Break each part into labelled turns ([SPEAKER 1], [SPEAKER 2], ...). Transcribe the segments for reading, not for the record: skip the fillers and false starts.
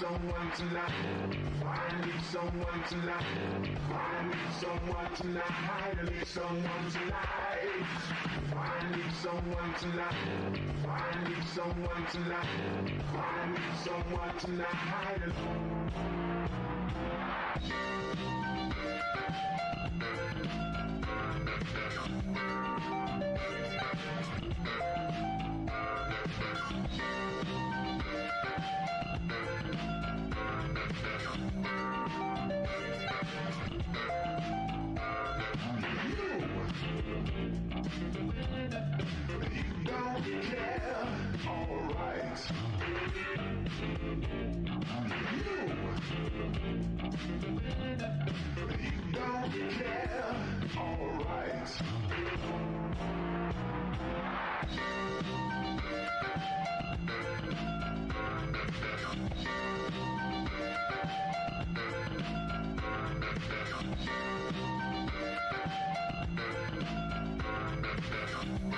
[SPEAKER 1] Someone tonight. I need someone tonight. I need someone tonight. I need someone tonight. I need someone tonight. I need someone tonight. I need someone tonight.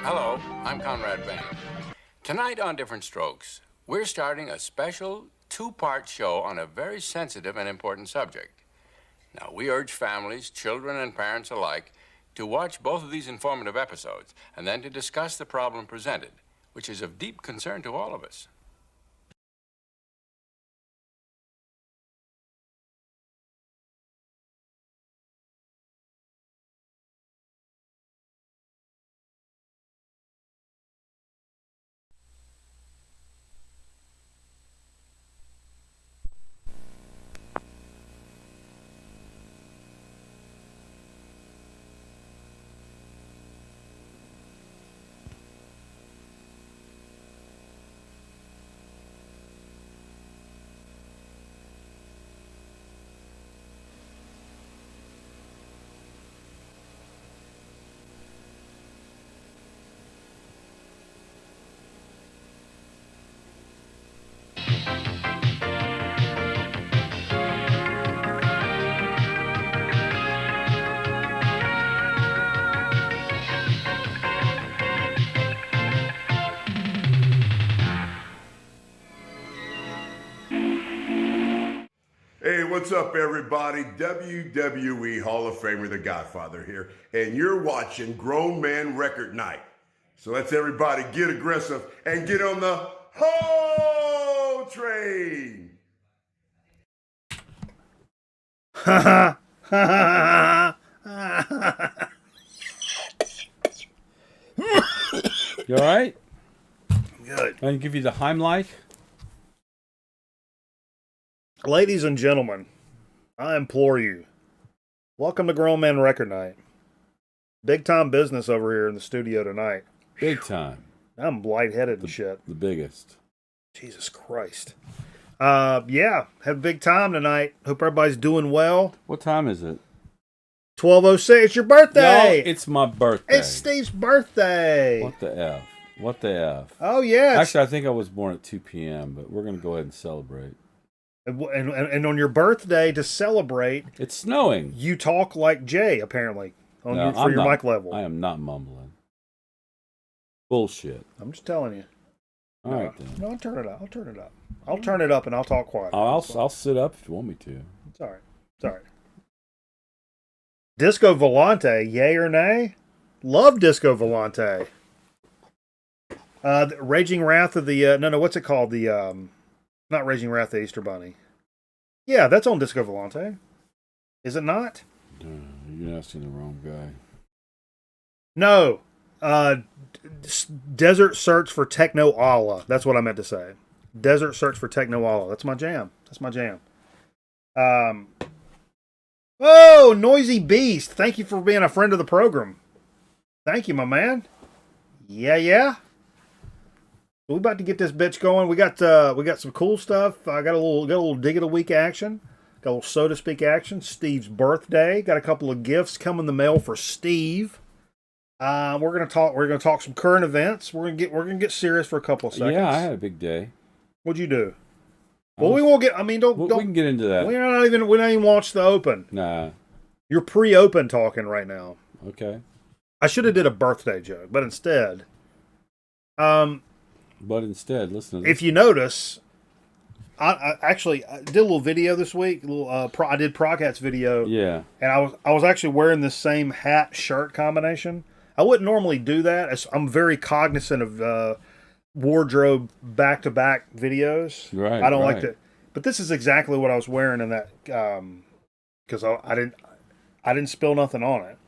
[SPEAKER 2] Hello, I'm Conrad Bain. Tonight on Different Strokes, we're starting a special two-part show on a very sensitive and important subject. Now, we urge families, children, and parents alike to watch both of these informative episodes and then to discuss the problem presented, which is of deep concern to all of us.
[SPEAKER 3] Hey, what's up, everybody? WWE Hall of Famer, The Godfather here, and you're watching Grown Man Record Night. So let's everybody get aggressive and get on the Ho train.
[SPEAKER 4] You all right?
[SPEAKER 5] Good.
[SPEAKER 4] I can give you the Heimlich.
[SPEAKER 5] Ladies and gentlemen, I implore you, welcome to Grown Man Record Night. Big time business over here in the studio tonight.
[SPEAKER 4] Big time.
[SPEAKER 5] I'm lightheaded and shit.
[SPEAKER 4] The biggest.
[SPEAKER 5] Jesus Christ. Yeah, have a big time tonight. Hope everybody's doing well.
[SPEAKER 4] What time is it?
[SPEAKER 5] 12:06. It's your birthday.
[SPEAKER 4] No, it's my birthday.
[SPEAKER 5] It's Steve's birthday.
[SPEAKER 4] What the F? What the F?
[SPEAKER 5] Oh, yeah.
[SPEAKER 4] Actually, I think I was born at 2 p.m., but we're going to go ahead and celebrate.
[SPEAKER 5] And on your birthday, to celebrate,
[SPEAKER 4] it's snowing.
[SPEAKER 5] You talk like Jay, apparently, for your
[SPEAKER 4] not,
[SPEAKER 5] mic level.
[SPEAKER 4] I am not mumbling. Bullshit.
[SPEAKER 5] I'm just telling you.
[SPEAKER 4] All right, then.
[SPEAKER 5] No, I'll turn it up. I'll turn it up and I'll talk quiet.
[SPEAKER 4] I'll sit up if you want me to.
[SPEAKER 5] It's all right. It's all right. Disco Volante, yay or nay? Love Disco Volante. The Raging Wrath of the what's it called? The not Raging Wrath of the Easter Bunny. Yeah, that's on Disco Volante. Is it not?
[SPEAKER 4] No, you're asking the wrong guy.
[SPEAKER 5] No. Desert Search for Techno Allah. That's what I meant to say. Desert Search for Techno Allah. That's my jam. Oh, Noisy Beast. Thank you for being a friend of the program. Thank you, my man. Yeah. We about to get this bitch going. We got some cool stuff. I got a little dig of the week action. Got a little so to speak action. Steve's birthday. Got a couple of gifts coming in the mail for Steve. We're gonna talk some current events. We're gonna get serious for a couple of seconds.
[SPEAKER 4] Yeah, I had a big day.
[SPEAKER 5] What'd you do? Well, we won't get. I mean, don't.
[SPEAKER 4] We can get into that.
[SPEAKER 5] We don't even watch the Open.
[SPEAKER 4] Nah.
[SPEAKER 5] You're pre-Open talking right now.
[SPEAKER 4] Okay.
[SPEAKER 5] I should have did a birthday joke, but instead,
[SPEAKER 4] listen to this.
[SPEAKER 5] If you notice, I actually did a little video this week. I did Procat's video.
[SPEAKER 4] Yeah.
[SPEAKER 5] And I was actually wearing the same hat shirt combination. I wouldn't normally do that. I'm very cognizant of wardrobe back-to-back videos.
[SPEAKER 4] Right.
[SPEAKER 5] I don't like to. But this is exactly what I was wearing in that because I didn't spill nothing on it.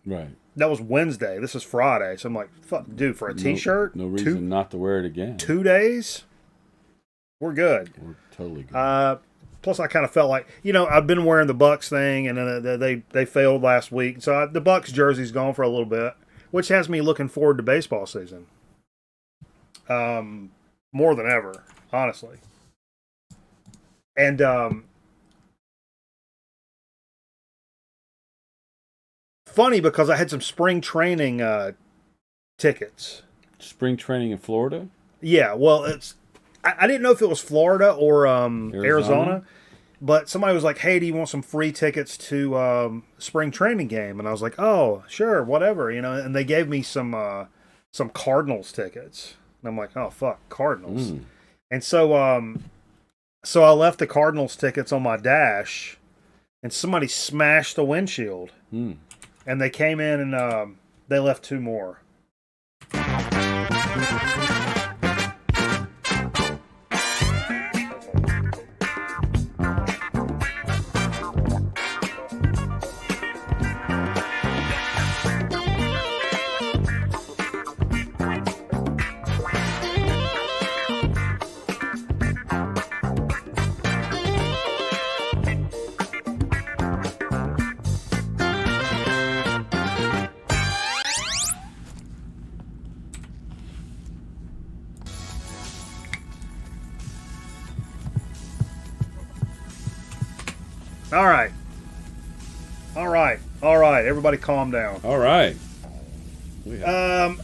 [SPEAKER 4] Right.
[SPEAKER 5] That was Wednesday. This is Friday. So I'm like, fuck, dude, for a t-shirt?
[SPEAKER 4] No reason not to wear it again.
[SPEAKER 5] 2 days? We're good.
[SPEAKER 4] We're totally good.
[SPEAKER 5] Plus, I kind of felt like, I've been wearing the Bucks thing, and then they failed last week. So the Bucks jersey's gone for a little bit, which has me looking forward to baseball season. More than ever, honestly. And funny because I had some spring training tickets.
[SPEAKER 4] Spring training in Florida?
[SPEAKER 5] Yeah, well, I didn't know if it was Florida or Arizona, but somebody was like, "Hey, do you want some free tickets to spring training game?" And I was like, "Oh, sure, whatever," And they gave me some Cardinals tickets, and I'm like, "Oh, fuck, Cardinals." And so I left the Cardinals tickets on my dash, and somebody smashed the windshield. And they came in and they left 2 more. All right. Everybody calm down.
[SPEAKER 4] All right. We have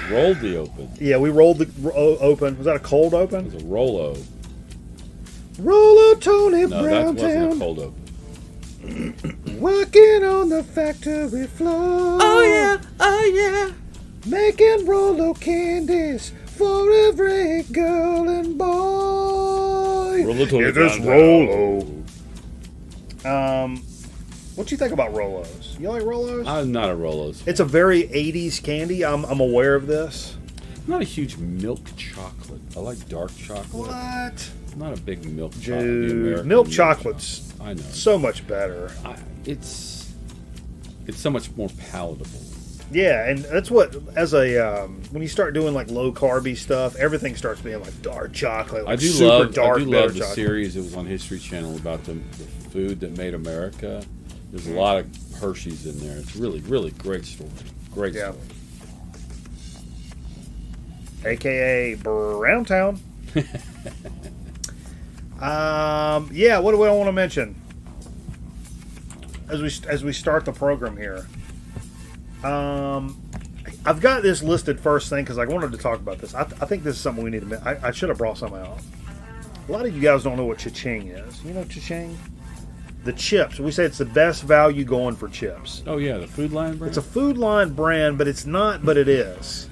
[SPEAKER 4] rolled the Open.
[SPEAKER 5] Yeah, we rolled the Open. Was that a cold Open?
[SPEAKER 4] It was a Rolo.
[SPEAKER 5] Roller Tony
[SPEAKER 4] No,
[SPEAKER 5] Brown
[SPEAKER 4] that wasn't
[SPEAKER 5] Town.
[SPEAKER 4] a cold Open.
[SPEAKER 5] Working on the factory floor.
[SPEAKER 4] Oh yeah.
[SPEAKER 5] Making Rolo candies for every girl and boy.
[SPEAKER 4] Rolo Tony
[SPEAKER 5] It is
[SPEAKER 4] Brown
[SPEAKER 5] Rolo. What do you think about Rolos? You like Rolos?
[SPEAKER 4] I'm not a Rolos.
[SPEAKER 5] It's a very 80s candy. I'm aware of this.
[SPEAKER 4] I'm not a huge milk chocolate. I like dark chocolate.
[SPEAKER 5] What?
[SPEAKER 4] I'm not a big milk chocolate.
[SPEAKER 5] Dude, milk chocolate's
[SPEAKER 4] I know.
[SPEAKER 5] so much better.
[SPEAKER 4] It's so much more palatable.
[SPEAKER 5] Yeah, and that's what, as a, when you start doing like low carby stuff, everything starts being like dark chocolate, like super dark.
[SPEAKER 4] I do love the
[SPEAKER 5] chocolate.
[SPEAKER 4] series that was on History Channel about the food that made America. There's a lot of Hershey's in there. It's really, really great story. Great story.
[SPEAKER 5] AKA Brown Town. Yeah, what do I want to mention as we start the program here? I've got this listed first thing because I wanted to talk about this. I think this is something we need to. I should have brought something out. A lot of you guys don't know what cha-ching is. You know cha-ching? The chips. We say it's the best value going for chips.
[SPEAKER 4] Oh yeah, the Food Line brand.
[SPEAKER 5] It's a Food Line brand, but it's not. But it is.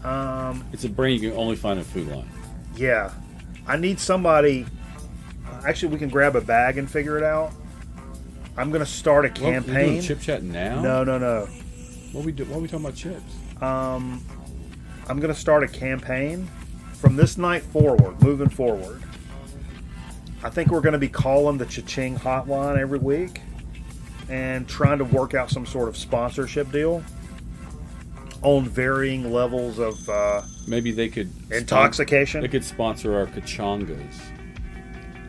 [SPEAKER 4] It's a brand you can only find in Food Line.
[SPEAKER 5] Yeah, I need somebody. Actually, we can grab a bag and figure it out. I'm going to start a
[SPEAKER 4] We're
[SPEAKER 5] campaign.
[SPEAKER 4] doing chip chat now?
[SPEAKER 5] No.
[SPEAKER 4] What we talking about chips?
[SPEAKER 5] I'm going to start a campaign from this night forward, moving forward. I think we're going to be calling the Cha-Ching hotline every week and trying to work out some sort of sponsorship deal on varying levels of
[SPEAKER 4] Maybe they could
[SPEAKER 5] intoxication.
[SPEAKER 4] They could sponsor our Kachangas.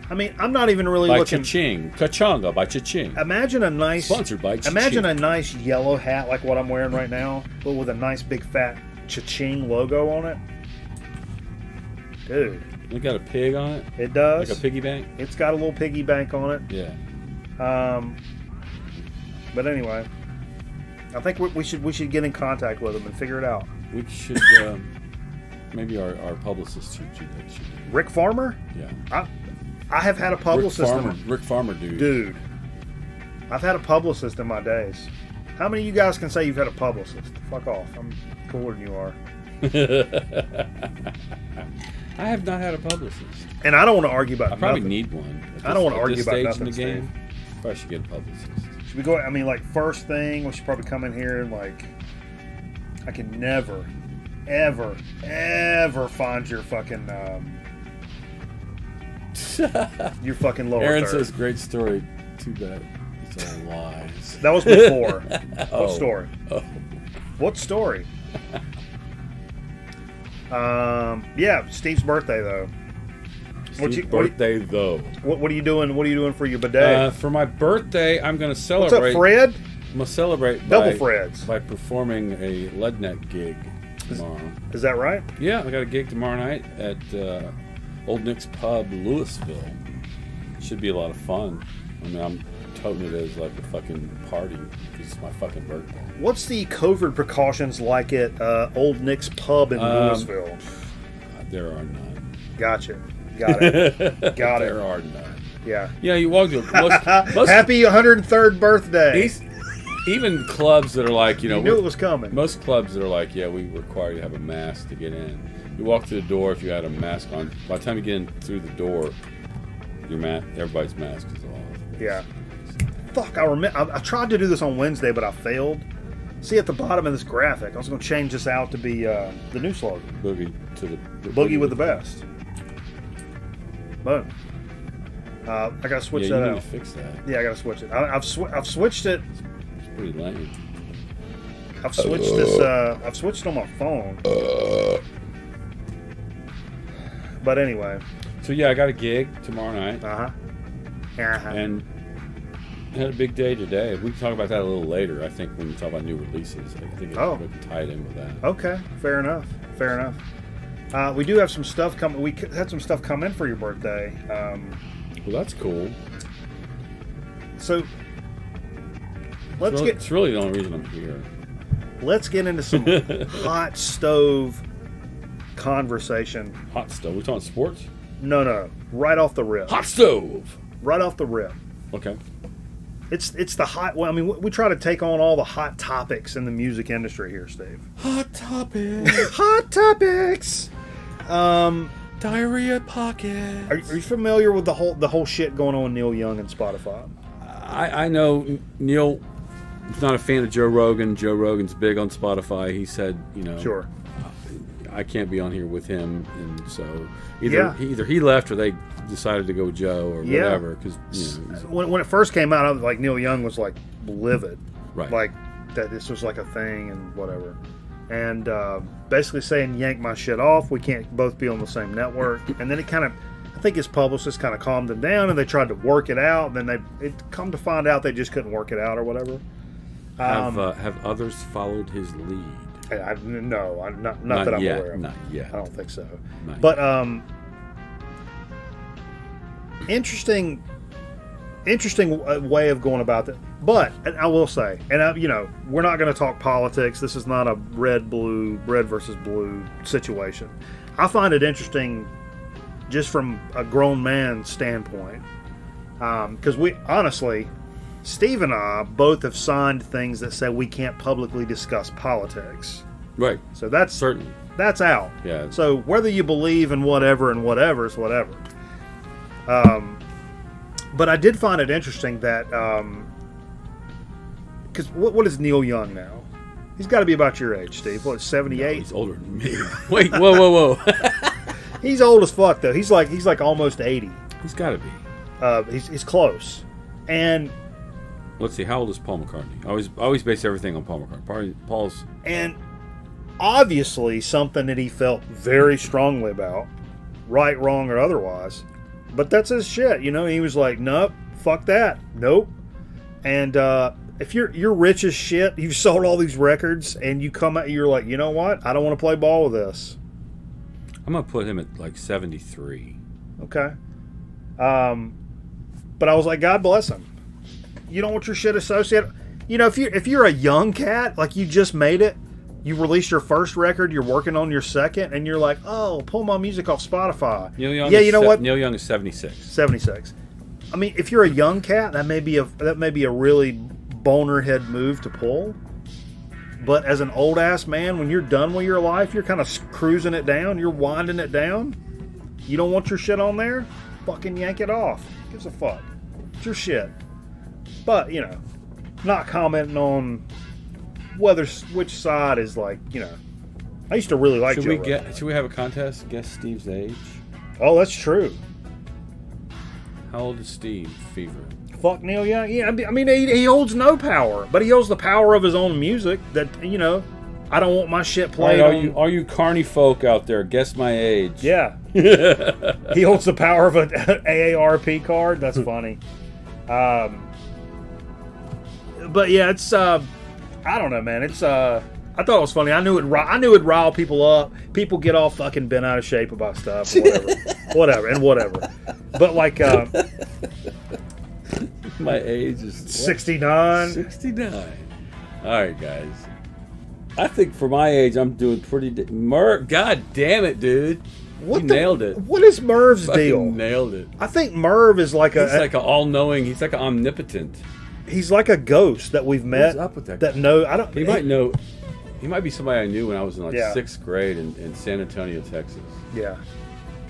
[SPEAKER 5] I mean, I'm not even really
[SPEAKER 4] By
[SPEAKER 5] looking.
[SPEAKER 4] Cha-Ching. Kachanga by Cha-Ching.
[SPEAKER 5] Imagine a nice
[SPEAKER 4] Sponsored by Cha-Ching.
[SPEAKER 5] Imagine a nice yellow hat like what I'm wearing right now, but with a nice big fat Cha-Ching logo on it. Dude.
[SPEAKER 4] It got a pig on it?
[SPEAKER 5] It does.
[SPEAKER 4] Like a piggy bank?
[SPEAKER 5] It's got a little piggy bank on it.
[SPEAKER 4] Yeah.
[SPEAKER 5] But anyway, I think we should get in contact with them and figure it out.
[SPEAKER 4] We should, maybe our publicist should do that.
[SPEAKER 5] Rick Farmer?
[SPEAKER 4] Yeah.
[SPEAKER 5] I have had a publicist.
[SPEAKER 4] Rick Farmer, dude.
[SPEAKER 5] Dude. I've had a publicist in my days. How many of you guys can say you've had a publicist? Fuck off. I'm cooler than you are.
[SPEAKER 4] I have not had a publicist.
[SPEAKER 5] And I don't want to argue about
[SPEAKER 4] I probably
[SPEAKER 5] nothing.
[SPEAKER 4] need one.
[SPEAKER 5] I don't want to argue
[SPEAKER 4] this
[SPEAKER 5] about
[SPEAKER 4] stage
[SPEAKER 5] nothing,
[SPEAKER 4] in the game.
[SPEAKER 5] Steve.
[SPEAKER 4] Probably should get a publicist.
[SPEAKER 5] Should we go? I mean, like, first thing, we should probably come in here and, like, I can never, ever, ever find your fucking, your fucking lower
[SPEAKER 4] Aaron
[SPEAKER 5] third.
[SPEAKER 4] says, great story. Too bad. It's all lies.
[SPEAKER 5] That was before.
[SPEAKER 4] Oh.
[SPEAKER 5] What story?
[SPEAKER 4] Oh.
[SPEAKER 5] What story? Yeah, Steve's birthday though. What are you doing? What are you doing for your bidet?
[SPEAKER 4] For my birthday, I'm going to
[SPEAKER 5] What's
[SPEAKER 4] celebrate.
[SPEAKER 5] up, Fred?
[SPEAKER 4] I'm going to celebrate
[SPEAKER 5] Double Freds.
[SPEAKER 4] by performing a lead neck gig tomorrow.
[SPEAKER 5] Is that right?
[SPEAKER 4] Yeah, I got a gig tomorrow night at Old Nick's Pub, Louisville. Should be a lot of fun. I mean, I'm toting it as like a fucking party because it's my fucking birthday.
[SPEAKER 5] What's the COVID precautions like at Old Nick's Pub in Louisville?
[SPEAKER 4] There are none.
[SPEAKER 5] Gotcha. Got it. Got it.
[SPEAKER 4] There are none.
[SPEAKER 5] Yeah.
[SPEAKER 4] Yeah, you walk to most
[SPEAKER 5] Happy 103rd birthday.
[SPEAKER 4] even clubs that are like, you know,
[SPEAKER 5] you knew it was coming.
[SPEAKER 4] Most clubs that are like, yeah, we require you to have a mask to get in. You walk through the door if you had a mask on. By the time you get in through the door, everybody's mask is off.
[SPEAKER 5] Yeah. Fuck, I remember. I tried to do this on Wednesday, but I failed. See at the bottom of this graphic, I was going to change this out to be the new slogan. Boogie with the best. Boom. I gotta switch that
[SPEAKER 4] you
[SPEAKER 5] out.
[SPEAKER 4] need to fix that.
[SPEAKER 5] Yeah, I gotta switch it. I've switched it.
[SPEAKER 4] It's pretty lame.
[SPEAKER 5] I've switched this. I've switched it on my phone. But anyway.
[SPEAKER 4] So yeah, I got a gig tomorrow night.
[SPEAKER 5] And
[SPEAKER 4] I had a big day today. We can talk about that a little later. I think when we talk about new releases, I think it's tied in with that.
[SPEAKER 5] Okay, fair enough. Fair enough. We do have some stuff coming. We had some stuff come in for your birthday.
[SPEAKER 4] Well, that's cool.
[SPEAKER 5] So
[SPEAKER 4] It's really the only reason I'm here.
[SPEAKER 5] Let's get into some hot stove conversation.
[SPEAKER 4] Hot stove? We're talking sports?
[SPEAKER 5] No. Right off the rip.
[SPEAKER 4] Hot stove!
[SPEAKER 5] Right off the rip.
[SPEAKER 4] Okay.
[SPEAKER 5] It's the hot. Well, I mean, we try to take on all the hot topics in the music industry here, Steve.
[SPEAKER 4] Hot topics.
[SPEAKER 5] Hot topics.
[SPEAKER 4] Diarrhea pockets.
[SPEAKER 5] Are you familiar with the whole shit going on with Neil Young and Spotify?
[SPEAKER 4] I know Neil is not a fan of Joe Rogan. Joe Rogan's big on Spotify. He said,
[SPEAKER 5] Sure.
[SPEAKER 4] I can't be on here with him, and so either he left or they decided to go with Joe or whatever. Because
[SPEAKER 5] when it first came out, I was like, Neil Young was like livid,
[SPEAKER 4] right?
[SPEAKER 5] Like that this was like a thing and whatever, and basically saying yank my shit off. We can't both be on the same network. And then it kind of, I think his publicist kind of calmed him down, and they tried to work it out. And then it come to find out they just couldn't work it out or whatever.
[SPEAKER 4] Have others followed his lead?
[SPEAKER 5] Not that I'm aware of.
[SPEAKER 4] Not yet.
[SPEAKER 5] I don't think so.
[SPEAKER 4] Not
[SPEAKER 5] But interesting way of going about that. But I will say, and we're not going to talk politics. This is not a red versus blue situation. I find it interesting, just from a grown man's standpoint, because we honestly, Steve and I both have signed things that say we can't publicly discuss politics.
[SPEAKER 4] Right.
[SPEAKER 5] So that's
[SPEAKER 4] certainly
[SPEAKER 5] that's out.
[SPEAKER 4] Yeah.
[SPEAKER 5] So whether you believe in whatever is whatever. But I did find it interesting that because what is Neil Young now? He's got to be about your age, Steve. What, 78?
[SPEAKER 4] No, he's older than me. Wait, whoa.
[SPEAKER 5] He's old as fuck though. He's like almost 80.
[SPEAKER 4] He's got to be.
[SPEAKER 5] He's close. And
[SPEAKER 4] let's see, how old is Paul McCartney? I always base everything on Paul McCartney. Paul's
[SPEAKER 5] and obviously something that he felt very strongly about, right, wrong, or otherwise. But that's his shit, you know. He was like, nope, fuck that, nope. And if you're rich as shit, you've sold all these records, and you come out, you're like, you know what? I don't want to play ball with this.
[SPEAKER 4] I'm gonna put him at like 73.
[SPEAKER 5] Okay. But I was like, God bless him. You don't want your shit associated. You know, if you're a young cat, like you just made it, you released your first record, you're working on your second, and you're like, oh, pull my music off Spotify.
[SPEAKER 4] Neil Young
[SPEAKER 5] you know what?
[SPEAKER 4] Neil Young is 76.
[SPEAKER 5] 76. I mean, if you're a young cat, that may be a really bonerhead move to pull. But as an old ass man, when you're done with your life, you're kind of cruising it down, you're winding it down. You don't want your shit on there? Fucking yank it off. Gives a fuck. It's your shit. But, you know, not commenting on which side is like, you know. I used to really like Joe Rogan.
[SPEAKER 4] Should we have a contest? Guess Steve's age?
[SPEAKER 5] Oh, that's true.
[SPEAKER 4] How old is Steve Fever?
[SPEAKER 5] Fuck Neil Young. Yeah, I mean, he holds no power, but he holds the power of his own music. That, you know, I don't want my shit played.
[SPEAKER 4] Right, are you carny folk out there? Guess my age.
[SPEAKER 5] Yeah. He holds the power of an AARP card. That's funny. But yeah, it's I don't know, man. It's I thought it was funny. I knew it'd rile people up. People get all fucking bent out of shape about stuff, or whatever. But like,
[SPEAKER 4] my age is
[SPEAKER 5] 69.
[SPEAKER 4] 69. All right, guys. I think for my age, I'm doing pretty. Merv, God damn it, dude! Nailed it.
[SPEAKER 5] What is Merv's deal?
[SPEAKER 4] Nailed it.
[SPEAKER 5] I think Merv is like
[SPEAKER 4] he's like an all-knowing. He's like an omnipotent.
[SPEAKER 5] He's like a ghost that we've met.
[SPEAKER 4] What's up with that?
[SPEAKER 5] That know I don't.
[SPEAKER 4] He might know. He might be somebody I knew when I was in like 6th grade in San Antonio, Texas.
[SPEAKER 5] Yeah.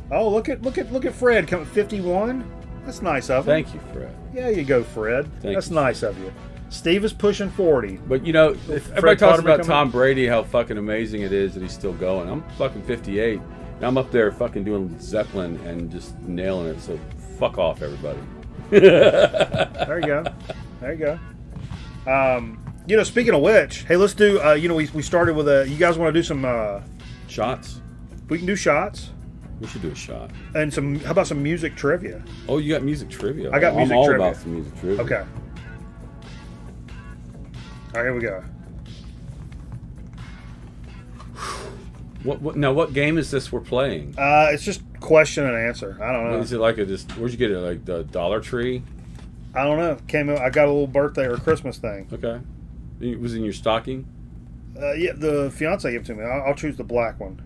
[SPEAKER 5] Oh, look at Fred coming 51. That's nice of him.
[SPEAKER 4] Thank you, Fred.
[SPEAKER 5] Yeah, you go, Fred. That's nice of you. Steve is pushing 40.
[SPEAKER 4] But you know, if everybody talks about Tom Brady, how fucking amazing it is that he's still going. I'm fucking 58. And I'm up there fucking doing Zeppelin and just nailing it. So fuck off, everybody.
[SPEAKER 5] There you go. You know, speaking of which, hey, let's do. You know, we started with a. You guys want to do some
[SPEAKER 4] shots?
[SPEAKER 5] We can do shots.
[SPEAKER 4] We should do a shot.
[SPEAKER 5] And some. How about some music trivia?
[SPEAKER 4] Oh, you got music trivia.
[SPEAKER 5] I got music
[SPEAKER 4] trivia.
[SPEAKER 5] trivia.
[SPEAKER 4] I'm all about some music trivia.
[SPEAKER 5] Okay. All right, here we go.
[SPEAKER 4] What game is this we're playing?
[SPEAKER 5] It's just question and answer. I don't know.
[SPEAKER 4] Is it like where'd you get it? Like the Dollar Tree?
[SPEAKER 5] I don't know. I got a little birthday or Christmas thing.
[SPEAKER 4] Okay. It was in your stocking?
[SPEAKER 5] Yeah, the fiance gave it to me. I'll choose the black one.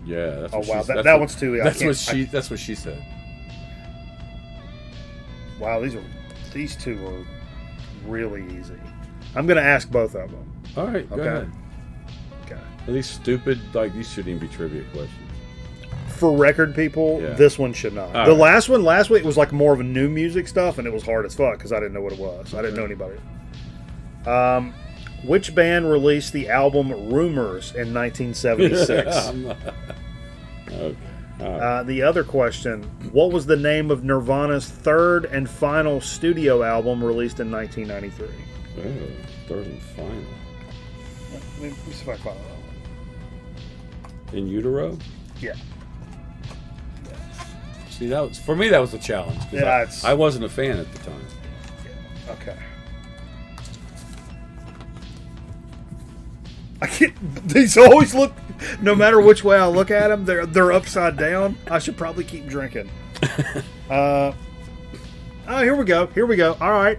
[SPEAKER 4] Yeah. That's
[SPEAKER 5] that one's too.
[SPEAKER 4] That's what she said.
[SPEAKER 5] Wow, these two are really easy. I'm gonna ask both of them.
[SPEAKER 4] All right. Go ahead.
[SPEAKER 5] Okay.
[SPEAKER 4] Are these stupid? Like these shouldn't even be trivia questions.
[SPEAKER 5] For record people, this one should not.
[SPEAKER 4] All right.
[SPEAKER 5] Last one last week was like more of a new music stuff, and it was hard as fuck because I didn't know what it was. I didn't know anybody. Which band released the album Rumors in 1976?
[SPEAKER 4] Okay. Right.
[SPEAKER 5] The other question, what was the name of Nirvana's third and final studio album released in 1993?
[SPEAKER 4] Oh, third and final.
[SPEAKER 5] Let me see if I can find that one.
[SPEAKER 4] In Utero?
[SPEAKER 5] Yeah.
[SPEAKER 4] See, that was for me. That was a challenge.
[SPEAKER 5] Yeah,
[SPEAKER 4] I wasn't a fan at the time.
[SPEAKER 5] Yeah. Okay. I can't. These always look. No matter which way I look at them, they're upside down. I should probably keep drinking. Oh, here we go. All right.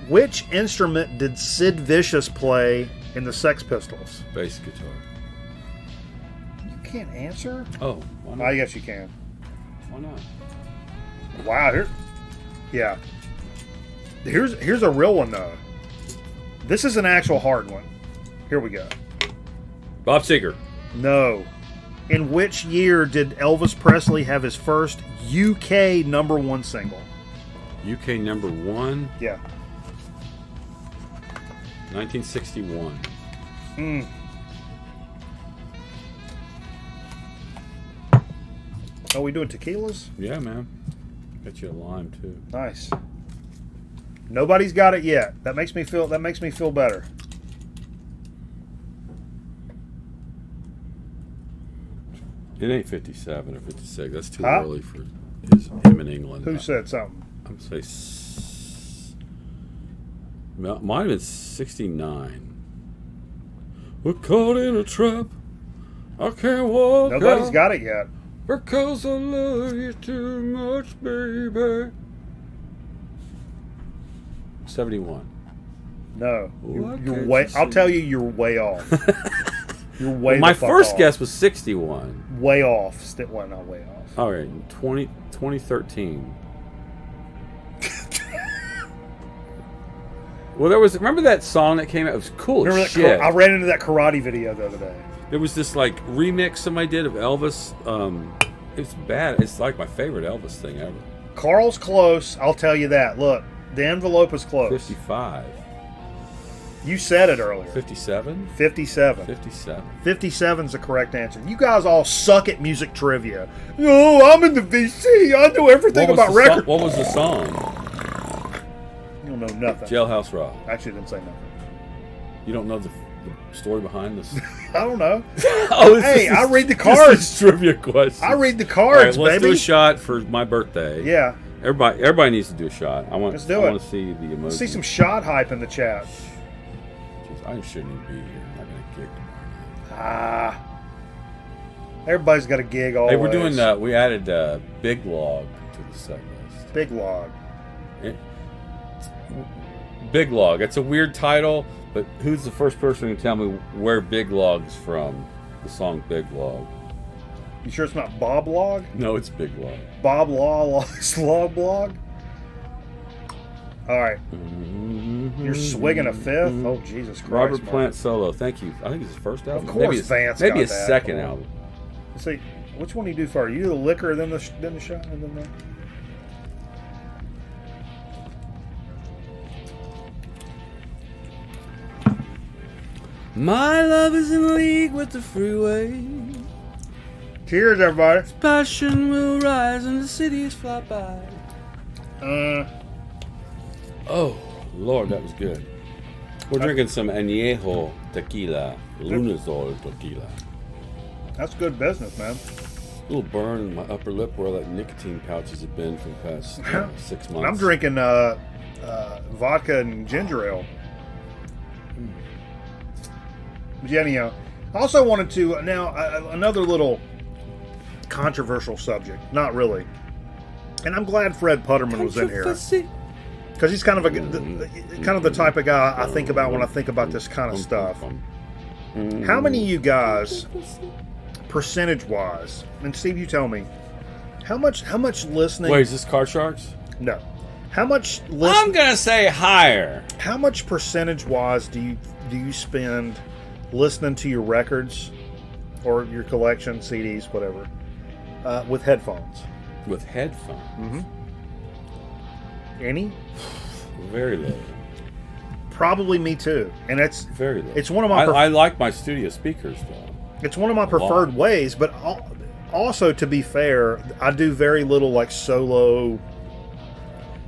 [SPEAKER 5] Which instrument did Sid Vicious play in the Sex Pistols?
[SPEAKER 4] Bass guitar.
[SPEAKER 5] You can't answer?
[SPEAKER 4] Oh, why not?
[SPEAKER 5] I guess you can.
[SPEAKER 4] Why not?
[SPEAKER 5] Wow. Yeah. Here's a real one though. This is an actual hard one. Here we go.
[SPEAKER 4] Bob Seger.
[SPEAKER 5] No. In which year did Elvis Presley have his first UK #1 single?
[SPEAKER 4] UK number 1,
[SPEAKER 5] Yeah.
[SPEAKER 4] 1961.
[SPEAKER 5] Oh, we doing tequilas?
[SPEAKER 4] Yeah, man. Got you a lime too.
[SPEAKER 5] Nice. Nobody's got it yet. That makes me feel better.
[SPEAKER 4] It ain't 57 or 56. That's too
[SPEAKER 5] Huh?
[SPEAKER 4] early for him in England.
[SPEAKER 5] Who said something?
[SPEAKER 4] I'm say might have been 69. We're caught in a trap. I can't walk.
[SPEAKER 5] Nobody's
[SPEAKER 4] out
[SPEAKER 5] got it yet.
[SPEAKER 4] because I love you too much, baby. 71.
[SPEAKER 5] No.
[SPEAKER 4] Why
[SPEAKER 5] You're
[SPEAKER 4] can't
[SPEAKER 5] way.
[SPEAKER 4] you
[SPEAKER 5] I'll
[SPEAKER 4] see?
[SPEAKER 5] tell you, you're way off. You're way.
[SPEAKER 4] My
[SPEAKER 5] the fuck
[SPEAKER 4] first
[SPEAKER 5] off.
[SPEAKER 4] guess was 61.
[SPEAKER 5] Way off. Well, not way off.
[SPEAKER 4] All right, 2013. Well, remember that song that came out? It was cool
[SPEAKER 5] Remember
[SPEAKER 4] as
[SPEAKER 5] that?
[SPEAKER 4] shit.
[SPEAKER 5] I ran into that karate video the other day.
[SPEAKER 4] There was this like remix somebody did of Elvis. It's bad. It's like my favorite Elvis thing ever.
[SPEAKER 5] Carl's close. I'll tell you that. Look, the envelope is close.
[SPEAKER 4] 55.
[SPEAKER 5] You said it earlier.
[SPEAKER 4] 57?
[SPEAKER 5] 57.
[SPEAKER 4] 57.
[SPEAKER 5] 57's the correct answer. You guys all suck at music trivia. No, I'm in the VC. I know everything about records.
[SPEAKER 4] What was the song?
[SPEAKER 5] You don't know nothing.
[SPEAKER 4] Jailhouse Rock.
[SPEAKER 5] Actually, didn't say nothing.
[SPEAKER 4] You don't know the story behind this?
[SPEAKER 5] I don't know.
[SPEAKER 4] Oh,
[SPEAKER 5] Hey, I read the
[SPEAKER 4] This
[SPEAKER 5] cards.
[SPEAKER 4] is trivia question.
[SPEAKER 5] I read the
[SPEAKER 4] All right,
[SPEAKER 5] cards,
[SPEAKER 4] let's
[SPEAKER 5] baby.
[SPEAKER 4] do a shot for my birthday.
[SPEAKER 5] Yeah.
[SPEAKER 4] Everybody needs to do a shot.
[SPEAKER 5] Let's do
[SPEAKER 4] I
[SPEAKER 5] it.
[SPEAKER 4] want to see the emoji.
[SPEAKER 5] See some shot hype in the chat.
[SPEAKER 4] Jeez, I shouldn't even be here. I'm not going to gig tomorrow.
[SPEAKER 5] Ah. Everybody's got a gig always.
[SPEAKER 4] Hey, we're doing. We added Big Log to the set list.
[SPEAKER 5] Big log.
[SPEAKER 4] Big Log. It's a weird title, but who's the first person to tell me where Big Log is from? The song Big Log.
[SPEAKER 5] You sure it's not Bob Log?
[SPEAKER 4] No, it's Big Log.
[SPEAKER 5] Bob Slog Blog? All right. You're swigging a fifth? Oh, Jesus Christ.
[SPEAKER 4] Robert
[SPEAKER 5] Mark.
[SPEAKER 4] Plant solo. Thank you. I think it's his first album.
[SPEAKER 5] Of course
[SPEAKER 4] maybe
[SPEAKER 5] Vance
[SPEAKER 4] maybe
[SPEAKER 5] got
[SPEAKER 4] his
[SPEAKER 5] that.
[SPEAKER 4] second
[SPEAKER 5] Come on.
[SPEAKER 4] album.
[SPEAKER 5] Let's see, which one do you do first? You do the liquor, then the shot, and then the...
[SPEAKER 4] My love is in league with the freeway.
[SPEAKER 5] Cheers, everybody.
[SPEAKER 4] Passion will rise and the cities fly by. Oh, Lord, that was good. We're drinking some Añejo tequila, Lunazol tequila.
[SPEAKER 5] That's good business, man.
[SPEAKER 4] A little burn in my upper lip where all that nicotine pouches have been for the past 6 months.
[SPEAKER 5] I'm drinking vodka and ginger ale. But yeah, anyhow, I also wanted to another little controversial subject. Not really, and I'm glad Fred Putterman was in here because he's kind of the type of guy I think about when I think about this kind of stuff. How many of you guys, percentage-wise, and Steve, you tell me, how much listening?
[SPEAKER 4] Wait, is this Card Sharks?
[SPEAKER 5] No, how much
[SPEAKER 4] I'm
[SPEAKER 5] listening?
[SPEAKER 4] gonna say higher.
[SPEAKER 5] How much percentage-wise do you spend listening to your records or your collection, CDs, whatever, with headphones?
[SPEAKER 4] With headphones?
[SPEAKER 5] Any?
[SPEAKER 4] Very low.
[SPEAKER 5] Probably me too. And it's
[SPEAKER 4] Very low.
[SPEAKER 5] it's one of my
[SPEAKER 4] I like my studio speakers though.
[SPEAKER 5] it's one of my preferred ways. But also, to be fair, I do very little like solo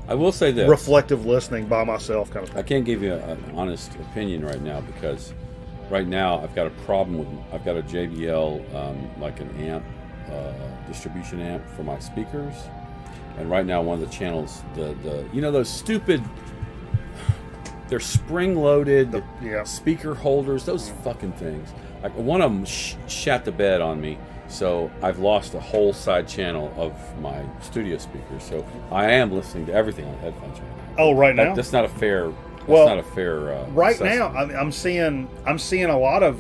[SPEAKER 4] I will say this.
[SPEAKER 5] reflective listening by myself, kind of
[SPEAKER 4] I
[SPEAKER 5] thing.
[SPEAKER 4] can't give you an honest opinion right now because right now I've got a problem with. I've got a JBL like an amp, distribution amp for my speakers, and right now one of the channels, the you know those stupid, they're spring-loaded
[SPEAKER 5] yeah.
[SPEAKER 4] speaker holders. Those fucking things. Like one of them shat the bed on me. So I've lost a whole side channel of my studio speakers. So I am listening to everything on headphones right now.
[SPEAKER 5] Oh, right now?
[SPEAKER 4] That's not a fair. That's
[SPEAKER 5] Well,
[SPEAKER 4] not a fair.
[SPEAKER 5] Right
[SPEAKER 4] assessment.
[SPEAKER 5] now, I'm seeing a lot of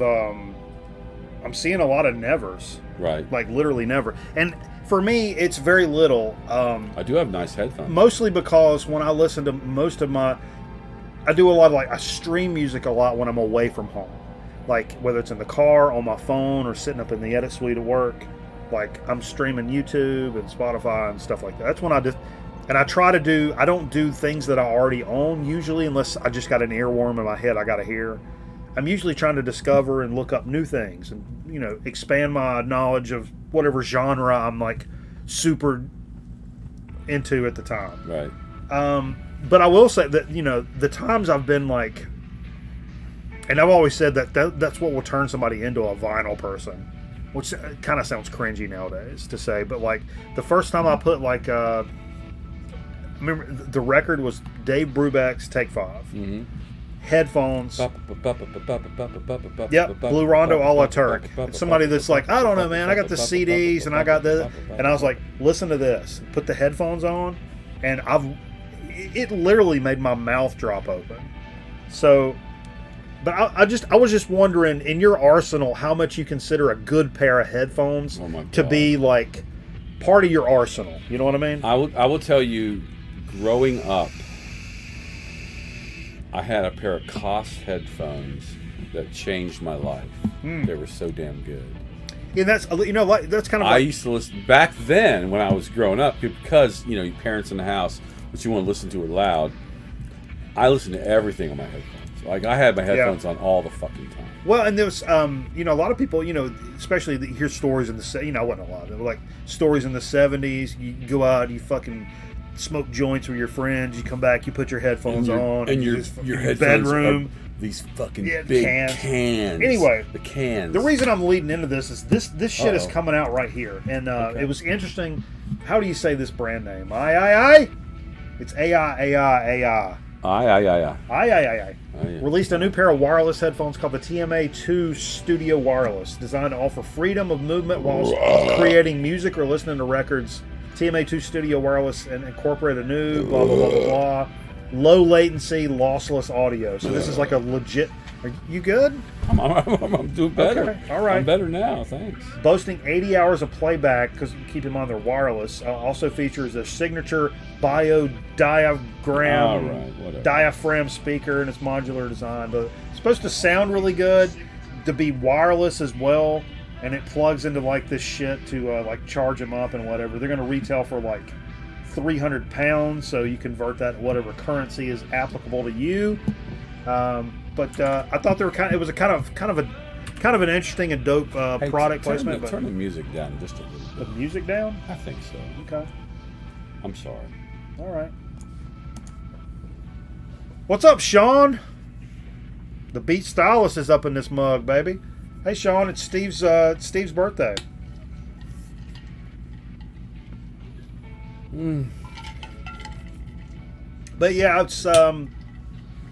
[SPEAKER 5] nevers,
[SPEAKER 4] Right.
[SPEAKER 5] like literally never. And for me, it's very little.
[SPEAKER 4] I do have nice headphones.
[SPEAKER 5] Mostly because when I listen to I do a lot of I stream music a lot when I'm away from home. Like whether it's in the car, on my phone, or sitting up in the edit suite at work. Like I'm streaming YouTube and Spotify and stuff like that. That's when And I don't do things that I already own usually, unless I just got an earworm in my head I got to hear. I'm usually trying to discover and look up new things and, expand my knowledge of whatever genre I'm like super into at the time.
[SPEAKER 4] Right.
[SPEAKER 5] But I will say that, the times I've been like, and I've always said that's what will turn somebody into a vinyl person, which kind of sounds cringy nowadays to say, but like the first time I put like, I remember the record was Dave Brubeck's Take 5.
[SPEAKER 4] Mm-hmm.
[SPEAKER 5] Headphones. Yep, Blue Rondo a la Turk. It's somebody that's like, I don't know, man, I got the CDs and I got this. And I was like, listen to this. Put the headphones on, and it literally made my mouth drop open. So, but I was just wondering, in your arsenal, how much you consider a good pair of headphones to be like part of your arsenal. You know what I mean?
[SPEAKER 4] I will tell you, growing up, I had a pair of Koss headphones that changed my life. They were so damn good.
[SPEAKER 5] Yeah, that's that's kind of.
[SPEAKER 4] I used to listen back then when I was growing up because your parents in the house, what you want to listen to it loud. I listened to everything on my headphones. Like I had my headphones on all the fucking time.
[SPEAKER 5] Well, and there's a lot of people, especially you hear stories in the I wasn't a lot. There were like stories in the 70s. You go out, you fucking smoke joints with your friends. You come back, you put your headphones on,
[SPEAKER 4] and your headphones
[SPEAKER 5] bedroom.
[SPEAKER 4] Are these fucking big cans.
[SPEAKER 5] Anyway,
[SPEAKER 4] the cans.
[SPEAKER 5] The reason I'm leading into this is this shit is coming out right here, and it was interesting. How do you say this brand name? I. It's AI. I. Released a new pair of wireless headphones called the TMA2 Studio Wireless, designed to offer freedom of movement while creating music or listening to records. TMA2 Studio Wireless and incorporate a new blah blah blah blah blah, low latency, lossless audio. So this is like a legit. Are you good?
[SPEAKER 4] I'm doing better.
[SPEAKER 5] Okay. All right.
[SPEAKER 4] I'm better now. Thanks.
[SPEAKER 5] Boasting 80 hours of playback, because keep in mind they're wireless. Also features a signature diaphragm speaker and its modular design. But it's supposed to sound really good, to be wireless as well. And it plugs into like this shit to like charge them up and whatever. They're going to retail for like £300, so you convert that to whatever currency is applicable to you. But I thought they were it was a kind of an interesting and dope product placement.
[SPEAKER 4] Turn the music down just a little bit.
[SPEAKER 5] The music down?
[SPEAKER 4] I think so.
[SPEAKER 5] Okay.
[SPEAKER 4] I'm sorry.
[SPEAKER 5] All right. What's up, Sean? The Beat Stylist is up in this mug, baby. Hey, Sean, it's Steve's birthday. But yeah, it's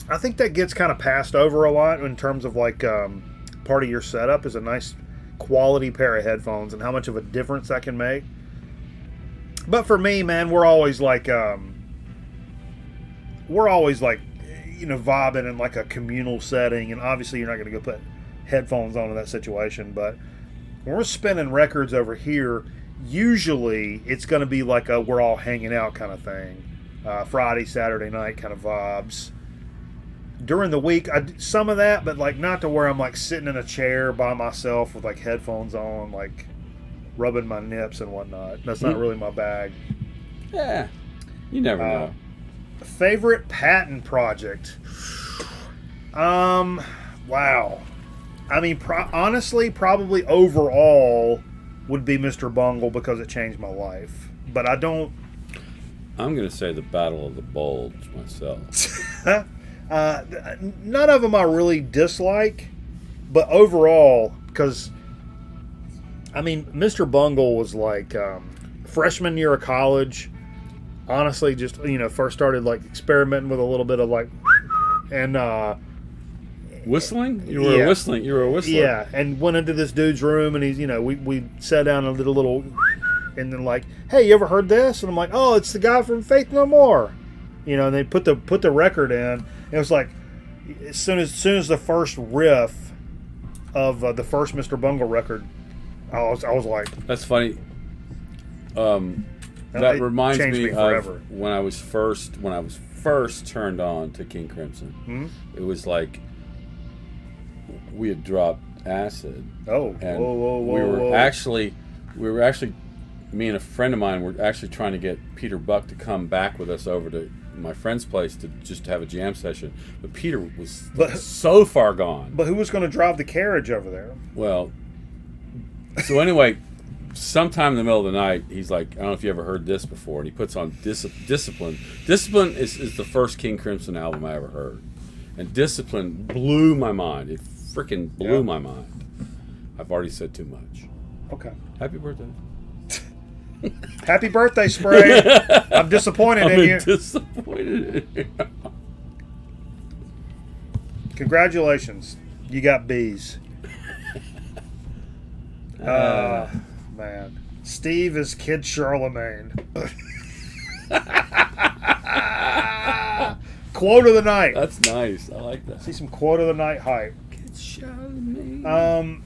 [SPEAKER 5] I think that gets kind of passed over a lot in terms of like part of your setup is a nice quality pair of headphones and how much of a difference that can make. But for me, man, we're always like vibing in like a communal setting, and obviously you're not going to go put headphones on in that situation. But when we're spinning records over here, usually it's going to be like a we're all hanging out kind of thing, Friday, Saturday night kind of vibes. During the week, I do some of that, but like not to where I'm like sitting in a chair by myself with like headphones on, like rubbing my nips and whatnot. That's not really my bag.
[SPEAKER 4] Yeah, you never know.
[SPEAKER 5] Favorite patent project? Wow. I mean, honestly, probably overall would be Mr. Bungle because it changed my life. But I don't.
[SPEAKER 4] I'm going to say the Battle of the Bulge myself.
[SPEAKER 5] None of them I really dislike, but overall, because I mean, Mr. Bungle was like freshman year of college. Honestly, just first started like experimenting with a little bit of like and
[SPEAKER 4] whistling. You were a whistling. You were a whistler.
[SPEAKER 5] Yeah, and went into this dude's room, and he's we sat down and did a little, and then like, hey, you ever heard this? And I'm like, oh, it's the guy from Faith No More. And they put the record in. It was like as soon as the first riff of the first Mr. Bungle record, I was like,
[SPEAKER 4] that's funny. That reminds me of when I was first turned on to King Crimson. Mm-hmm. It was like we had dropped acid.
[SPEAKER 5] Oh,
[SPEAKER 4] and
[SPEAKER 5] whoa.
[SPEAKER 4] we were actually me and a friend of mine were actually trying to get Peter Buck to come back with us over to my friend's place to just have a jam session. But Peter was so far gone.
[SPEAKER 5] But who was going to drive the carriage over there?
[SPEAKER 4] Well, so anyway, sometime in the middle of the night, he's like, I don't know if you ever heard this before, and he puts on Discipline. Discipline is the first King Crimson album I ever heard. And Discipline blew my mind. It freaking blew my mind. I've already said too much.
[SPEAKER 5] Okay.
[SPEAKER 4] Happy birthday.
[SPEAKER 5] Happy birthday, Spray. I'm disappointed in you.
[SPEAKER 4] Disappointed in you.
[SPEAKER 5] Congratulations. You got B's. Man. Steve is Kid Charlemagne. Quote of the night.
[SPEAKER 4] That's nice. I like that.
[SPEAKER 5] See some quote of the night hype.
[SPEAKER 4] Kid Charlemagne.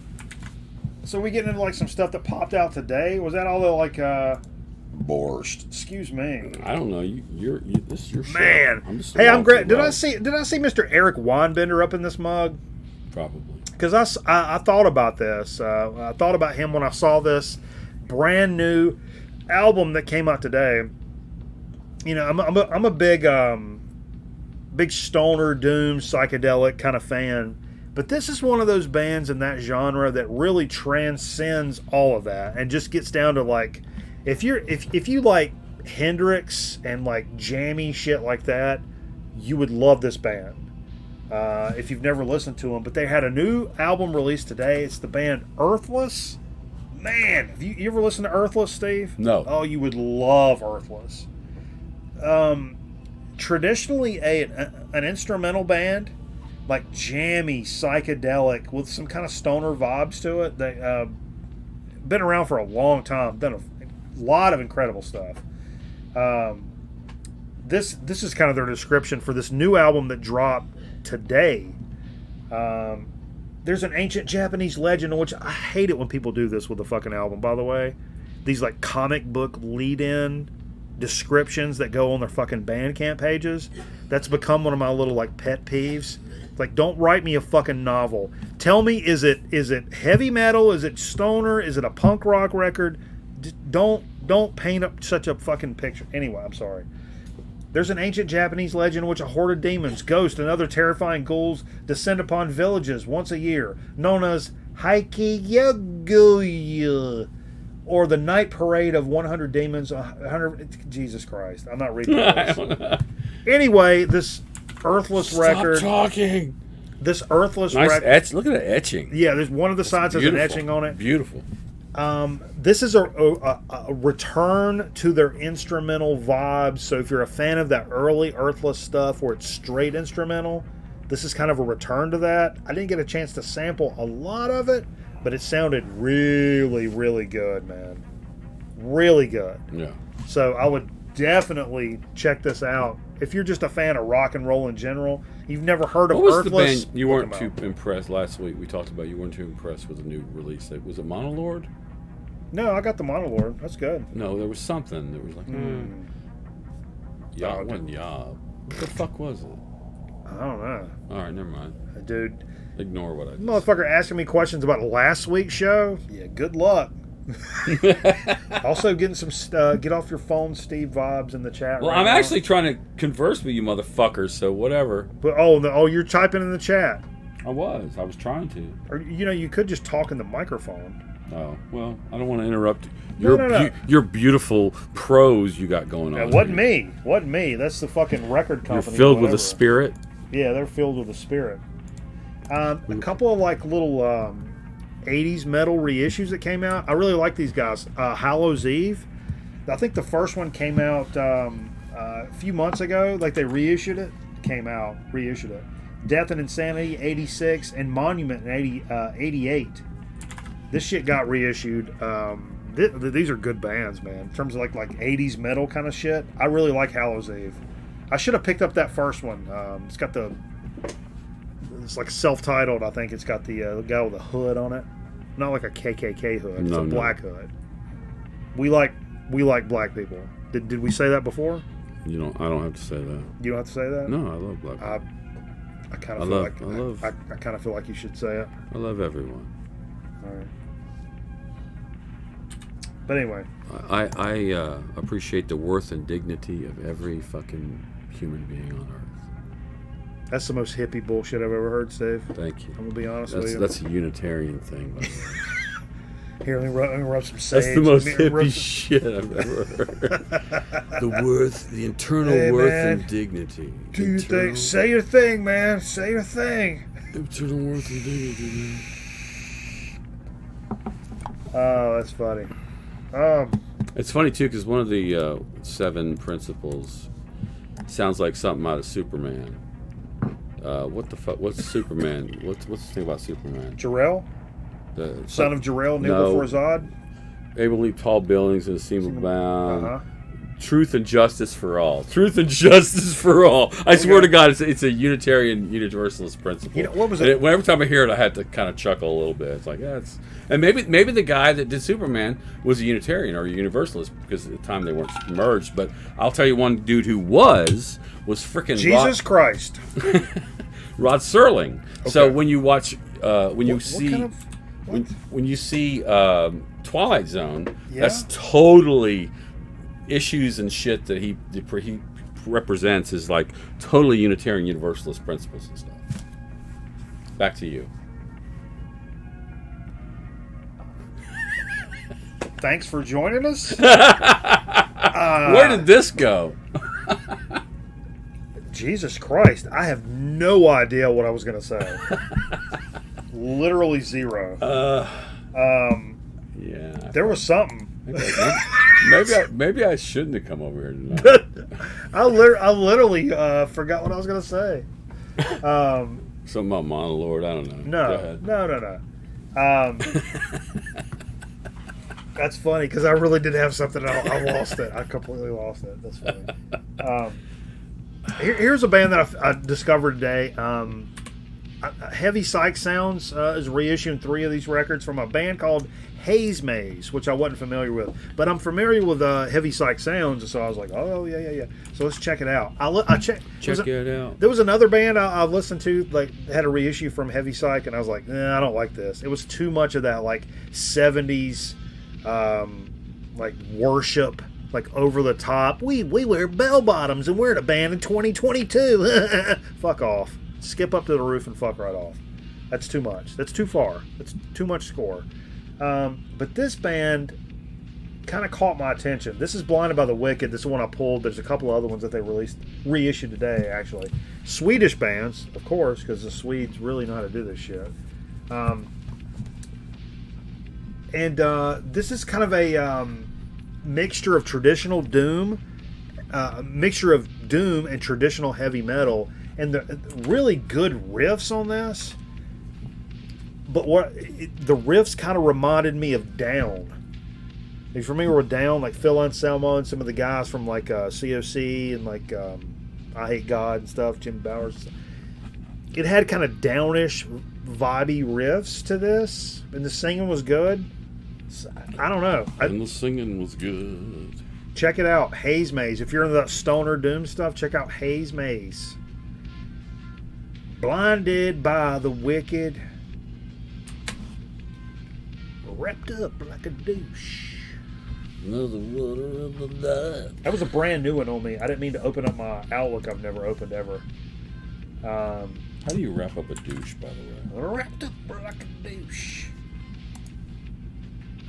[SPEAKER 5] So we getting into like some stuff that popped out today. Was that all the like
[SPEAKER 4] Borscht.
[SPEAKER 5] Excuse me.
[SPEAKER 4] I don't know. You're this is your show.
[SPEAKER 5] Man. I'm great. Did I see Mr. Eric Weinbender up in this mug?
[SPEAKER 4] Probably.
[SPEAKER 5] Because I thought about this. I thought about him when I saw this brand new album that came out today. You know, I'm a big stoner doom psychedelic kind of fan. But this is one of those bands in that genre that really transcends all of that and just gets down to like, if you like Hendrix and like jammy shit like that, you would love this band. If you've never listened to them, but they had a new album released today. It's the band Earthless. Man, have you ever listened to Earthless, Steve?
[SPEAKER 4] No.
[SPEAKER 5] Oh, you would love Earthless. Traditionally an instrumental band. Like jammy, psychedelic, with some kind of stoner vibes to it. They been around for a long time, done a lot of incredible stuff. This is kind of their description for this new album that dropped today. There's an ancient Japanese legend, which I hate it when people do this with a fucking album, by the way. These like comic book lead-in descriptions that go on their fucking Bandcamp pages. That's become one of my little like pet peeves. Like, don't write me a fucking novel. Tell me, is it heavy metal? Is it stoner? Is it a punk rock record? Don't paint up such a fucking picture. Anyway, I'm sorry. There's an ancient Japanese legend in which a horde of demons, ghosts, and other terrifying ghouls descend upon villages once a year, known as Haikiyaguya, or the night parade of 100 demons. 100. Jesus Christ, I'm not reading this. Anyway, this Earthless record.
[SPEAKER 4] Stop talking.
[SPEAKER 5] This Earthless
[SPEAKER 4] nice
[SPEAKER 5] record.
[SPEAKER 4] Look at the etching.
[SPEAKER 5] Yeah, there's one of the sides has an etching on it.
[SPEAKER 4] Beautiful.
[SPEAKER 5] This is a return to their instrumental vibes. So if you're a fan of that early Earthless stuff where it's straight instrumental, this is kind of a return to that. I didn't get a chance to sample a lot of it, but it sounded really, really good, man. Really good.
[SPEAKER 4] Yeah.
[SPEAKER 5] So I would definitely check this out. If you're just a fan of rock and roll in general, you've never heard of
[SPEAKER 4] what was
[SPEAKER 5] Earthless.
[SPEAKER 4] the band you weren't too impressed last week? We talked about you weren't too impressed with the new release. Was it Monolord?
[SPEAKER 5] No, I got the Monolord. That's good.
[SPEAKER 4] No, there was something. There was like, yeah, it wasn't Yob. What the fuck was it?
[SPEAKER 5] I don't know.
[SPEAKER 4] All right, never mind.
[SPEAKER 5] Dude.
[SPEAKER 4] Ignore what I just
[SPEAKER 5] Motherfucker asking me questions about last week's show? Yeah, good luck. Also, getting some get off your phone, Steve vibes in the chat.
[SPEAKER 4] Well,
[SPEAKER 5] right
[SPEAKER 4] I'm
[SPEAKER 5] now.
[SPEAKER 4] actually trying to converse with you motherfuckers, so whatever.
[SPEAKER 5] But you're typing in the chat.
[SPEAKER 4] I was trying to.
[SPEAKER 5] Or you could just talk in the microphone.
[SPEAKER 4] Oh well, I don't want to interrupt
[SPEAKER 5] No.
[SPEAKER 4] your beautiful prose you got going on.
[SPEAKER 5] It wasn't me. Wasn't me. That's the fucking record company.
[SPEAKER 4] You're filled with a spirit.
[SPEAKER 5] Yeah, they're filled with a spirit. A couple of like little 80s metal reissues that came out. I really like these guys. Hallows Eve. I think the first one came out a few months ago. Like they reissued it. Reissued it. Death and Insanity, 86, and Monument in 88. This shit got reissued. These are good bands, man. In terms of like 80s metal kind of shit, I really like Hallows Eve. I should have picked up that first one. It's like self-titled, I think. It's got the guy with a hood on it. Not like a KKK hood. It's a black hood. We like black people. Did we say that before?
[SPEAKER 4] I don't have to say that.
[SPEAKER 5] You don't have to say that?
[SPEAKER 4] No, I love black people.
[SPEAKER 5] I kind of feel like you should say it.
[SPEAKER 4] I love everyone.
[SPEAKER 5] All right. But anyway.
[SPEAKER 4] I appreciate the worth and dignity of every fucking human being on Earth.
[SPEAKER 5] That's the most hippie bullshit I've ever heard, Steve.
[SPEAKER 4] Thank you.
[SPEAKER 5] I'm going to be honest with you.
[SPEAKER 4] That's a Unitarian thing, by the way.
[SPEAKER 5] Here, let me rub some sage.
[SPEAKER 4] That's the most hippie shit I've ever heard. The worth, the internal worth and dignity.
[SPEAKER 5] Do your thing. Say your thing, man. Say your thing.
[SPEAKER 4] Internal worth and dignity, man.
[SPEAKER 5] Oh, that's funny.
[SPEAKER 4] It's funny, too, because one of the 7 principles sounds like something out of Superman. What the fuck? What's Superman? What's the thing about Superman?
[SPEAKER 5] Jor-El?
[SPEAKER 4] The
[SPEAKER 5] Son of Jor-El, Nigel Farzad?
[SPEAKER 4] Able to leap tall buildings and seem bound.
[SPEAKER 5] Uh-huh.
[SPEAKER 4] Truth and justice for all. Truth and justice for all. I swear to God, it's a Unitarian Universalist principle.
[SPEAKER 5] You know, what was it?
[SPEAKER 4] Every time I hear it, I had to kind of chuckle a little bit. It's like, yeah, it's... And maybe the guy that did Superman was a Unitarian or a Universalist because at the time they weren't merged. But I'll tell you one dude who was freaking
[SPEAKER 5] Jesus Christ.
[SPEAKER 4] Rod Serling.
[SPEAKER 5] Okay.
[SPEAKER 4] So when you watch, when you see Twilight Zone, that's totally issues and shit that he represents is like totally Unitarian Universalist principles and stuff. Back to you.
[SPEAKER 5] Thanks for joining us.
[SPEAKER 4] Where did this go?
[SPEAKER 5] Jesus Christ. I have no idea what I was going to say. Literally zero.
[SPEAKER 4] Yeah.
[SPEAKER 5] There was something.
[SPEAKER 4] Maybe I shouldn't have come over here tonight.
[SPEAKER 5] I literally forgot what I was going to say.
[SPEAKER 4] Something about Monolord, I don't know.
[SPEAKER 5] No. That's funny because I really did have something. I lost it. I completely lost it. That's funny. Here's a band that I discovered today. Heavy Psych Sounds is reissuing 3 of these records from a band called Haze Maze, which I wasn't familiar with. But I'm familiar with Heavy Psych Sounds, and so I was like, oh, yeah. So let's check it out. Check it out. There was another band I listened to, like, had a reissue from Heavy Psych, and I was like, nah, I don't like this. It was too much of that, like, 70s, like, worship, like, over the top. We wear bell bottoms, and we're in a band in 2022. Fuck off. Skip up to the roof and fuck right off. That's too much. That's too far. That's too much score. But this band kind of caught my attention. This is Blinded by the Wicked. This is one I pulled. There's a couple of other ones that they reissued today, actually. Swedish bands, of course, because the Swedes really know how to do this shit. This is kind of a mixture of traditional doom, and traditional heavy metal. And the really good riffs on this, but the riffs kind of reminded me of Down. Are you familiar with Down? Like Phil Anselmo and some of the guys from like COC and like I Hate God and stuff, Jim Bowers. It had kind of downish, vibey riffs to this, and the singing was good. So, I don't know.
[SPEAKER 4] And the singing was good.
[SPEAKER 5] Check it out, Haze Maze. If you're into that stoner doom stuff, check out Haze Maze. Blinded by the Wicked, wrapped up like a douche. That was a brand new one on me. I didn't mean to open up my Outlook I've never opened ever.
[SPEAKER 4] How do you wrap up a douche, by the way?
[SPEAKER 5] Wrapped up like a douche.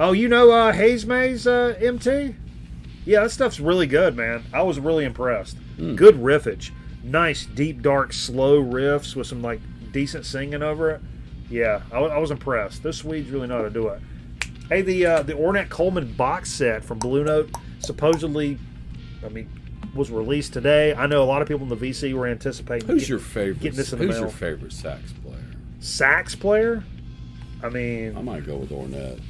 [SPEAKER 5] Oh, you know Haze Maze, MT? Yeah, that stuff's really good, man. I was really impressed. Good riffage. Nice, deep, dark, slow riffs with some, like, decent singing over it. Yeah, I was impressed. Those Swedes really know how to do it. Hey, the Ornette Coleman box set from Blue Note supposedly, was released today. I know a lot of people in the VC were anticipating
[SPEAKER 4] Who's your favorite sax player?
[SPEAKER 5] Sax player? I mean...
[SPEAKER 4] I might go with Ornette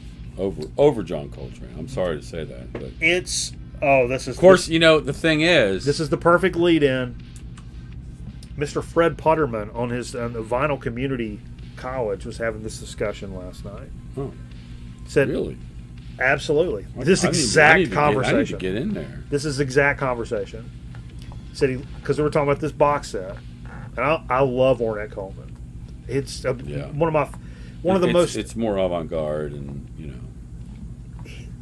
[SPEAKER 4] over John Coltrane. I'm sorry to say that, but...
[SPEAKER 5] This is...
[SPEAKER 4] Of course, the thing is...
[SPEAKER 5] This is the perfect lead-in. Mr. Fred Putterman on the Vinyl Community College was having this discussion last night.
[SPEAKER 4] Oh,
[SPEAKER 5] said,
[SPEAKER 4] really?
[SPEAKER 5] Absolutely. This exact conversation.
[SPEAKER 4] I need to get in there.
[SPEAKER 5] This is exact conversation. Said because we were talking about this box set, and I love Ornette Coleman. It's one of the most.
[SPEAKER 4] It's more avant-garde, and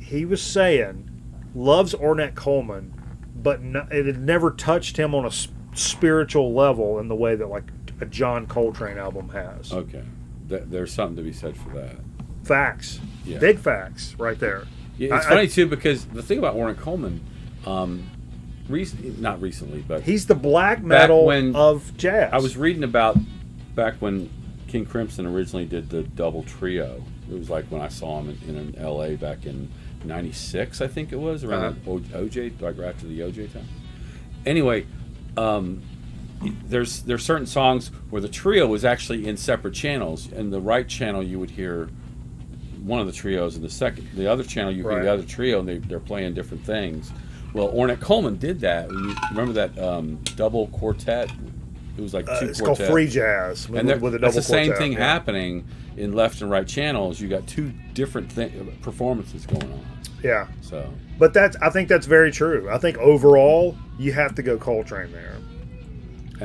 [SPEAKER 5] he was saying loves Ornette Coleman, but it had never touched him on a spiritual level in the way that like a John Coltrane album has.
[SPEAKER 4] Okay. There's something to be said for that.
[SPEAKER 5] Facts.
[SPEAKER 4] Yeah.
[SPEAKER 5] Big facts right there.
[SPEAKER 4] Yeah, it's funny, too, because the thing about Ornette Coleman, not recently, but...
[SPEAKER 5] He's the black metal of jazz.
[SPEAKER 4] I was reading about back when King Crimson originally did the double trio. It was like when I saw him in L.A. back in 96, I think it was, around OJ, like right after the OJ time. Anyway, there's certain songs where the trio was actually in separate channels. In the right channel, you would hear one of the trios, and the other channel, you hear the other trio, and they're playing different things. Well, Ornette Coleman did that. You remember that double quartet? It was like two quartets.
[SPEAKER 5] It's called free jazz.
[SPEAKER 4] And with a double that's the same thing happening in left and right channels. You got two different performances going on.
[SPEAKER 5] Yeah.
[SPEAKER 4] So,
[SPEAKER 5] but I think that's very true. I think overall you have to go Coltrane there.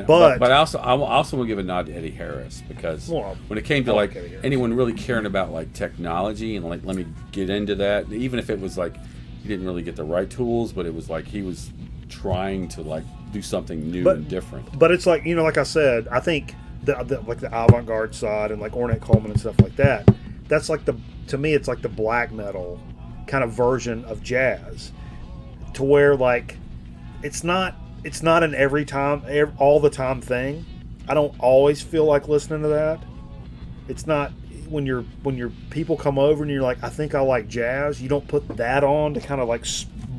[SPEAKER 5] But
[SPEAKER 4] I also will give a nod to Eddie Harris, because when it came to like anyone really caring about like technology and like let me get into that, even if it was like he didn't really get the right tools, but it was like he was trying to like do something new and different.
[SPEAKER 5] But it's like, like I said, I think the like the avant-garde side and like Ornette Coleman and stuff like that, that's like to me it's like the black metal kind of version of jazz, to where like it's not an all the time thing. I don't always feel like listening to that. It's not when your people come over and you're like, I think I like jazz. You don't put that on to kind of like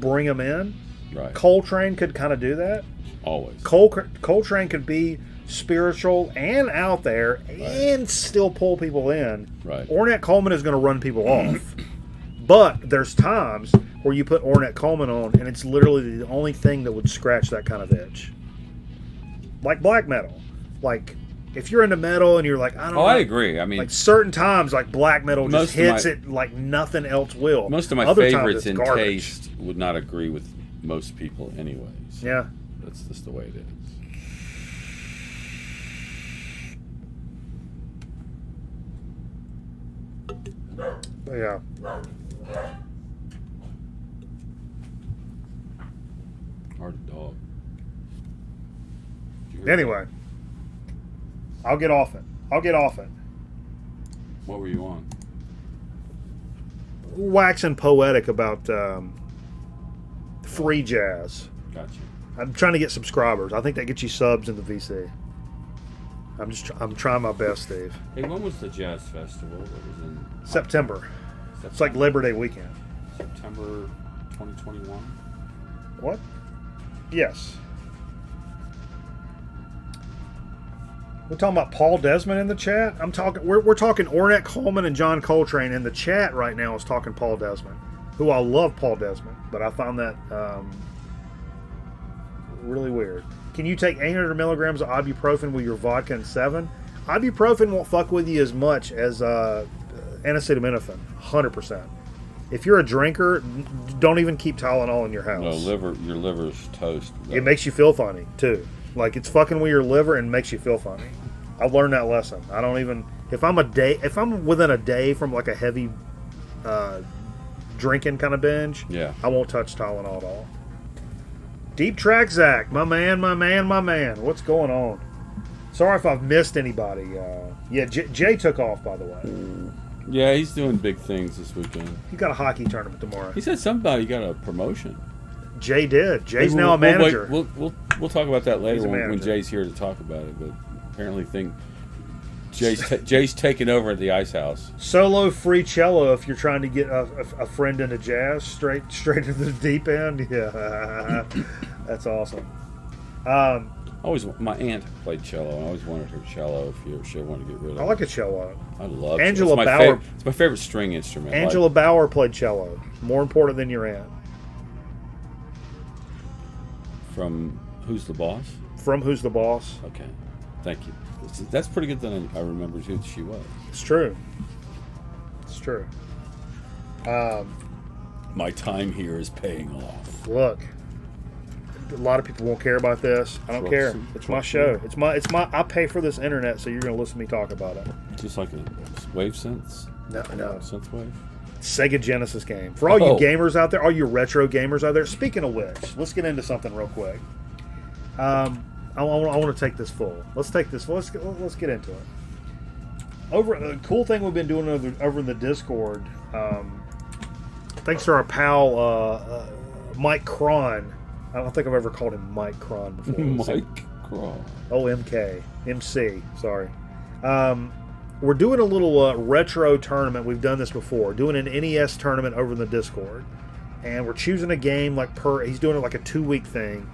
[SPEAKER 5] bring them in.
[SPEAKER 4] Right.
[SPEAKER 5] Coltrane could kind of do that.
[SPEAKER 4] Always.
[SPEAKER 5] Coltrane could be spiritual and out there and still pull people in.
[SPEAKER 4] Right.
[SPEAKER 5] Ornette Coleman is going to run people off. But there's times where you put Ornette Coleman on, and it's literally the only thing that would scratch that kind of itch. Like black metal. Like, if you're into metal and you're like, I don't know.
[SPEAKER 4] I agree. I mean,
[SPEAKER 5] like certain times, like black metal just hits it like nothing else will.
[SPEAKER 4] Most of my
[SPEAKER 5] Other
[SPEAKER 4] favorites in
[SPEAKER 5] garbage.
[SPEAKER 4] taste would not agree with most people anyways.
[SPEAKER 5] Yeah.
[SPEAKER 4] That's just the way it is.
[SPEAKER 5] But yeah.
[SPEAKER 4] Hard dog.
[SPEAKER 5] Anyway, I'll get off it.
[SPEAKER 4] What were you on?
[SPEAKER 5] Waxing poetic about free jazz.
[SPEAKER 4] Gotcha.
[SPEAKER 5] I'm trying to get subscribers. I think that gets you subs in the VC. I'm trying my best, Steve.
[SPEAKER 4] Hey, when was the jazz festival? It was in
[SPEAKER 5] September. It's like Labor Day weekend.
[SPEAKER 4] September 2021.
[SPEAKER 5] What? Yes. We're talking about Paul Desmond in the chat. We're talking Ornette Coleman and John Coltrane in the chat right now. Is talking Paul Desmond, who I love Paul Desmond, but I found that really weird. Can you take 800 milligrams of ibuprofen with your vodka and 7? Ibuprofen won't fuck with you as much as acetaminophen. 100%. If you're a drinker, don't even keep Tylenol in your house.
[SPEAKER 4] No, your liver's toast.
[SPEAKER 5] It makes you feel funny too. Like, it's fucking with your liver and makes you feel funny. I've learned that lesson. I don't even if I'm within a day from like a heavy drinking kind of binge, I won't touch Tylenol at all. Deep Track Zach, my man. What's going on? Sorry if I've missed anybody. Jay took off, by the way.
[SPEAKER 4] Yeah, he's doing big things this weekend.
[SPEAKER 5] He got a hockey tournament tomorrow.
[SPEAKER 4] He said somebody got a promotion.
[SPEAKER 5] Jay did. Jay's now a manager.
[SPEAKER 4] We'll talk about that later when Jay's here to talk about it. But apparently, Jay's taking over at the Ice House.
[SPEAKER 5] Solo free cello if you're trying to get a friend into jazz straight into the deep end. Yeah, that's awesome.
[SPEAKER 4] My aunt played cello. I always wanted her cello. If she ever wanted to get rid of it.
[SPEAKER 5] I like a cello.
[SPEAKER 4] I love
[SPEAKER 5] Angela
[SPEAKER 4] cello.
[SPEAKER 5] Bauer.
[SPEAKER 4] It's my favorite string instrument.
[SPEAKER 5] Angela Bauer played cello. More important than your aunt.
[SPEAKER 4] From Who's the Boss?
[SPEAKER 5] From Who's the Boss.
[SPEAKER 4] Okay, thank you. That's pretty good than I remember who she was.
[SPEAKER 5] It's true.
[SPEAKER 4] My time here is paying off.
[SPEAKER 5] Look, a lot of people won't care about this. I don't care. It's my show. It's my. I pay for this internet, so you're going to listen to me talk about it.
[SPEAKER 4] Just like a wave sense?
[SPEAKER 5] No.
[SPEAKER 4] Synth wave?
[SPEAKER 5] Sega Genesis game. For all you gamers out there, all you retro gamers out there. Speaking of which, let's get into something real quick. I want to take this full. Let's take this. Let's get into it. The cool thing we've been doing over in the Discord, thanks to our pal Mike Cron. I don't think I've ever called him Mike Cron before.
[SPEAKER 4] Mike Cron.
[SPEAKER 5] OMK. MC. Sorry. We're doing a little retro tournament. We've done this before. Doing an NES tournament over in the Discord. And we're choosing a game he's doing it like a 2-week thing.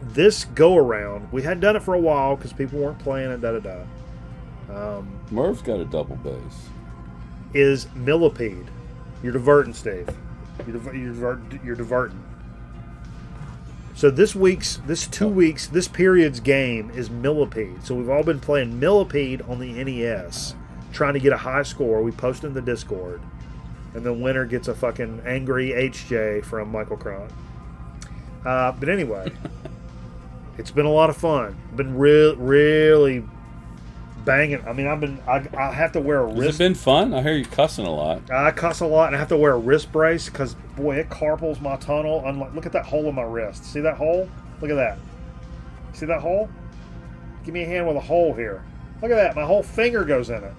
[SPEAKER 5] This go around, we hadn't done it for a while because people weren't playing and da-da-da.
[SPEAKER 4] Merv's got a double bass.
[SPEAKER 5] Is Millipede. You're diverting, Steve. You're diverting. So this period's game is Millipede. So we've all been playing Millipede on the NES, trying to get a high score. We post in the Discord, and the winner gets a fucking angry HJ from Michael Cron. But anyway, it's been a lot of fun. Been really banging. I mean, I have to wear a wrist.
[SPEAKER 4] Has it been fun? I hear you cussing a lot.
[SPEAKER 5] I cuss a lot, and I have to wear a wrist brace because, boy, it carpals my tunnel. Look at that hole in my wrist. See that hole? Look at that. See that hole? Give me a hand with a hole here. Look at that. My whole finger goes in it.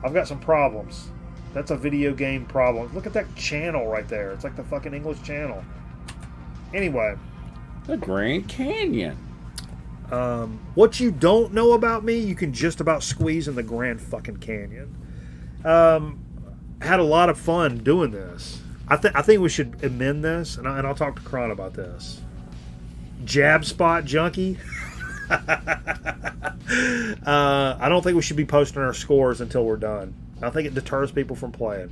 [SPEAKER 5] I've got some problems. That's a video game problem. Look at that channel right there. It's like the fucking English Channel. Anyway.
[SPEAKER 4] The Grand Canyon.
[SPEAKER 5] What you don't know about me, you can just about squeeze in the Grand fucking Canyon. Had a lot of fun doing this. I think we should amend this, and I'll talk to Cron about this. Jab spot junkie. I don't think we should be posting our scores until we're done. I think it deters people from playing.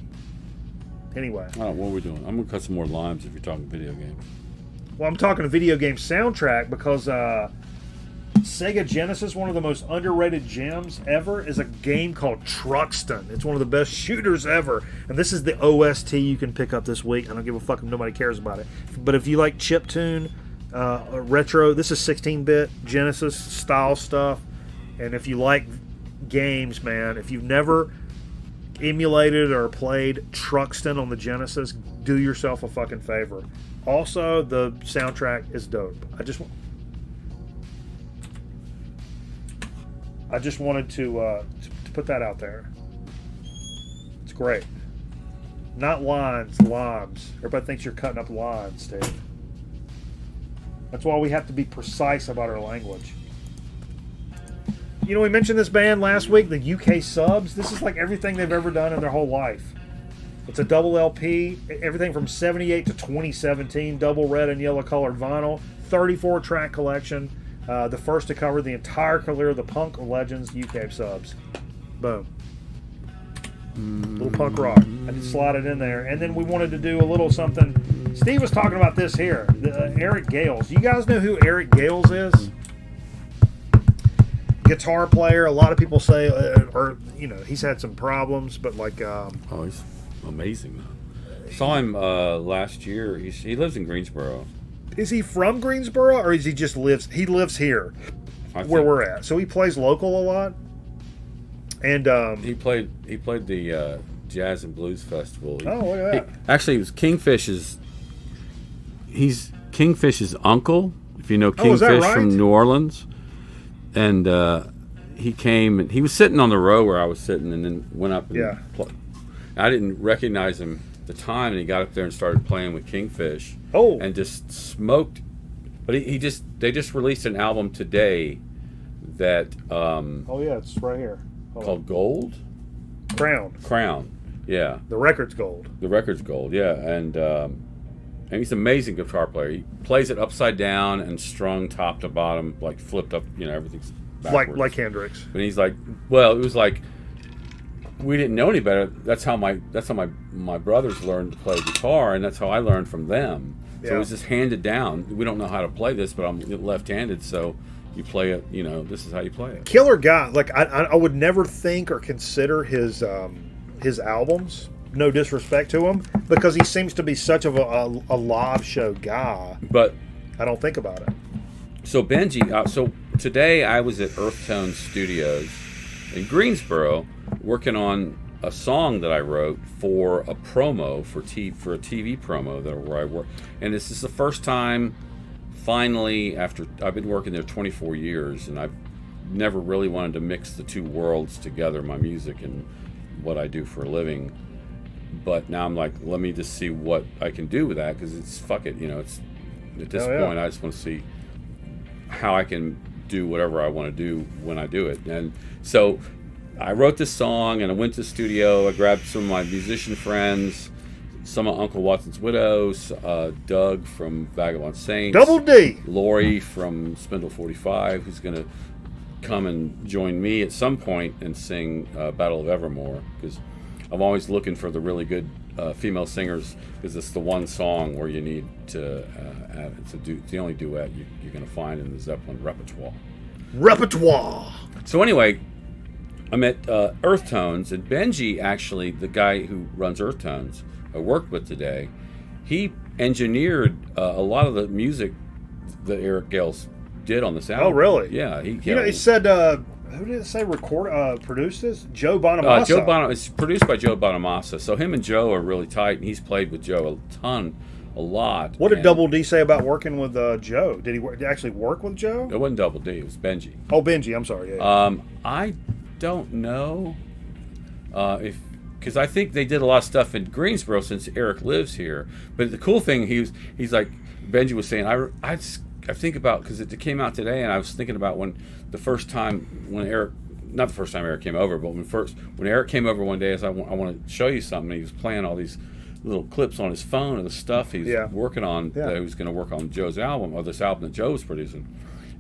[SPEAKER 5] Anyway.
[SPEAKER 4] All right, what are we doing? I'm going to cut some more limes if you're talking video games.
[SPEAKER 5] Well, I'm talking a video game soundtrack because Sega Genesis, one of the most underrated gems ever, is a game called Truxton. It's one of the best shooters ever. And this is the OST you can pick up this week. I don't give a fuck if nobody cares about it. But if you like chiptune, retro, this is 16-bit Genesis style stuff. And if you like games, man, if you've never emulated or played Truxton on the Genesis, do yourself a fucking favor. Also, the soundtrack is dope. I just wanted to put that out there. It's great. Not limes. Everybody thinks you're cutting up lines, Dave. That's why we have to be precise about our language. You know, we mentioned this band last week, the UK Subs. This is like everything they've ever done in their whole life. It's a double LP, everything from 78 to 2017, double red and yellow colored vinyl, 34-track collection. The first to cover the entire career of the punk legends, UK Subs. Boom. Little punk rock. I just slide it in there. And then we wanted to do a little something. Steve was talking about this here. Eric Gales. You guys know who Eric Gales is? Guitar player. A lot of people say, he's had some problems, but like...
[SPEAKER 4] he's amazing, though. Saw him last year. He lives in Greensboro.
[SPEAKER 5] Is he from Greensboro, or is he just lives? He lives here, where we're at. So he plays local a lot. And
[SPEAKER 4] he played the Jazz and Blues Festival.
[SPEAKER 5] Look at that!
[SPEAKER 4] Actually, it was Kingfish's. He's Kingfish's uncle. If you know Kingfish
[SPEAKER 5] right?
[SPEAKER 4] from New Orleans, and he came and he was sitting on the row where I was sitting, and then went up and played. I didn't recognize him at the time, and he got up there and started playing with Kingfish. And just smoked. But they just released an album today that
[SPEAKER 5] it's right here.
[SPEAKER 4] Called Gold? Crown. Yeah.
[SPEAKER 5] The record's gold.
[SPEAKER 4] Yeah. And he's an amazing guitar player. He plays it upside down and strung top to bottom, like flipped up, everything's backwards.
[SPEAKER 5] Like Hendrix.
[SPEAKER 4] And he's like, well, it was like we didn't know any better. That's how my brothers learned to play guitar, and that's how I learned from them. So it was just handed down. We don't know how to play this, but I'm left-handed, so you play it. This is how you play it.
[SPEAKER 5] Killer guy. Like I would never think or consider his albums. No disrespect to him, because he seems to be such of a live show guy.
[SPEAKER 4] But
[SPEAKER 5] I don't think about it.
[SPEAKER 4] So Benji. So today I was at Earth Tone Studios in Greensboro, working on a song that I wrote for a promo for a TV promo where I work, and this is the first time. Finally, after I've been working there 24 years, and I've never really wanted to mix the two worlds together, my music and what I do for a living. But now I'm like, let me just see what I can do with that, because it's fuck it, it's at this point I just want to see how I can do whatever I want to do when I do it. And so I wrote this song, and I went to the studio. I grabbed some of my musician friends, some of Uncle Watson's Widows, Doug from Vagabond Saints,
[SPEAKER 5] Double D,
[SPEAKER 4] Lori from Spindle 45, who's going to come and join me at some point and sing Battle of Evermore, because I'm always looking for the really good female singers, because it's the one song where you need to have it's the only duet you're going to find in the Zeppelin repertoire. So anyway, I'm at Earth Tones, and Benji, actually, the guy who runs Earth Tones, I worked with today, he engineered a lot of the music that Eric Gales did on this album.
[SPEAKER 5] Oh, really?
[SPEAKER 4] Yeah.
[SPEAKER 5] He said, who did it say produced this? Joe Bonamassa.
[SPEAKER 4] It's produced by Joe Bonamassa. So him and Joe are really tight, and he's played with Joe a lot.
[SPEAKER 5] What did Double D say about working with Joe? Did he actually work with Joe?
[SPEAKER 4] It wasn't Double D. It was Benji.
[SPEAKER 5] Oh, Benji. I'm sorry. Yeah.
[SPEAKER 4] I don't know because I think they did a lot of stuff in Greensboro since Eric lives here. But the cool thing, he's like, Benji was saying, I think about, because it came out today, and I was thinking about when Eric, not the first time Eric came over, but when Eric came over one day, I said, I want to show you something. He was playing all these little clips on his phone of the stuff he's working on. That he was going to work on Joe's album, or this album that Joe was producing.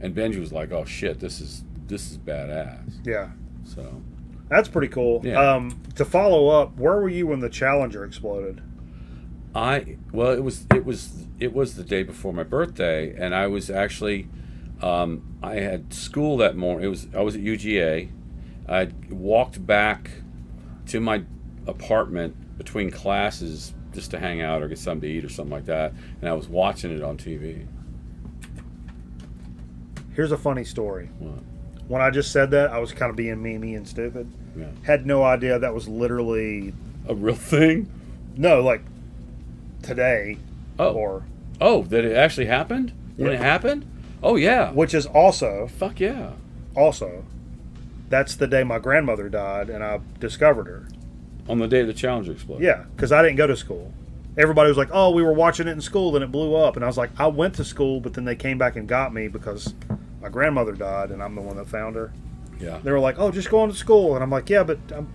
[SPEAKER 4] And Benji was like, "Oh shit, this is badass."
[SPEAKER 5] Yeah.
[SPEAKER 4] So
[SPEAKER 5] that's pretty cool.
[SPEAKER 4] Yeah.
[SPEAKER 5] To follow up, where were you when the Challenger exploded?
[SPEAKER 4] It was the day before my birthday, and I was actually I had school that morning. I was at UGA. I walked back to my apartment between classes just to hang out or get something to eat or something like that, and I was watching it on TV.
[SPEAKER 5] Here's a funny story.
[SPEAKER 4] What?
[SPEAKER 5] When I just said that, I was kind of being memey and stupid.
[SPEAKER 4] Yeah.
[SPEAKER 5] Had no idea that was literally
[SPEAKER 4] a real thing.
[SPEAKER 5] No, like today.
[SPEAKER 4] That it actually happened? When it happened? Oh, yeah.
[SPEAKER 5] Which is also...
[SPEAKER 4] Fuck yeah.
[SPEAKER 5] Also, that's the day my grandmother died, and I discovered her.
[SPEAKER 4] On the day the Challenger exploded?
[SPEAKER 5] Yeah, because I didn't go to school. Everybody was like, oh, we were watching it in school, then it blew up. And I was like, I went to school, but then they came back and got me because my grandmother died, and I'm the one that found her.
[SPEAKER 4] Yeah.
[SPEAKER 5] They were like, oh, just go on to school. And I'm like, yeah, but I'm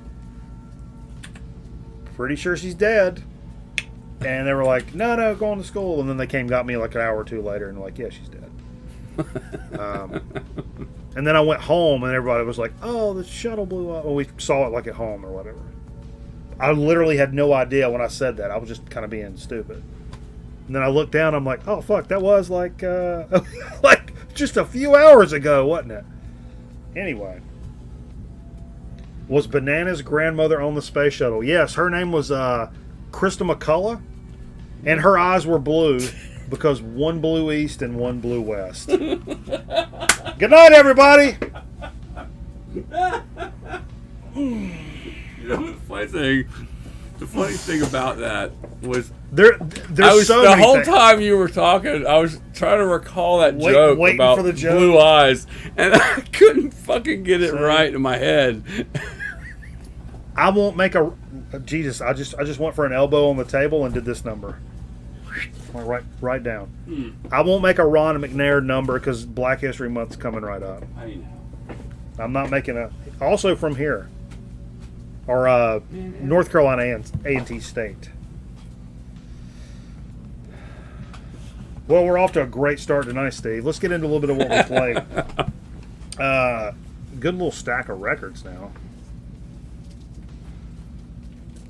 [SPEAKER 5] pretty sure she's dead. And they were like, no, go on to school. And then they came and got me like an hour or two later and like, yeah, she's dead. And then I went home and everybody was like, oh, the shuttle blew up. Well, we saw it like at home or whatever. I literally had no idea when I said that. I was just kind of being stupid. And then I looked down, I'm like, oh, fuck, that was like like just a few hours ago, wasn't it? Anyway. Was Banana's grandmother on the space shuttle? Yes, her name was Krista McCullough. And her eyes were blue because one blew east and one blew west. Good night, everybody.
[SPEAKER 4] You know, the funny thing about that was
[SPEAKER 5] the
[SPEAKER 4] whole time you were talking, I was trying to recall that joke about
[SPEAKER 5] for the joke.
[SPEAKER 4] Blue eyes, and I couldn't fucking get it right in my head.
[SPEAKER 5] I won't make a Jesus. I just went for an elbow on the table and did this number. Right down. I won't make a Ron McNair number because Black History Month's coming right up.
[SPEAKER 4] I know.
[SPEAKER 5] I'm not making a. Also from here, or North Carolina A&T State. Well, we're off to a great start tonight, Steve. Let's get into a little bit of what we played. Good little stack of records now.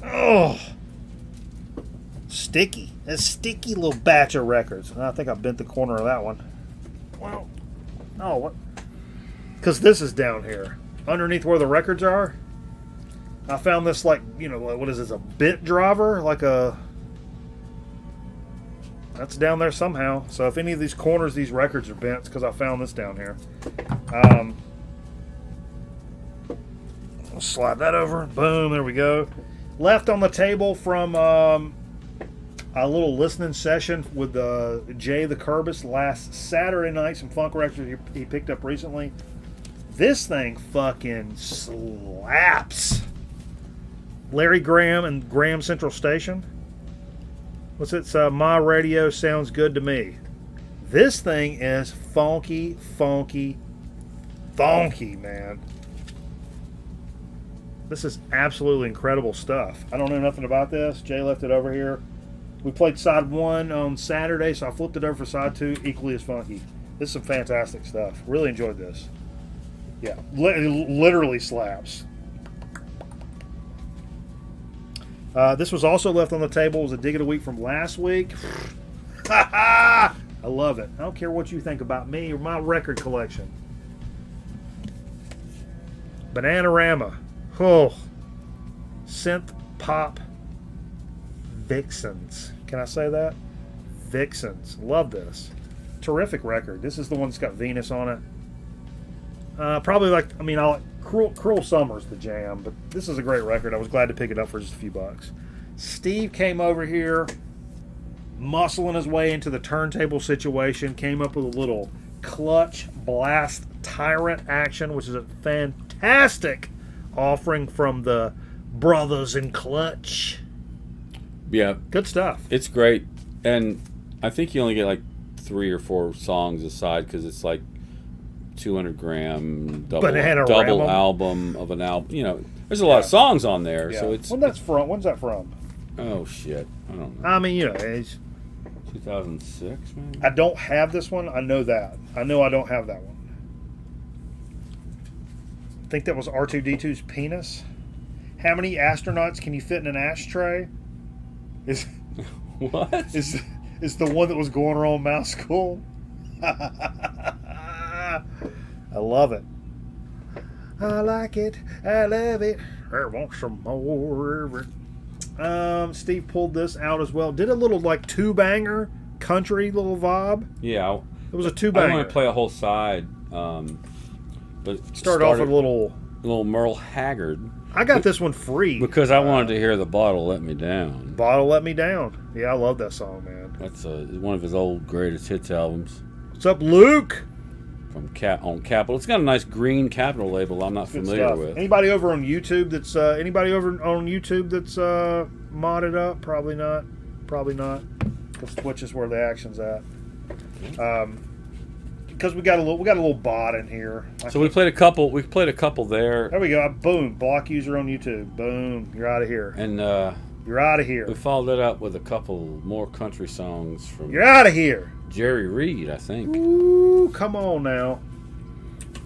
[SPEAKER 5] Oh, sticky. A sticky little batch of records. I think I bent the corner of that one. Well, oh, what? Because this is down here. Underneath where the records are, I found this, like, what is this, a bit driver? That's down there somehow. So if any of these corners, these records are bent, it's because I found this down here. Let's slide that over. Boom, there we go. Left on the table from a little listening session with Jay the Curbis last Saturday night. Some funk records he picked up recently. This thing fucking slaps. Larry Graham and Graham Central Station. What's it? My radio sounds good to me. This thing is funky, man. This is absolutely incredible stuff. I don't know nothing about this. Jay left it over here. We played side 1 on Saturday, so I flipped it over for side 2, equally as funky. This is some fantastic stuff. Really enjoyed this. Yeah, literally slaps. This was also left on the table. It was a dig of the week from last week. I love it. I don't care what you think about me or my record collection. Bananarama. Oh. Synth Pop Vixens. Can I say that? Vixens. Love this. Terrific record. This is the one that's got Venus on it. Probably like, I like Cruel Summer's the jam, but this is a great record. I was glad to pick it up for just a few bucks. Steve came over here, muscling his way into the turntable situation, came up with a little Clutch Blast Tyrant action, which is a fantastic offering from the Brothers in Clutch.
[SPEAKER 4] Yeah.
[SPEAKER 5] Good stuff.
[SPEAKER 4] It's great. And I think you only get like 3 or 4 songs aside because it's like 200-gram double album of an album. There's a lot of songs on there. Yeah. So it's.
[SPEAKER 5] When's that from?
[SPEAKER 4] Oh, shit. I don't know.
[SPEAKER 5] It's
[SPEAKER 4] 2006, maybe?
[SPEAKER 5] I don't have this one. I know that. I know I don't have that one. I think that was R2-D2's penis. How many astronauts can you fit in an ashtray?
[SPEAKER 4] What?
[SPEAKER 5] Is the one that was going around Mouse School? I love it. I like it. I love it. I want some more of it. Steve pulled this out as well. Did a little like 2-banger country little vibe.
[SPEAKER 4] Yeah.
[SPEAKER 5] It was a 2-banger.
[SPEAKER 4] I want to play a whole side. But
[SPEAKER 5] started off with a little
[SPEAKER 4] Merle Haggard.
[SPEAKER 5] I got this one free.
[SPEAKER 4] Because I wanted to hear The Bottle Let Me Down.
[SPEAKER 5] Bottle Let Me Down. Yeah, I love that song, man.
[SPEAKER 4] That's one of his old greatest hits albums.
[SPEAKER 5] What's up, Luke?
[SPEAKER 4] From on Capitol. It's got a nice green Capitol label I'm not familiar with.
[SPEAKER 5] Anybody over on YouTube that's modded up? Probably not. Because Twitch is where the action's at. Because we got a little bot in here.
[SPEAKER 4] So we played a couple. We played a couple there.
[SPEAKER 5] There we go. Boom. Block user on YouTube. Boom. You're out of here.
[SPEAKER 4] And
[SPEAKER 5] you're out of here.
[SPEAKER 4] We followed it up with a couple more country songs from.
[SPEAKER 5] You're out of here.
[SPEAKER 4] Jerry Reed, I think.
[SPEAKER 5] Ooh, come on now.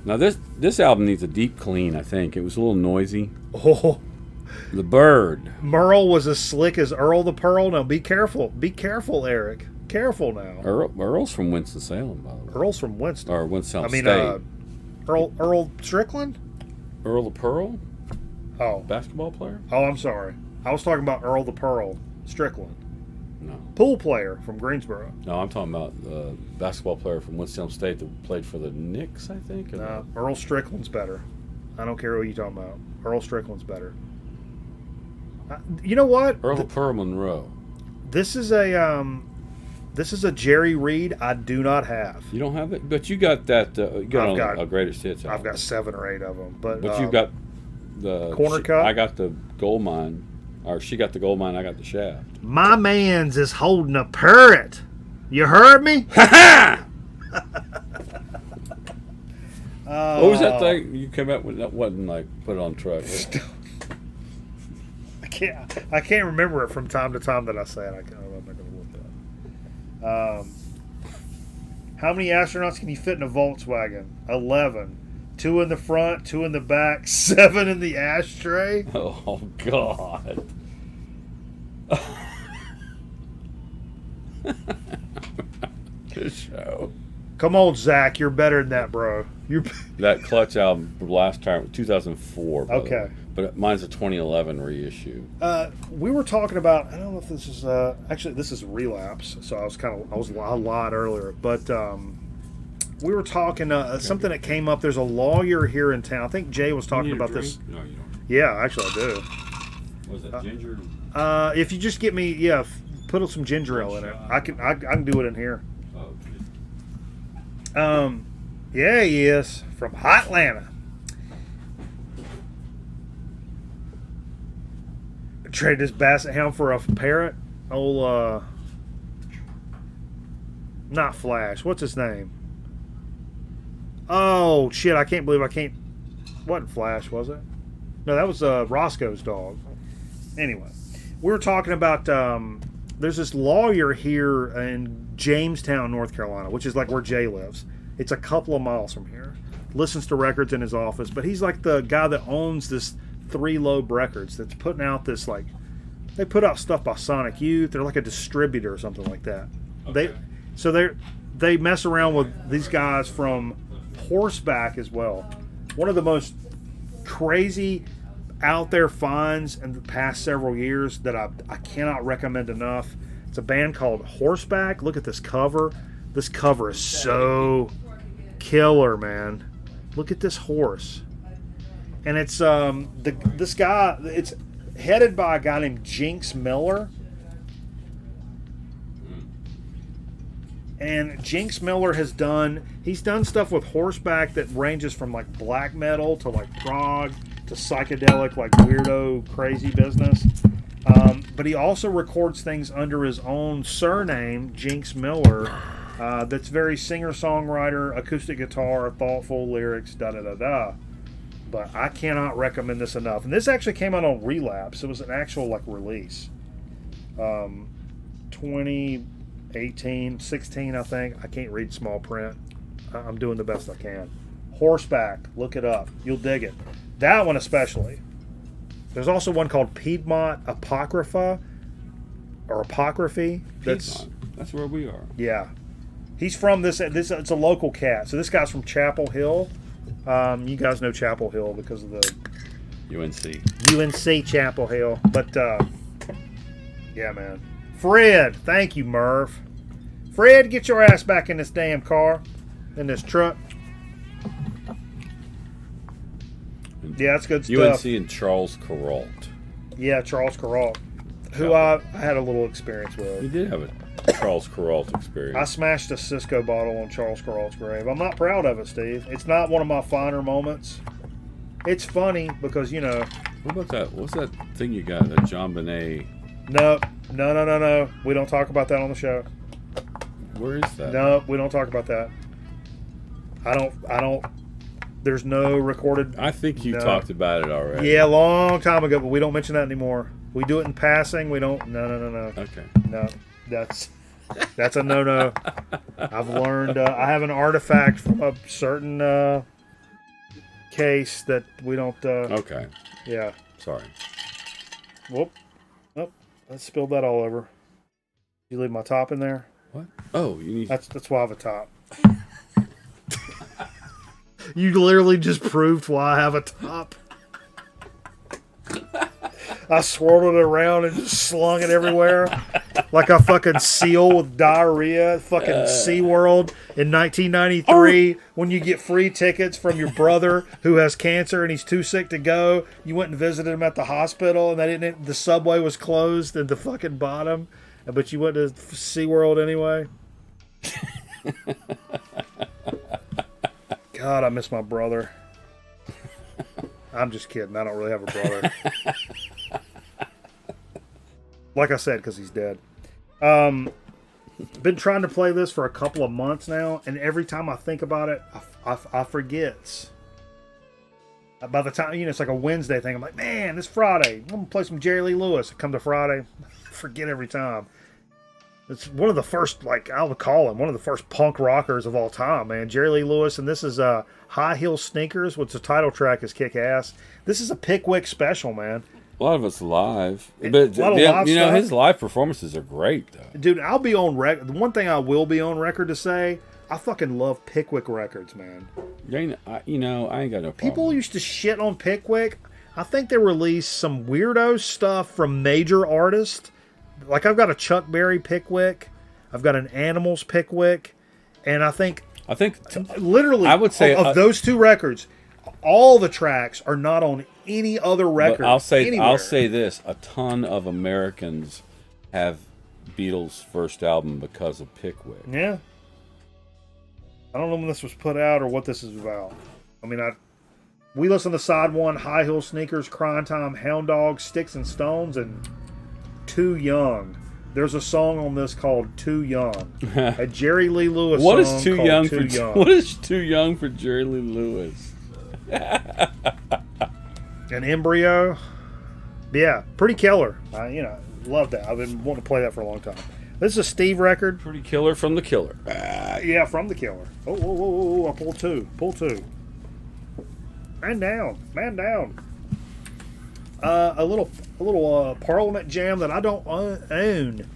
[SPEAKER 4] Now this album needs a deep clean. I think it was a little noisy.
[SPEAKER 5] Oh.
[SPEAKER 4] The Bird.
[SPEAKER 5] Merle was as slick as Earl the Pearl. Now be careful. Be careful, Eric. Careful now.
[SPEAKER 4] Earl's from Winston-Salem, by the way.
[SPEAKER 5] Earl's from Winston.
[SPEAKER 4] Or Winston State.
[SPEAKER 5] Earl Strickland?
[SPEAKER 4] Earl the Pearl?
[SPEAKER 5] Oh.
[SPEAKER 4] Basketball player?
[SPEAKER 5] Oh, I'm sorry. I was talking about Earl the Pearl Strickland.
[SPEAKER 4] No.
[SPEAKER 5] Pool player from Greensboro.
[SPEAKER 4] No, I'm talking about basketball player from Winston State that played for the Knicks, I think.
[SPEAKER 5] No, Earl Strickland's better. I don't care what you're talking about. Earl Strickland's better. You know what?
[SPEAKER 4] Earl the Pearl Monroe.
[SPEAKER 5] This is a Jerry Reed I do not have.
[SPEAKER 4] You don't have it? But you got that. You got a greatest hits album.
[SPEAKER 5] I've got 7 or 8 of them. But
[SPEAKER 4] you've got the
[SPEAKER 5] Corner Cut?
[SPEAKER 4] I got the Gold Mine. Or she got the Gold Mine, I got the Shaft.
[SPEAKER 5] My man's is holding a parrot. You heard me?
[SPEAKER 4] Ha ha! What was that thing you came up with that wasn't like put it on truck?
[SPEAKER 5] I can't remember it from time to time that I say it. I'm not going to look that. How many astronauts can you fit in a Volkswagen? 11. 2 in the front, 2 in the back, 7 in the ashtray.
[SPEAKER 4] Oh God. Good show.
[SPEAKER 5] Come on, Zach. You're better than that, bro.
[SPEAKER 4] That Clutch album last time, 2004.
[SPEAKER 5] Okay.
[SPEAKER 4] But mine's a 2011 reissue.
[SPEAKER 5] We were talking about. I don't know if this is actually this is Relapse. So I lied earlier, but we were talking something that came up. There's a lawyer here in town. I think Jay was talking about this.
[SPEAKER 4] No, you don't.
[SPEAKER 5] Yeah, actually I do.
[SPEAKER 4] Was that ginger?
[SPEAKER 5] If you just get me, put some ginger ale in it. I can do it in here.
[SPEAKER 4] Oh,
[SPEAKER 5] Yeah, he is from Hotlanta. Trade this basset hound for a parrot. Old, not Flash. What's his name? Oh shit! I can't believe I can't. Wasn't Flash, was it? No, that was Roscoe's dog. Anyway, we were talking about. There's this lawyer here in Jamestown, North Carolina, which is like where Jay lives. It's a couple of miles from here. Listens to records in his office, but he's like the guy that owns this Three Lobe Records that's putting out this, like, they put out stuff by Sonic Youth. They're like a distributor or something like that.
[SPEAKER 4] okay.
[SPEAKER 5] They mess around with these guys from Horseback as well. One of the most crazy out there finds in the past several years that I cannot recommend enough. It's a band called Horseback. Look at this cover. This cover is so killer, man. Look at this horse. And it's this guy. It's headed by a guy named Jinx Miller. And Jinx Miller he's done stuff with Horseback that ranges from like black metal to like prog to psychedelic, like weirdo crazy business. But he also records things under his own surname, Jinx Miller. That's very singer-songwriter, acoustic guitar, thoughtful lyrics, da-da-da-da. But I cannot recommend this enough. And this actually came out on Relapse. It was an actual like release. 2018, 16, I think. I can't read small print. I'm doing the best I can. Horseback. Look it up. You'll dig it. That one especially. There's also one called Piedmont Apocrypha. Or Apocryphy.
[SPEAKER 4] That's where we are.
[SPEAKER 5] Yeah. He's from this. It's a local cat. So this guy's from Chapel Hill. You guys know Chapel Hill because of the UNC Chapel Hill. But yeah, man. Fred, thank you, Merv. Fred, get your ass back in this damn car, in this truck. Yeah, that's good stuff.
[SPEAKER 4] UNC and Charles Kuralt.
[SPEAKER 5] Yeah, Charles Kuralt, who I had a little experience
[SPEAKER 4] You
[SPEAKER 5] with.
[SPEAKER 4] did have a Charles Kuralt experience.
[SPEAKER 5] I smashed a Cisco bottle on Charles Kuralt's grave. I'm not proud of it, Steve. It's not one of my finer moments. It's funny because, you know.
[SPEAKER 4] What about that? What's that thing you got? That John Bonet?
[SPEAKER 5] No. We don't talk about that on the show.
[SPEAKER 4] Where is that?
[SPEAKER 5] No, we don't talk about that. I don't. There's no recorded.
[SPEAKER 4] I think you talked about it already.
[SPEAKER 5] Yeah, a long time ago, but we don't mention that anymore. We do it in passing. We don't. No.
[SPEAKER 4] Okay.
[SPEAKER 5] No, that's a no. I've learned. I have an artifact from a certain case that we don't.
[SPEAKER 4] Okay.
[SPEAKER 5] Yeah.
[SPEAKER 4] Sorry.
[SPEAKER 5] Whoop. Oh, I spilled that all over. You leave my top in there.
[SPEAKER 4] What? Oh, you need.
[SPEAKER 5] That's why I have a top. You literally just proved why I have a top. I swirled it around and just slung it everywhere. Like a fucking seal with diarrhea. Fucking SeaWorld in 1993 when you get free tickets from your brother who has cancer and he's too sick to go. You went and visited him at the hospital and the subway was closed at the fucking bottom. But you went to SeaWorld anyway. God, I miss my brother. I'm just kidding. I don't really have a brother. Like I said, because he's dead. Been trying to play this for a couple of months now, and every time I think about it, I forget. By the time, it's like a Wednesday thing. I'm like, man, it's Friday. I'm going to play some Jerry Lee Lewis. I come to Friday, I forget every time. It's one of the first, I would call him, one of the first punk rockers of all time, man. Jerry Lee Lewis, and this is High Heel Sneakers, which the title track is kick-ass. This is a Pickwick special, man.
[SPEAKER 4] A lot of it's live. But,
[SPEAKER 5] a lot of live stuff.
[SPEAKER 4] His live performances are great, though.
[SPEAKER 5] Dude, I'll be on record. The one thing I will be on record to say, I fucking love Pickwick records, man.
[SPEAKER 4] I ain't got no problem.
[SPEAKER 5] People used to shit on Pickwick. I think they released some weirdo stuff from major artists. Like, I've got a Chuck Berry Pickwick. I've got an Animals Pickwick. And I think
[SPEAKER 4] literally,
[SPEAKER 5] I would say of those two records, all the tracks are not on any other record.
[SPEAKER 4] But I'll say
[SPEAKER 5] anywhere.
[SPEAKER 4] this: a ton of Americans have Beatles' first album because of Pickwick.
[SPEAKER 5] Yeah. I don't know when this was put out or what this is about. I mean, we listened to side one, High Heel Sneakers, Crying Time, Hound Dog, Sticks and Stones, and Too Young. There's a song on this called Too Young. A Jerry Lee Lewis
[SPEAKER 4] What
[SPEAKER 5] song
[SPEAKER 4] is too
[SPEAKER 5] called
[SPEAKER 4] young
[SPEAKER 5] Too
[SPEAKER 4] for
[SPEAKER 5] Young.
[SPEAKER 4] What is too young for Jerry Lee Lewis?
[SPEAKER 5] An Embryo. Yeah, pretty killer. Love that. I've been wanting to play that for a long time. This is a Steve record.
[SPEAKER 4] Pretty killer from the Killer.
[SPEAKER 5] Yeah, from the Killer. Oh, I pulled two. Pull two. Man down. A little Parliament jam that I don't own.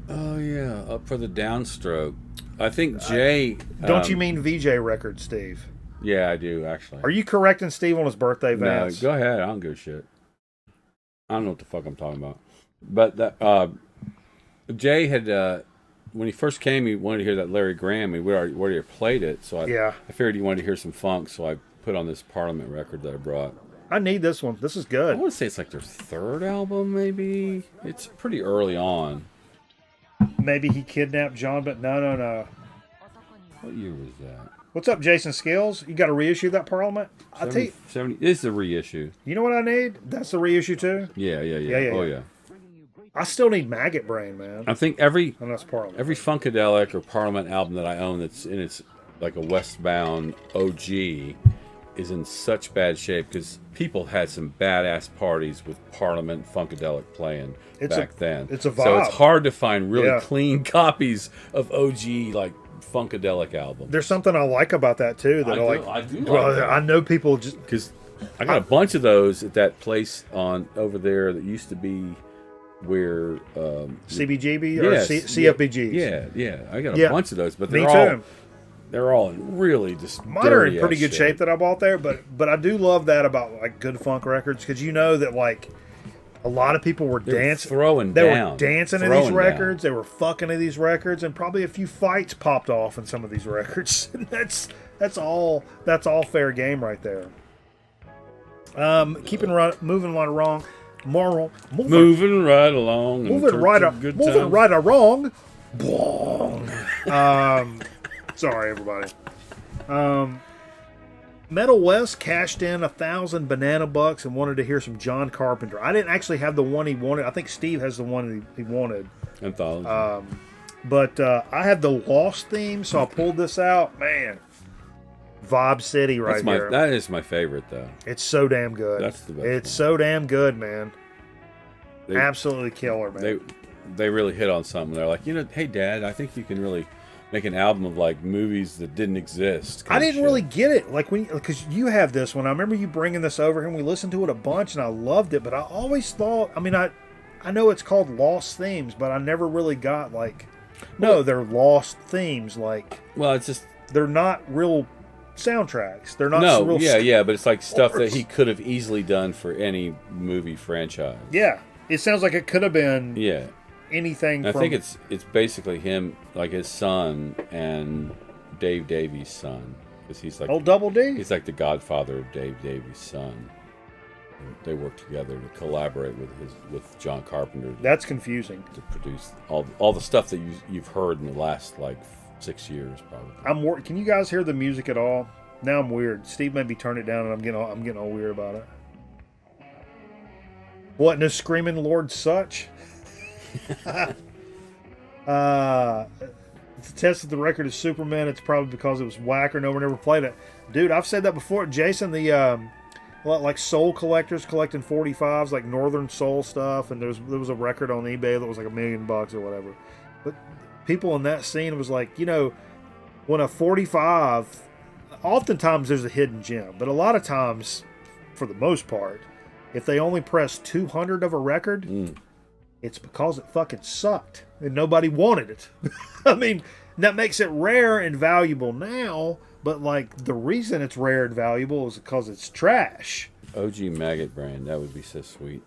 [SPEAKER 4] Oh yeah, Up for the Downstroke. I think Jay.
[SPEAKER 5] Don't you mean VJ record, Steve?
[SPEAKER 4] Yeah, I do actually.
[SPEAKER 5] Are you correcting Steve on his birthday,
[SPEAKER 4] No,
[SPEAKER 5] Vance?
[SPEAKER 4] go ahead. I don't give a shit. I don't know what the fuck I'm talking about. But that Jay had when he first came, he wanted to hear that Larry Graham. We already played it, so I figured he wanted to hear some funk, so I put on this Parliament record that I brought.
[SPEAKER 5] I need this one. This is
[SPEAKER 4] I
[SPEAKER 5] good.
[SPEAKER 4] want to say it's like their third album, maybe. It's pretty early on.
[SPEAKER 5] Maybe he kidnapped John, but no.
[SPEAKER 4] What year was that?
[SPEAKER 5] What's up, Jason Skills? You got to reissue that Parliament? I tell you,
[SPEAKER 4] 70. This is a reissue.
[SPEAKER 5] you know what I need? That's the reissue too.
[SPEAKER 4] Yeah.
[SPEAKER 5] Yeah.
[SPEAKER 4] Oh yeah.
[SPEAKER 5] I still need Maggot Brain, man.
[SPEAKER 4] I think every
[SPEAKER 5] And that's Parliament.
[SPEAKER 4] Funkadelic or Parliament album that I own that's in its like a Westbound OG is in such bad shape because people had some badass parties with Parliament Funkadelic playing back then.
[SPEAKER 5] It's a
[SPEAKER 4] So
[SPEAKER 5] vibe.
[SPEAKER 4] it's hard to find really
[SPEAKER 5] Yeah.
[SPEAKER 4] clean copies of OG like Funkadelic albums.
[SPEAKER 5] There's something I like about that too. That
[SPEAKER 4] I do like
[SPEAKER 5] Well,
[SPEAKER 4] that.
[SPEAKER 5] I know people just.
[SPEAKER 4] Because I got a bunch of those at that place on over there that used to be where
[SPEAKER 5] CBGB or
[SPEAKER 4] yes,
[SPEAKER 5] CFBGs.
[SPEAKER 4] Yeah. I got a
[SPEAKER 5] Yeah.
[SPEAKER 4] bunch of those, but
[SPEAKER 5] Me
[SPEAKER 4] they're
[SPEAKER 5] too.
[SPEAKER 4] all in really just
[SPEAKER 5] Mine are in
[SPEAKER 4] dirty
[SPEAKER 5] pretty
[SPEAKER 4] ass
[SPEAKER 5] good shape that I bought there, but I do love that about like good funk records because you know that like a lot of people were dancing,
[SPEAKER 4] throwing
[SPEAKER 5] they
[SPEAKER 4] down,
[SPEAKER 5] were dancing to
[SPEAKER 4] throwing
[SPEAKER 5] these
[SPEAKER 4] down.
[SPEAKER 5] records, they were fucking to these records, and probably a few fights popped off in some of these records. that's all fair game right there. Moving right along.
[SPEAKER 4] Moving right along.
[SPEAKER 5] Moving right along. Sorry, everybody. Metal West cashed in $1,000 and wanted to hear some John Carpenter. I didn't actually have the one he wanted. I think Steve has the one he wanted.
[SPEAKER 4] Anthology.
[SPEAKER 5] But I had the Lost theme, so I pulled this out. Man, Vibe City here.
[SPEAKER 4] That is my favorite, though.
[SPEAKER 5] It's so damn good.
[SPEAKER 4] That's the best
[SPEAKER 5] It's
[SPEAKER 4] one.
[SPEAKER 5] so damn good, man. Absolutely killer, man.
[SPEAKER 4] They really hit on something. They're like, hey, Dad, I think you can really make an album of like movies that didn't exist.
[SPEAKER 5] I didn't really get it, like because you have this one. I remember you bringing this over here, and we listened to it a bunch, and I loved it. But I always thought, I know it's called Lost Themes, but I never really got like, no, they're lost themes. Like,
[SPEAKER 4] well, it's just
[SPEAKER 5] they're not real soundtracks. They're not real.
[SPEAKER 4] Yeah, but it's like stuff that he could have easily done for any movie franchise.
[SPEAKER 5] Yeah, it sounds like it could have been.
[SPEAKER 4] Yeah.
[SPEAKER 5] Anything.
[SPEAKER 4] I think it's basically him, like his son and Dave Davies' son, because he's like
[SPEAKER 5] Double D.
[SPEAKER 4] He's like the godfather of Dave Davies' son. They work together to collaborate with John Carpenter.
[SPEAKER 5] That's confusing.
[SPEAKER 4] To produce all the stuff that you've heard in the last like 6 years, probably.
[SPEAKER 5] Can you guys hear the music at all? Now I'm weird. Steve made me turn it down, and I'm getting all weird about it. What? No screaming Lord Such? To test that the record is Superman, it's probably because it was whack or no one ever played it. Dude, I've said that before. Jason, the like soul collectors collecting 45s, like Northern Soul stuff, and there was a record on eBay that was like $1 million or whatever. But people in that scene was like, when a 45, oftentimes there's a hidden gem, but a lot of times, for the most part, if they only press 200 of a record, it's because it fucking sucked and nobody wanted it. That makes it rare and valuable now, but like the reason it's rare and valuable is because it's trash.
[SPEAKER 4] OG Maggot Brand, that would be so sweet.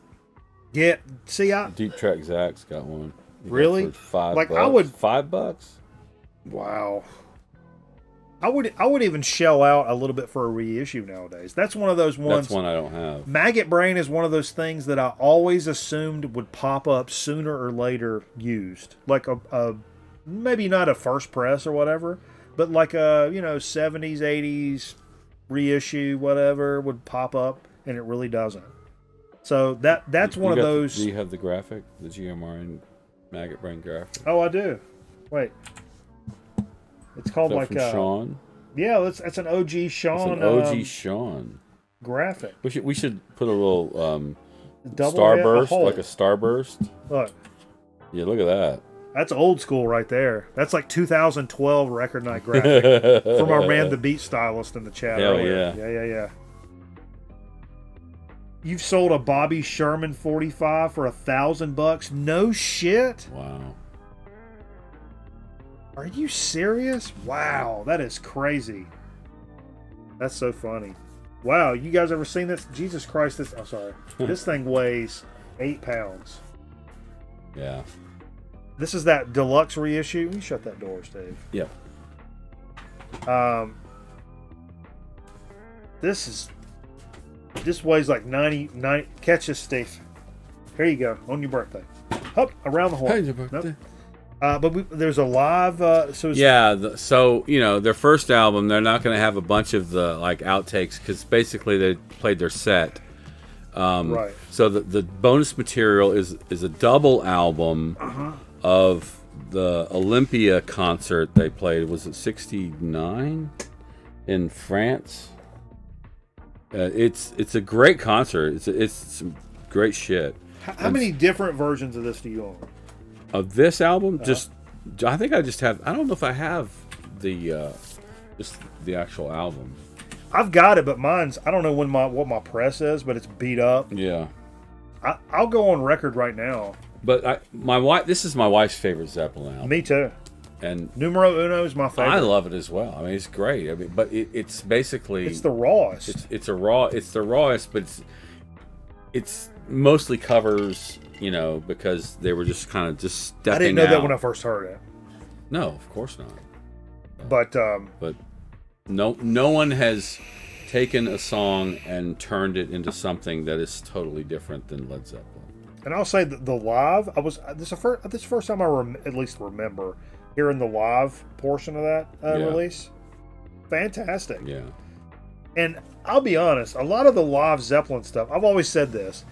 [SPEAKER 5] Yeah, see,
[SPEAKER 4] Deep Track Zach's got one.
[SPEAKER 5] Really?
[SPEAKER 4] For $5.
[SPEAKER 5] Like, I would...
[SPEAKER 4] $5?
[SPEAKER 5] Wow. I would even shell out a little bit for a reissue nowadays. That's one of those ones.
[SPEAKER 4] That's one I don't have.
[SPEAKER 5] Maggot Brain is one of those things that I always assumed would pop up sooner or later used. Like a maybe not a first press or whatever, but like a 70s, 80s reissue, whatever, would pop up, and it really doesn't. So that's one of those.
[SPEAKER 4] Do you have the graphic, the GMR Maggot Brain graphic?
[SPEAKER 5] Oh, I do. Wait. It's called like
[SPEAKER 4] Sean.
[SPEAKER 5] Yeah, that's an OG Sean.
[SPEAKER 4] It's an OG Sean
[SPEAKER 5] graphic.
[SPEAKER 4] We should put a little
[SPEAKER 5] Double
[SPEAKER 4] starburst, like a starburst.
[SPEAKER 5] Look.
[SPEAKER 4] Yeah, look at that.
[SPEAKER 5] That's old school right there. That's like 2012 Record Night graphic from our man, the Beat Stylist, in the chat.
[SPEAKER 4] Hell
[SPEAKER 5] earlier. Yeah. You've sold a Bobby Sherman 45 for $1,000? No shit.
[SPEAKER 4] Wow.
[SPEAKER 5] Are you serious? Wow, that is crazy. That's so funny. Wow, you guys ever seen this? Jesus Christ, this thing weighs 8 pounds.
[SPEAKER 4] Yeah.
[SPEAKER 5] This is that deluxe reissue. Let me shut that door, Steve.
[SPEAKER 4] Yeah.
[SPEAKER 5] This weighs like 90. Catch this, Steve. Here you go, on your birthday. Up, around the horn.
[SPEAKER 4] Hey, your birthday.
[SPEAKER 5] Nope. But there's a live.
[SPEAKER 4] So their first album, they're not going to have a bunch of the like outtakes because basically they played their set.
[SPEAKER 5] Right.
[SPEAKER 4] So the bonus material is a double album of the Olympia concert they played. Was it '69 in France? It's a great concert. It's some great shit.
[SPEAKER 5] How many different versions of this do you own?
[SPEAKER 4] Of this album, I think I just have. I don't know if I have the just the actual album.
[SPEAKER 5] I've got it, but mine's. I don't know what my press is, but it's beat up.
[SPEAKER 4] Yeah,
[SPEAKER 5] I'll go on record right now.
[SPEAKER 4] But my wife. This is my wife's favorite Zeppelin album.
[SPEAKER 5] Me too.
[SPEAKER 4] And
[SPEAKER 5] Numero Uno is my favorite.
[SPEAKER 4] I love it as well. I mean, it's great. I mean, but it's basically
[SPEAKER 5] it's the rawest.
[SPEAKER 4] It's the rawest, but it's mostly covers. Because they were just kind of just stepping out.
[SPEAKER 5] I didn't know that when I first heard it.
[SPEAKER 4] No, of course not.
[SPEAKER 5] But
[SPEAKER 4] no one has taken a song and turned it into something that is totally different than Led Zeppelin.
[SPEAKER 5] And I'll say that the live, this is the first time I at least remember hearing the live portion of that release. Fantastic.
[SPEAKER 4] Yeah.
[SPEAKER 5] And I'll be honest, a lot of the live Zeppelin stuff, I've always said this.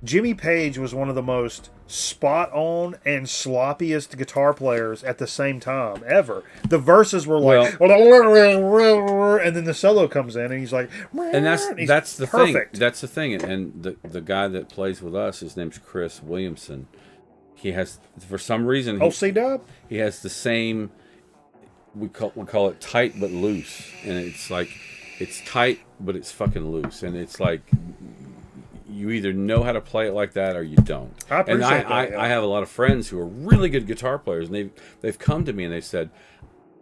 [SPEAKER 5] Jimmy Page was one of the most spot-on and sloppiest guitar players at the same time ever. The verses were like, and then the solo comes in, and he's like,
[SPEAKER 4] and that's the
[SPEAKER 5] perfect.
[SPEAKER 4] thing. That's the thing. And the guy that plays with us, his name's Chris Williamson. He has, for some reason,
[SPEAKER 5] C-Dub?
[SPEAKER 4] He has the same. We call it tight but loose, and it's like it's tight but it's fucking loose, and it's like. You either know how to play it like that or you don't.
[SPEAKER 5] I appreciate that.
[SPEAKER 4] I have a lot of friends who are really good guitar players, and they've come to me and they said,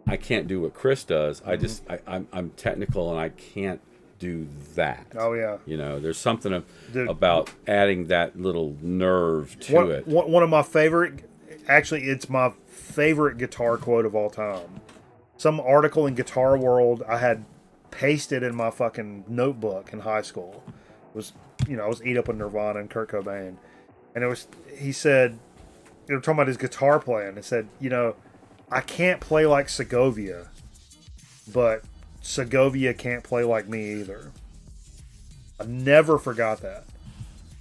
[SPEAKER 4] "I can't do what Chris does. I'm technical and I can't do that."
[SPEAKER 5] Oh yeah.
[SPEAKER 4] There's something about adding that little nerve to it.
[SPEAKER 5] One of my favorite, actually, it's my favorite guitar quote of all time. Some article in Guitar World I had pasted in my fucking notebook in high school. It was. I was Eat Up with Nirvana and Kurt Cobain. And he said, they were talking about his guitar playing. He said, I can't play like Segovia, but Segovia can't play like me either. I never forgot that.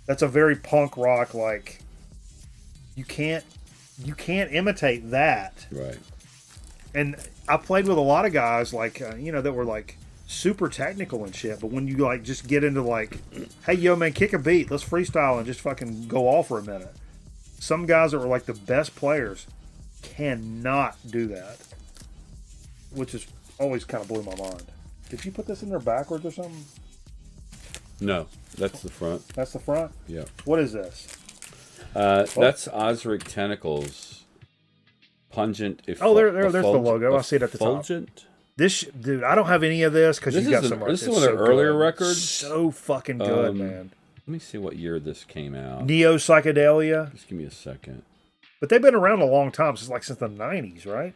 [SPEAKER 5] That's a very punk rock, like, you can't imitate that.
[SPEAKER 4] Right.
[SPEAKER 5] And I played with a lot of guys, like, that were like, super technical and shit, but when you like just get into like, hey yo man, kick a beat, let's freestyle and just fucking go off for a minute. Some guys that were like the best players cannot do that, which is always kind of blew my mind. Did you put this in there backwards or something?
[SPEAKER 4] No, that's the front.
[SPEAKER 5] That's the front?
[SPEAKER 4] Yeah.
[SPEAKER 5] What is this?
[SPEAKER 4] That's Osric Tentacles. Pungent.
[SPEAKER 5] There's the logo. I see it at the top. This, dude, I don't have any of this because you got some.
[SPEAKER 4] This is one of their earlier records.
[SPEAKER 5] So fucking good, man.
[SPEAKER 4] Let me see what year this came out.
[SPEAKER 5] Neo Psychedelia.
[SPEAKER 4] Just give me a second.
[SPEAKER 5] But they've been around a long time, since the 90s, right?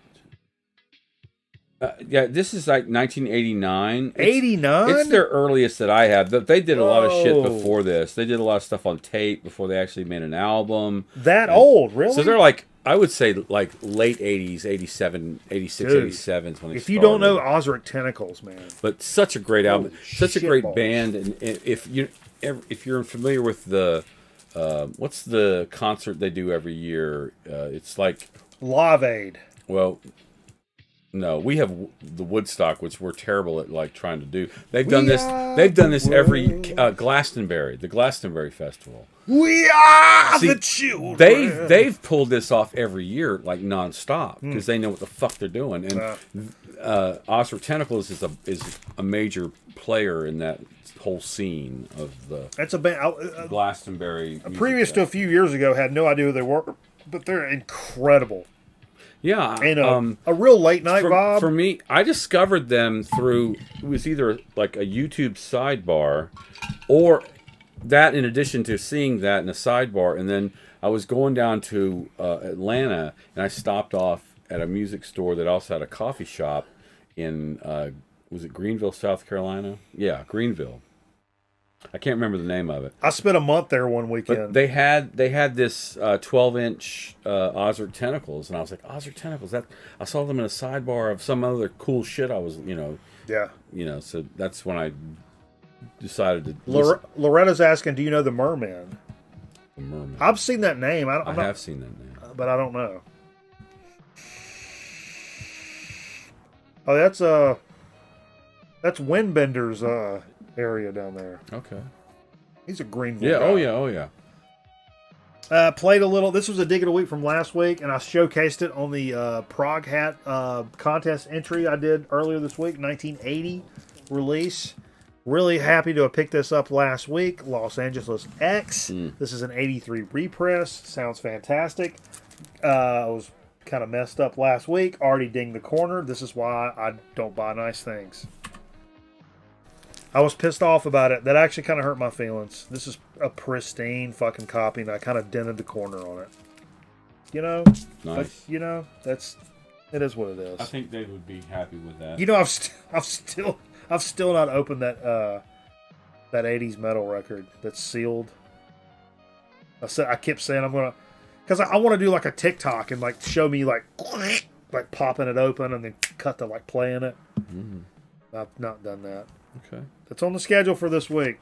[SPEAKER 4] Yeah, this is like 1989.
[SPEAKER 5] 89?
[SPEAKER 4] It's their earliest that I have. They did a lot of shit
[SPEAKER 5] Whoa.
[SPEAKER 4] before this. They did a lot of stuff on tape before they actually made an album.
[SPEAKER 5] That old, really?
[SPEAKER 4] So they're like, I would say like late 80s, 87, 86,
[SPEAKER 5] Dude,
[SPEAKER 4] 87 is when they
[SPEAKER 5] if you
[SPEAKER 4] started.
[SPEAKER 5] don't know Osric Tentacles, man.
[SPEAKER 4] But such a great album, such a great
[SPEAKER 5] shitballs.
[SPEAKER 4] band. And if you're familiar with the, what's the concert they do every year? It's like...
[SPEAKER 5] Live Aid.
[SPEAKER 4] Well... No, we have the Woodstock, which we're terrible at like trying to do. They've done this. They've done this every Glastonbury, the Glastonbury Festival.
[SPEAKER 5] We are
[SPEAKER 4] See,
[SPEAKER 5] the children.
[SPEAKER 4] They've pulled this off every year, like nonstop, because they know what the fuck they're doing. And Osric Tentacles is a major player in that whole scene of the
[SPEAKER 5] That's a band.
[SPEAKER 4] Glastonbury.
[SPEAKER 5] Previous to a few years ago, had no idea who they were, but they're incredible.
[SPEAKER 4] Yeah,
[SPEAKER 5] And a real late night vibe.
[SPEAKER 4] For me, I discovered them through, it was either like a YouTube sidebar or that in addition to seeing that in a sidebar. And then I was going down to Atlanta and I stopped off at a music store that also had a coffee shop in, was it Greenville, South Carolina? Yeah, Greenville. I can't remember the name of it.
[SPEAKER 5] I spent a month there one weekend.
[SPEAKER 4] But they had this 12-inch Osric Tentacles, and I was like, Osric Tentacles. That I saw them in a sidebar of some other cool shit. I was,
[SPEAKER 5] Yeah.
[SPEAKER 4] So that's when I decided to.
[SPEAKER 5] Loretta's asking, "Do you know the Merman?"
[SPEAKER 4] The Merman.
[SPEAKER 5] I've seen that name.
[SPEAKER 4] I have seen that name,
[SPEAKER 5] but I don't know. Oh, that's Windbender's area down there.
[SPEAKER 4] Okay.
[SPEAKER 5] He's a Greenville
[SPEAKER 4] Yeah.
[SPEAKER 5] guy.
[SPEAKER 4] Oh yeah.
[SPEAKER 5] Played a little. This was a dig of the week from last week, and I showcased it on the Prague Hat contest entry I did earlier this week, 1980 release. Really happy to have picked this up last week. Los Angeles X. This is an 83 repress. Sounds fantastic. I was kind of messed up last week. Already dinged the corner. This is why I don't buy nice things. I was pissed off about it. That actually kind of hurt my feelings. This is a pristine fucking copy, and I kind of dented the corner on it. You know?
[SPEAKER 4] Nice.
[SPEAKER 5] But, it is what it is.
[SPEAKER 4] I think they would be happy with that.
[SPEAKER 5] I've still not opened that 80s metal record that's sealed. I kept saying I'm gonna, because I want to do like a TikTok and like show me like popping it open and then cut to like playing it. I've not done that.
[SPEAKER 4] Okay.
[SPEAKER 5] That's on the schedule for this week.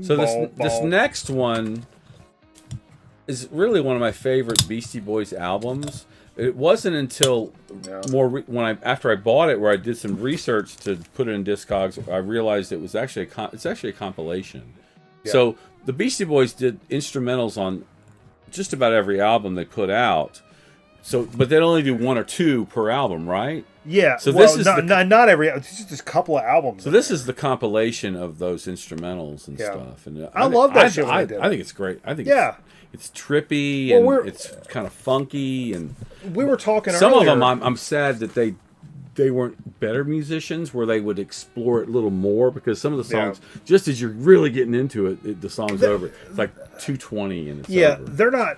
[SPEAKER 4] So this next one is really one of my favorite Beastie Boys albums. It wasn't until after I bought it, where I did some research to put it in Discogs, I realized it was actually a compilation. Yeah. So the Beastie Boys did instrumentals on just about every album they put out. So, but they'd only do one or two per album, right?
[SPEAKER 5] Yeah.
[SPEAKER 4] So this is
[SPEAKER 5] not every. It's just a couple of albums.
[SPEAKER 4] So this is the compilation of those instrumentals and stuff. And
[SPEAKER 5] I love that shit. I
[SPEAKER 4] think it's great. I think it's trippy and it's kind of funky. And
[SPEAKER 5] we were talking
[SPEAKER 4] some
[SPEAKER 5] earlier.
[SPEAKER 4] of them. I'm sad that they weren't better musicians, where they would explore it a little more, because some of the songs, just as you're really getting into it, the song's over. It's like 2:20 and it's over.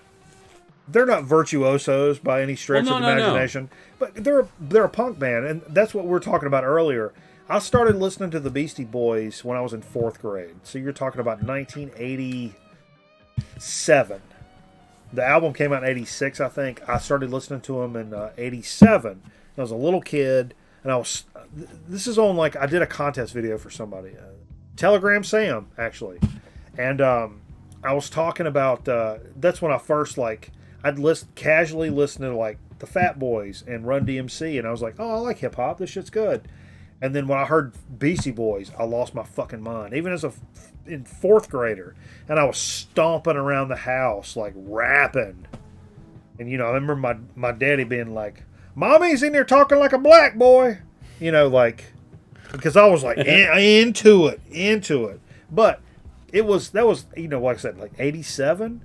[SPEAKER 5] They're not virtuosos by any stretch of the imagination, but they're a punk band, and that's what we were talking about earlier. I started listening to the Beastie Boys when I was in 4th grade, so you're talking about 1987. The album came out in 86, I think. I started listening to them in 87. I was a little kid, and this is on, like, I did a contest video for somebody, Telegram Sam, actually, and I was talking about, that's when I first, like, I'd casually listen to like the Fat Boys and Run DMC, and I was like, oh, I like hip hop. This shit's good. And then when I heard Beastie Boys, I lost my fucking mind. Even as in 4th grader, and I was stomping around the house like rapping. And I remember my daddy being like, "Mommy's in there talking like a black boy," like, because I was like into it. But that was like I said, like 87.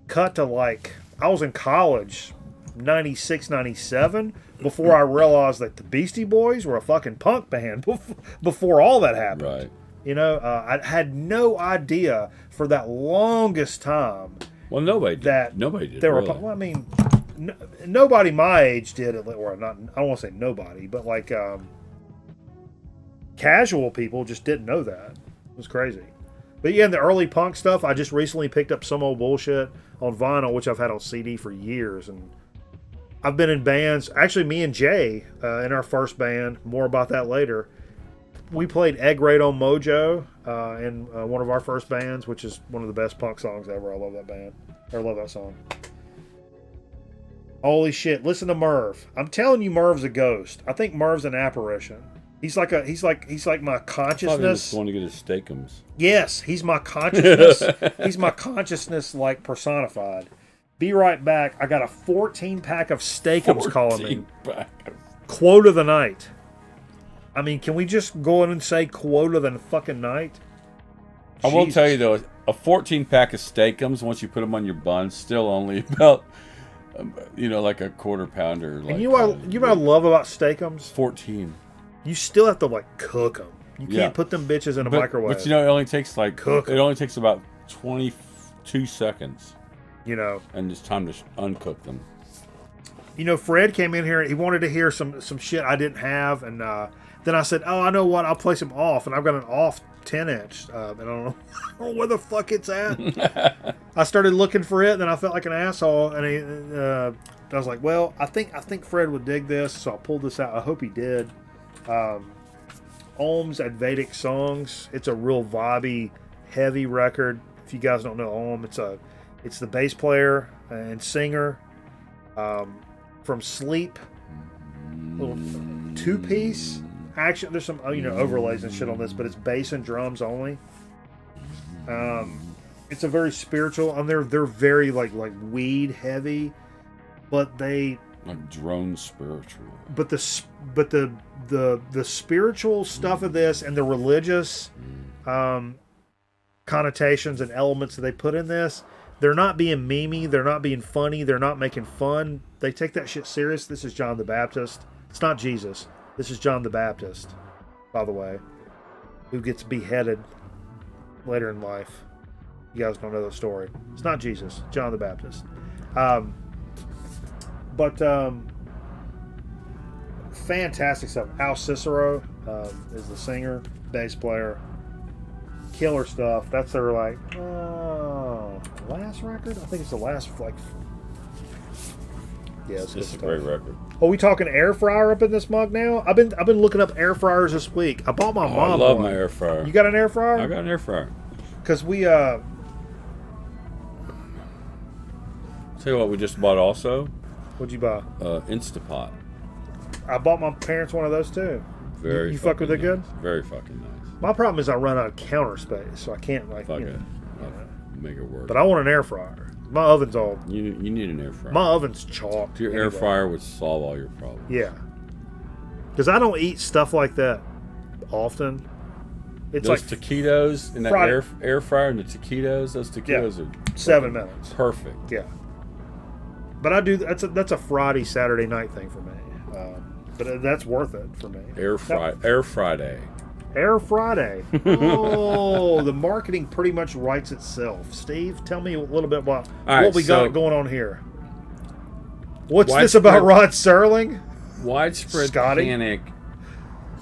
[SPEAKER 5] Cut to like, I was in college, 96, 97, before I realized that the Beastie Boys were a fucking punk band before all that happened.
[SPEAKER 4] Right.
[SPEAKER 5] I had no idea for that longest time
[SPEAKER 4] Well, nobody did.
[SPEAKER 5] That
[SPEAKER 4] Nobody did.
[SPEAKER 5] There
[SPEAKER 4] Really.
[SPEAKER 5] were, well, I mean, nobody my age did it, or not. I don't want to say nobody, but like casual people just didn't know that. It was crazy. But yeah, in the early punk stuff, I just recently picked up Some Old Bullshit on vinyl, which I've had on CD for years, and I've been in bands. Actually, me and Jay in our first band. More about that later. We played Egg Raid on Mojo in one of our first bands, which is one of the best punk songs ever. I love that band. I love that song. Holy shit! Listen to Merv. I'm telling you, Merv's a ghost. I think Merv's an apparition. He's like my consciousness.
[SPEAKER 4] I want to get his steakums.
[SPEAKER 5] Yes, he's my consciousness. He's my consciousness, like personified. Be right back. I got a 14-pack of steakums calling me. Quote of the night. I mean, can we just go in and say quote of the fucking night?
[SPEAKER 4] I will tell you though, a 14-pack of steakums, once you put them on your bun, still only about, like a quarter pounder. Like,
[SPEAKER 5] and you know what I love about steakums?
[SPEAKER 4] 14.
[SPEAKER 5] You still have to like cook them. You can't put them bitches in a microwave.
[SPEAKER 4] But it only takes about 22 seconds. And it's time to uncook them.
[SPEAKER 5] Fred came in here. He wanted to hear some shit I didn't have, and then I said, "Oh, I know what. I'll play some off," and I've got an off 10-inch. And I don't know where the fuck it's at. I started looking for it, and then I felt like an asshole, and I was like, "Well, I think Fred would dig this," so I pulled this out. I hope he did. Ohm's Advaitic Songs. It's a real vibey, heavy record. If you guys don't know Ohm, it's the bass player and singer from Sleep. Little 2-piece. Actually, there's some overlays and shit on this, but it's bass and drums only. It's a very spiritual, and they're very like weed heavy, but they
[SPEAKER 4] like drone spiritual.
[SPEAKER 5] But the spiritual stuff of this and the religious connotations and elements that they put in this, they're not being memey, they're not being funny, they're not making fun. They take that shit serious. This is John the Baptist. It's not Jesus. This is John the Baptist, by the way, who gets beheaded later in life. You guys don't know the story. It's not Jesus. John the Baptist. Fantastic stuff. Al Cicero is the singer, bass player. Killer stuff. That's their last record? I think it's the last yeah,
[SPEAKER 4] it's a great record.
[SPEAKER 5] Are we talking air fryer up in this mug now? I've been looking up air fryers this week. I bought my mom.
[SPEAKER 4] I love
[SPEAKER 5] one.
[SPEAKER 4] my air fryer.
[SPEAKER 5] You got an air fryer?
[SPEAKER 4] I got an air fryer.
[SPEAKER 5] Because we
[SPEAKER 4] tell you what, we just bought also.
[SPEAKER 5] What'd you buy?
[SPEAKER 4] Instapot.
[SPEAKER 5] I bought my parents one of those too.
[SPEAKER 4] Very.
[SPEAKER 5] You fuck with it good?
[SPEAKER 4] Very fucking nice.
[SPEAKER 5] My problem is I run out of counter space, so I can't
[SPEAKER 4] Fuck it. I'll make it work.
[SPEAKER 5] But I want an air fryer. My oven's all.
[SPEAKER 4] You need an air fryer.
[SPEAKER 5] My oven's chalked.
[SPEAKER 4] Your air fryer would solve all your problems.
[SPEAKER 5] Yeah. Because I don't eat stuff like that often. It's
[SPEAKER 4] those
[SPEAKER 5] like
[SPEAKER 4] taquitos in that air fryer and the taquitos. Those taquitos are
[SPEAKER 5] 7 minutes.
[SPEAKER 4] Perfect.
[SPEAKER 5] Yeah. But I do. That's a Friday, Saturday night thing for me. But that's worth it for me.
[SPEAKER 4] Air Friday.
[SPEAKER 5] Air Friday. Oh, the marketing pretty much writes itself. Steve, tell me a little bit about what we got going on here. What's this about Rod Serling?
[SPEAKER 4] Widespread Panic.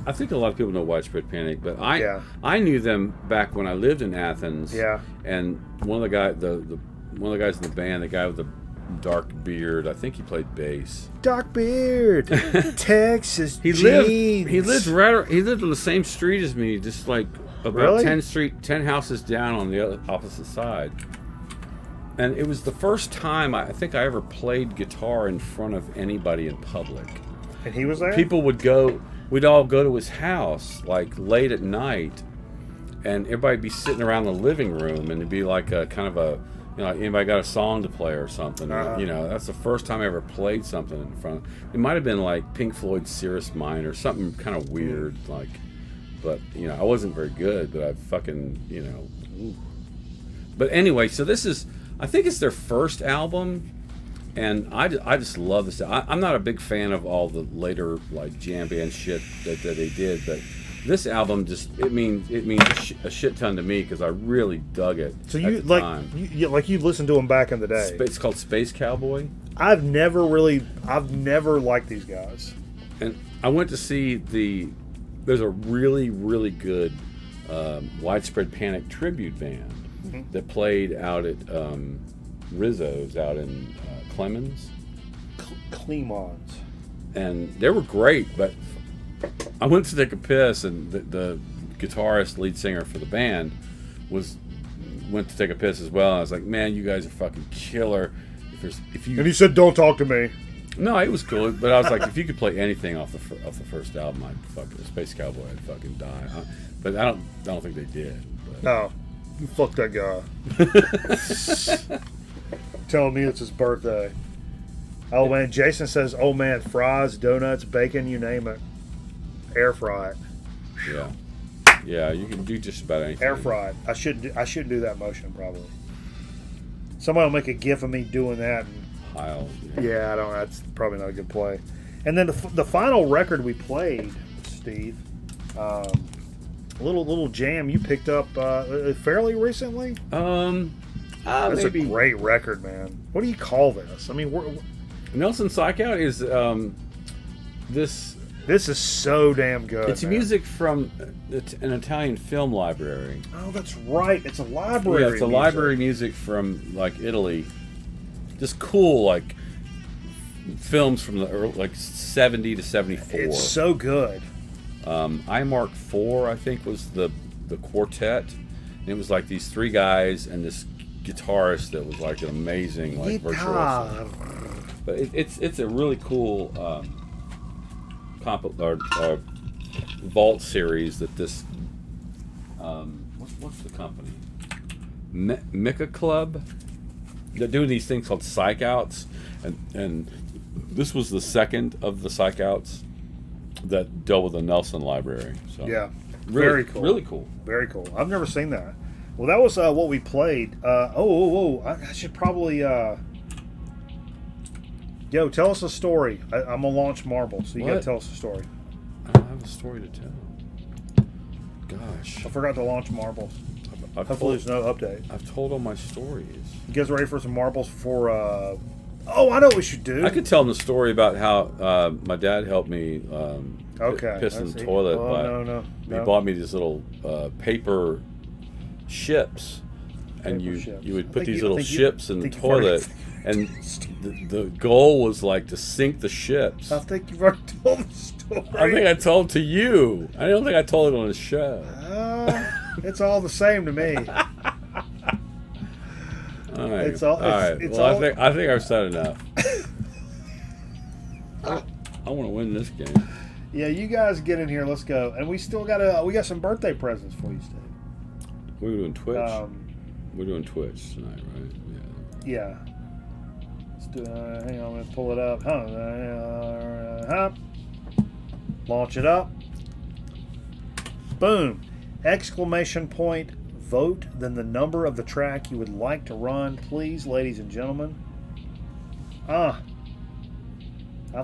[SPEAKER 4] I think a lot of people know Widespread Panic, but I knew them back when I lived in Athens.
[SPEAKER 5] Yeah.
[SPEAKER 4] And one of the guys in the band, the guy with the dark beard, I think he played bass.
[SPEAKER 5] Dark beard, Texas
[SPEAKER 4] He lived on the same street as me, just like about 10 houses down on the opposite side. And it was the first time I think I ever played guitar in front of anybody in public.
[SPEAKER 5] And he was there?
[SPEAKER 4] We'd all go to his house like late at night, and everybody'd be sitting around the living room, and it'd be like a kind of a, anybody got a song to play or something. That's the first time I ever played something in front. It might have been like Pink Floyd's Cirrus Minor, something kind of weird, but I wasn't very good, but I fucking, But anyway, so I think it's their first album, and I just love this. I'm not a big fan of all the later like jam band shit that they did, but This album it means a shit ton to me because I really dug it.
[SPEAKER 5] So you you listened to them back in the day.
[SPEAKER 4] It's called Space Cowboy.
[SPEAKER 5] I've never liked these guys.
[SPEAKER 4] And I went to see there's a really, really good Widespread Panic tribute band that played out at Rizzo's out in Clemens.
[SPEAKER 5] Clemens.
[SPEAKER 4] And they were great, but I went to take a piss, and the guitarist, lead singer for the band, went to take a piss as well. And I was like, man, you guys are fucking killer.
[SPEAKER 5] And he said, don't talk to me.
[SPEAKER 4] No, it was cool, but I was like, if you could play anything off the first album, I'd fucking Space Cowboy, I'd fucking die. But I don't think they did. But.
[SPEAKER 5] No, you fuck that guy. Telling me it's his birthday. Oh man, Jason says, oh man, fries, donuts, bacon, you name it, air fry it.
[SPEAKER 4] Yeah, you can do just about anything.
[SPEAKER 5] Air fried. I shouldn't do that motion probably. Somebody will make a gif of me doing that. Yeah, I don't. That's probably not a good play. And then the final record we played, Steve, a little jam you picked up fairly recently. That's maybe a great record, man. What do you call this? I mean,
[SPEAKER 4] Nelson Sykout is this.
[SPEAKER 5] This is so damn good.
[SPEAKER 4] It's music from an Italian film library.
[SPEAKER 5] Oh, that's right. It's a library.
[SPEAKER 4] Yeah, it's a library music from like Italy. Just cool, like films from the early, like 70 to 74.
[SPEAKER 5] It's so good.
[SPEAKER 4] I Mark IV, I think, was the quartet. And it was like these three guys and this guitarist that was like an amazing like virtuoso. But it's a really cool vault series that this what's the company? Mika Club. They're doing these things called psych outs, and this was the second of the psych outs that dealt with the Nelson Library. So
[SPEAKER 5] yeah,
[SPEAKER 4] really,
[SPEAKER 5] very cool,
[SPEAKER 4] really cool,
[SPEAKER 5] very cool. I've never seen that. Well, that was what we played. I should probably. Yo, tell us a story. I'm gonna launch marbles, so you gotta tell us a story.
[SPEAKER 4] I don't have a story to tell. Gosh,
[SPEAKER 5] I forgot to launch marbles. Hopefully there's no update.
[SPEAKER 4] I've told all my stories.
[SPEAKER 5] You guys ready for some marbles for? Oh, I know what we should do.
[SPEAKER 4] I could tell them the story about how my dad helped me piss in the toilet.
[SPEAKER 5] No.
[SPEAKER 4] He bought me these little paper ships, and you would put these little ships in the toilet, and the goal was like to sink the ships.
[SPEAKER 5] I think you've already told the story.
[SPEAKER 4] I think I told it to you. I don't think I told it on the show.
[SPEAKER 5] It's all the same to me.
[SPEAKER 4] All right.
[SPEAKER 5] It's all right.
[SPEAKER 4] I think I've said enough. I want to win this game.
[SPEAKER 5] Yeah, you guys get in here. Let's go. And we still we got some birthday presents for you, Steve.
[SPEAKER 4] We're doing Twitch. We're doing Twitch tonight, right?
[SPEAKER 5] Yeah. Let's do. Hang on, I'm gonna pull it up. Launch it up. Boom. Exclamation point. Vote, then the number of the track you would like to run, please, ladies and gentlemen. I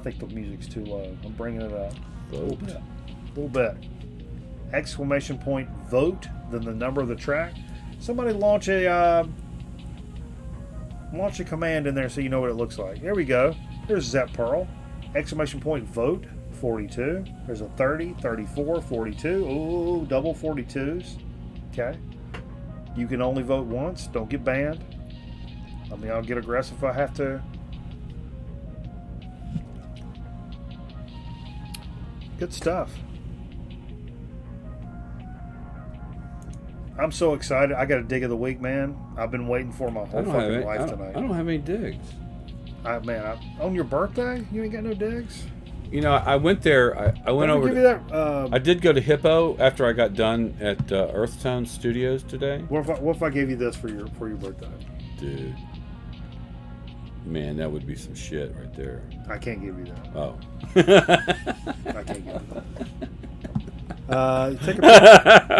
[SPEAKER 5] think the music's too low. I'm bringing it up.
[SPEAKER 4] Vote.
[SPEAKER 5] A little bit. Exclamation point. Vote, then the number of the track. Somebody launch a command in there so you know what it looks like. Here we go. There's Zep Pearl. Exclamation point. Vote. 42. There's a 30, 34, 42. Ooh, double 42s. Okay. You can only vote once. Don't get banned. I mean, I'll get aggressive if I have to. Good stuff. I'm so excited. I got a dig of the week, man. I've been waiting for my whole fucking life tonight.
[SPEAKER 4] I don't have any digs.
[SPEAKER 5] On your birthday, you ain't got no digs?
[SPEAKER 4] You know, I went there. I went over.
[SPEAKER 5] Give you that,
[SPEAKER 4] I did go to Hippo after I got done at Earthtone Studios today.
[SPEAKER 5] What if I gave you this for your birthday?
[SPEAKER 4] Dude, man, that would be some shit right there.
[SPEAKER 5] I can't give you that.
[SPEAKER 4] Oh.
[SPEAKER 5] I can't give you that. I'll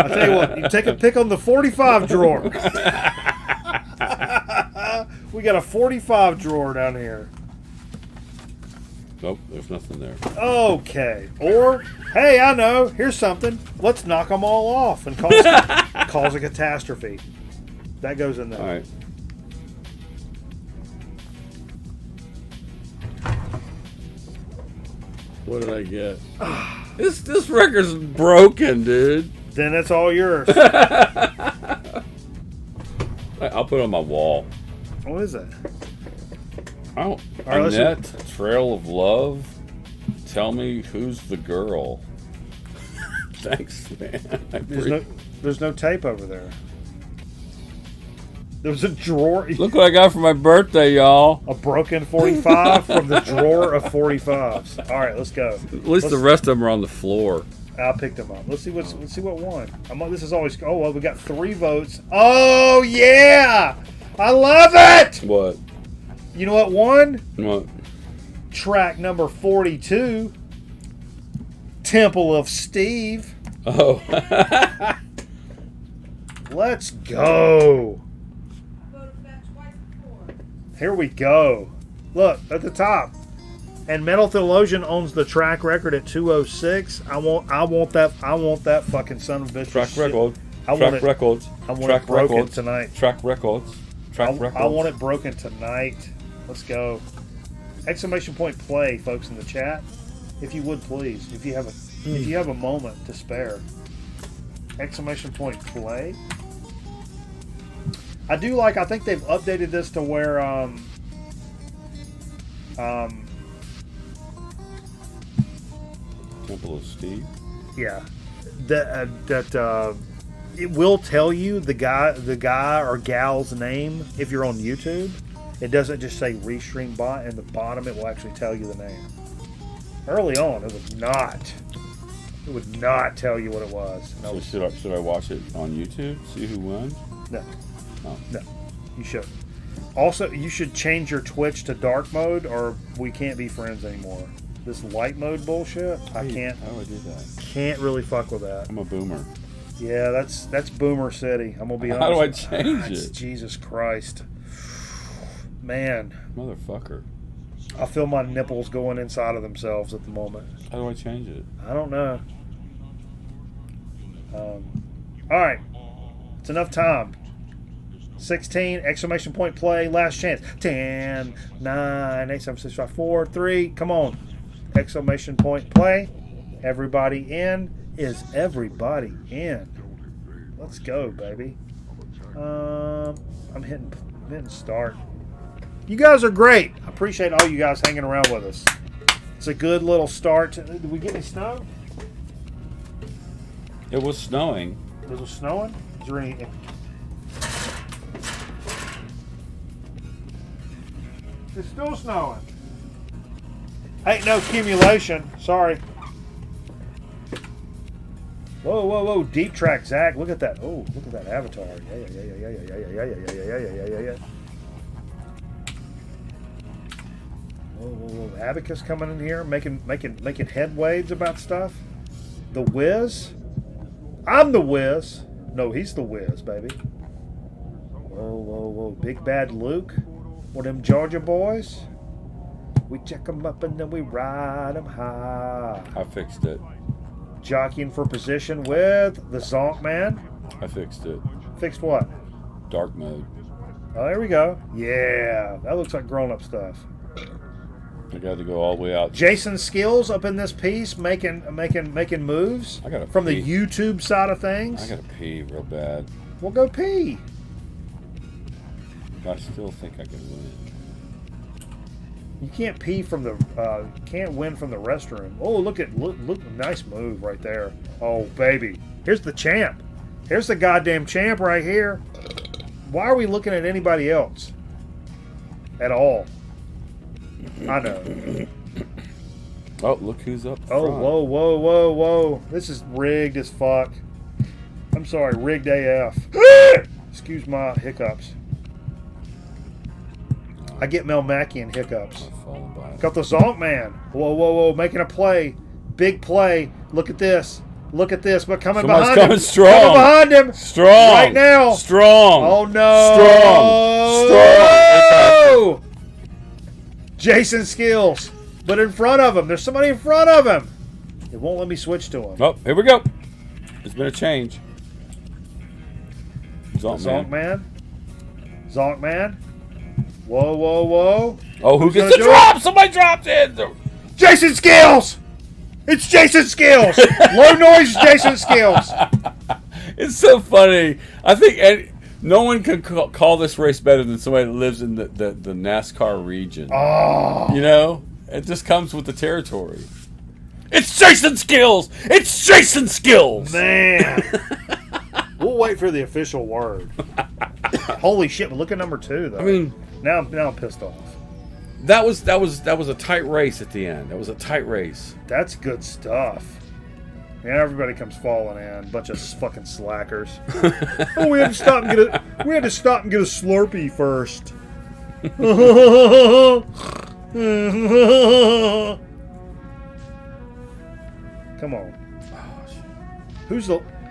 [SPEAKER 5] tell you what. You take a pick on the 45 drawer. We got a 45 drawer down here.
[SPEAKER 4] Nope, there's nothing there.
[SPEAKER 5] Okay. Or, hey, I know. Here's something. Let's knock them all off and cause a catastrophe. That goes in there.
[SPEAKER 4] All right. What did I get? This record's broken, dude.
[SPEAKER 5] Then it's all yours.
[SPEAKER 4] I'll put it on my wall.
[SPEAKER 5] What is that?
[SPEAKER 4] Oh,
[SPEAKER 5] All right,
[SPEAKER 4] Annette, Trail of Love. Tell me who's the girl. Thanks, man.
[SPEAKER 5] There's no tape over there. There was a drawer.
[SPEAKER 4] Look what I got for my birthday, y'all.
[SPEAKER 5] A broken 45 from the drawer of 45s. All right, let's go.
[SPEAKER 4] At least the rest of them are on the floor.
[SPEAKER 5] I picked them up. Let's see what won. This is always. Oh well, we got 3 votes. Oh yeah, I love it.
[SPEAKER 4] What?
[SPEAKER 5] You know what won?
[SPEAKER 4] What?
[SPEAKER 5] Track number 42. Temple of Steve.
[SPEAKER 4] Oh.
[SPEAKER 5] Let's go. Here we go. Look at the top. And Metal Theologian owns the track record at 206. I want that fucking son of a bitch.
[SPEAKER 4] Track record.
[SPEAKER 5] I want it broken tonight.
[SPEAKER 4] Track records.
[SPEAKER 5] I want it broken tonight. Let's go. Exclamation point play, folks in the chat. If you would please. If you have a moment to spare. Exclamation point play. I think they've updated this to where
[SPEAKER 4] Temple of Steve.
[SPEAKER 5] Yeah, that it will tell you the guy or gal's name if you're on YouTube. It doesn't just say restream bot in the bottom. It will actually tell you the name. Early on, it would not. It would not tell you what it was.
[SPEAKER 4] So should I watch it on YouTube? See who won?
[SPEAKER 5] No.
[SPEAKER 4] Oh.
[SPEAKER 5] No, you shouldn't. Also, you should change your Twitch to dark mode, or we can't be friends anymore. This light mode bullshit, I can't.
[SPEAKER 4] How do I do that?
[SPEAKER 5] Can't really fuck with that.
[SPEAKER 4] I'm a boomer.
[SPEAKER 5] Yeah, that's Boomer City. I'm gonna be honest.
[SPEAKER 4] How do I change it?
[SPEAKER 5] Jesus Christ, man,
[SPEAKER 4] Motherfucker.
[SPEAKER 5] I feel my nipples going inside of themselves at the moment.
[SPEAKER 4] How do I change it?
[SPEAKER 5] I don't know. All right, it's enough time. 16, exclamation point play, last chance. 10, 9, 8, 7, 6, 5, 4, 3, come on. Exclamation point play. Everybody in. Is everybody in? Let's go, baby. I'm hitting start. You guys are great. I appreciate all you guys hanging around with us. It's a good little start. Did we get any snow?
[SPEAKER 4] It was snowing.
[SPEAKER 5] Is it snowing? Is there any... It's still snowing. Ain't no accumulation. Sorry. Whoa, whoa, whoa. Deep track, Zach. Look at that. Oh, look at that avatar. Yeah. Whoa. Abacus coming in here, making head waves about stuff. The Wiz. I'm the Wiz. No, he's the Wiz, baby. Whoa. Big Bad Luke. One of them Georgia boys. We check them up and then we ride them high.
[SPEAKER 4] I fixed it.
[SPEAKER 5] Jockeying for position with the Zonk Man.
[SPEAKER 4] I fixed it.
[SPEAKER 5] Fixed what?
[SPEAKER 4] Dark mode.
[SPEAKER 5] Oh, there we go. Yeah, that looks like grown-up stuff.
[SPEAKER 4] I got to go all the way out.
[SPEAKER 5] Jason Skills up in this piece, making moves.
[SPEAKER 4] I gotta
[SPEAKER 5] from
[SPEAKER 4] pee.
[SPEAKER 5] the YouTube side of things.
[SPEAKER 4] I gotta pee real bad.
[SPEAKER 5] Well, go pee.
[SPEAKER 4] I still think I can win.
[SPEAKER 5] You can't pee from the can't win from the restroom. Oh, look, nice move right there. Oh, baby. Here's the champ. Here's the goddamn champ right here. Why are we looking at anybody else at all? I know.
[SPEAKER 4] Oh, look who's up front.
[SPEAKER 5] Oh, whoa. This is rigged as fuck. I'm sorry, rigged AF. Excuse my hiccups. I get Melmacian hiccups. Got the Zonk Man. Whoa. Making a play. Big play. Look at this. But coming
[SPEAKER 4] Someone's
[SPEAKER 5] behind
[SPEAKER 4] coming
[SPEAKER 5] him.
[SPEAKER 4] strong.
[SPEAKER 5] Coming behind him.
[SPEAKER 4] Strong.
[SPEAKER 5] Right now.
[SPEAKER 4] Strong.
[SPEAKER 5] Oh, no.
[SPEAKER 4] Strong.
[SPEAKER 5] Jason Skills. But in front of him. There's somebody in front of him. It won't let me switch to him.
[SPEAKER 4] Oh, here we go. There's been a change.
[SPEAKER 5] Zonk man. Zonk man. Whoa, whoa, whoa.
[SPEAKER 4] Oh, who gets the drop? Somebody dropped in.
[SPEAKER 5] Jason Skills! It's Jason Skills! Low noise Jason Skills!
[SPEAKER 4] It's so funny. I think no one can call this race better than somebody that lives in the NASCAR region.
[SPEAKER 5] Oh.
[SPEAKER 4] You know? It just comes with the territory. It's Jason Skills! It's Jason Skills!
[SPEAKER 5] Man. We'll wait for the official word. Holy shit, but look at number 2 though.
[SPEAKER 4] I mean,
[SPEAKER 5] now I'm pissed off.
[SPEAKER 4] That was a tight race at the end. That was a tight race.
[SPEAKER 5] That's good stuff. Man, everybody comes falling in. Bunch of fucking slackers. Oh, we had to stop and get a Slurpee first. Come on.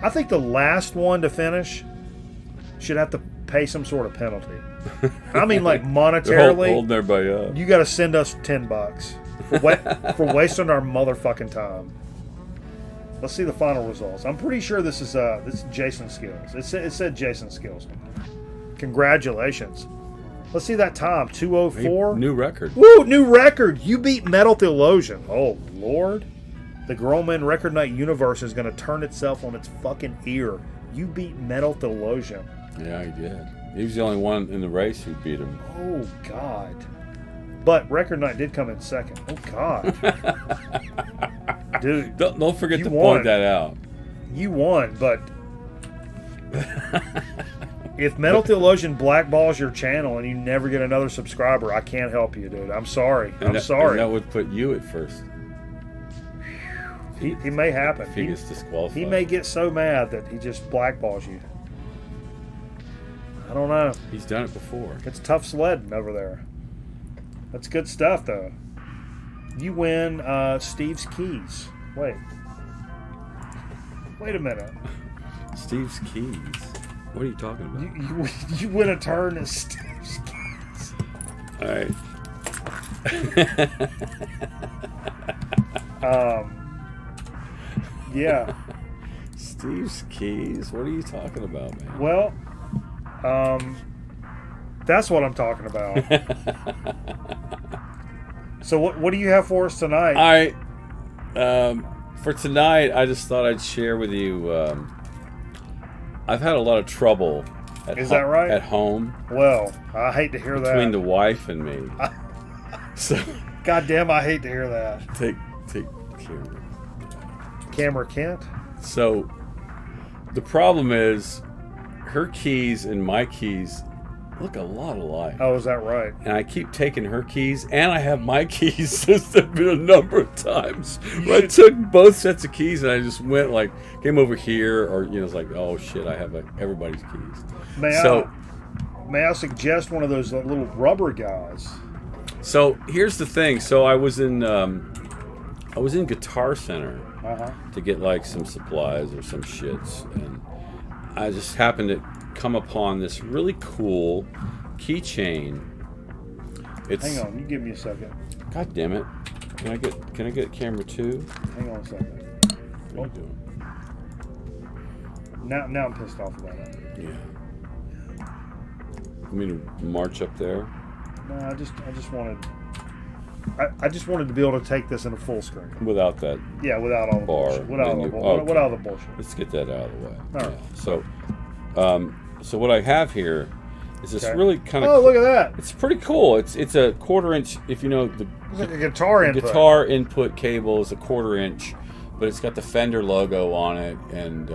[SPEAKER 5] I think the last one to finish should have to pay some sort of penalty. I mean, like monetarily.
[SPEAKER 4] Holding everybody up.
[SPEAKER 5] You got to send us $10 for wasting our motherfucking time. Let's see the final results. I'm pretty sure this is Jason Skills. It said Jason Skills. Congratulations. Let's see that time. 2:04.
[SPEAKER 4] New record.
[SPEAKER 5] Woo! New record. You beat Metal Theologian. Oh Lord. The Grown Man Record Night universe is going to turn itself on its fucking ear. You beat Metal Theologian.
[SPEAKER 4] Yeah, he did. He was the only one in the race who beat him.
[SPEAKER 5] Oh, God. But Record Night did come in second. Oh, God. Dude.
[SPEAKER 4] Don't forget to point that out.
[SPEAKER 5] You won, but if Metal Theologian blackballs your channel and you never get another subscriber, I can't help you, dude. I'm sorry. I'm sorry.
[SPEAKER 4] And that would put you at first.
[SPEAKER 5] He may happen.
[SPEAKER 4] If he gets disqualified.
[SPEAKER 5] He may get so mad that he just blackballs you. I don't know.
[SPEAKER 4] He's done it before.
[SPEAKER 5] It's tough sledding over there. That's good stuff, though. You win Steve's keys. Wait a minute.
[SPEAKER 4] Steve's keys? What are you talking about?
[SPEAKER 5] You win a turn at Steve's keys.
[SPEAKER 4] All right.
[SPEAKER 5] Yeah.
[SPEAKER 4] Steve's keys? What are you talking about, man?
[SPEAKER 5] Well, that's what I'm talking about. So what do you have for us tonight?
[SPEAKER 4] For tonight, I just thought I'd share with you. I've had a lot of trouble.
[SPEAKER 5] That right?
[SPEAKER 4] At home.
[SPEAKER 5] Well, I hate to hear that.
[SPEAKER 4] Between the wife and me. So.
[SPEAKER 5] Goddamn, I hate to hear that.
[SPEAKER 4] Take
[SPEAKER 5] Camera Kent.
[SPEAKER 4] So, the problem is, her keys and my keys look a lot alike.
[SPEAKER 5] Oh, is that right?
[SPEAKER 4] And I keep taking her keys, and I have my keys. Since there've been a number of times where I took both sets of keys, and I just went came over here, or it's like, oh shit, I have everybody's keys.
[SPEAKER 5] May I suggest one of those little rubber guys?
[SPEAKER 4] So here's the thing. So I was in Guitar Center to get some supplies or some shits, and I just happened to come upon this really cool keychain.
[SPEAKER 5] Hang on, you give me a second.
[SPEAKER 4] God damn it! Can I get camera 2?
[SPEAKER 5] Hang on a second.
[SPEAKER 4] What are you doing?
[SPEAKER 5] Now I'm pissed off about that.
[SPEAKER 4] Yeah. You mean to march up there?
[SPEAKER 5] No, I just wanted to be able to take this in a full screen.
[SPEAKER 4] Without that.
[SPEAKER 5] Yeah, without all the bullshit. Without all the bullshit.
[SPEAKER 4] Let's get that out of the way.
[SPEAKER 5] All right.
[SPEAKER 4] So what I have here is this really kind of.
[SPEAKER 5] Oh, look at that!
[SPEAKER 4] It's pretty cool. It's a 1/4 inch. If you know the.
[SPEAKER 5] It's like a guitar input.
[SPEAKER 4] Guitar input cable is a 1/4 inch, but it's got the Fender logo on it, and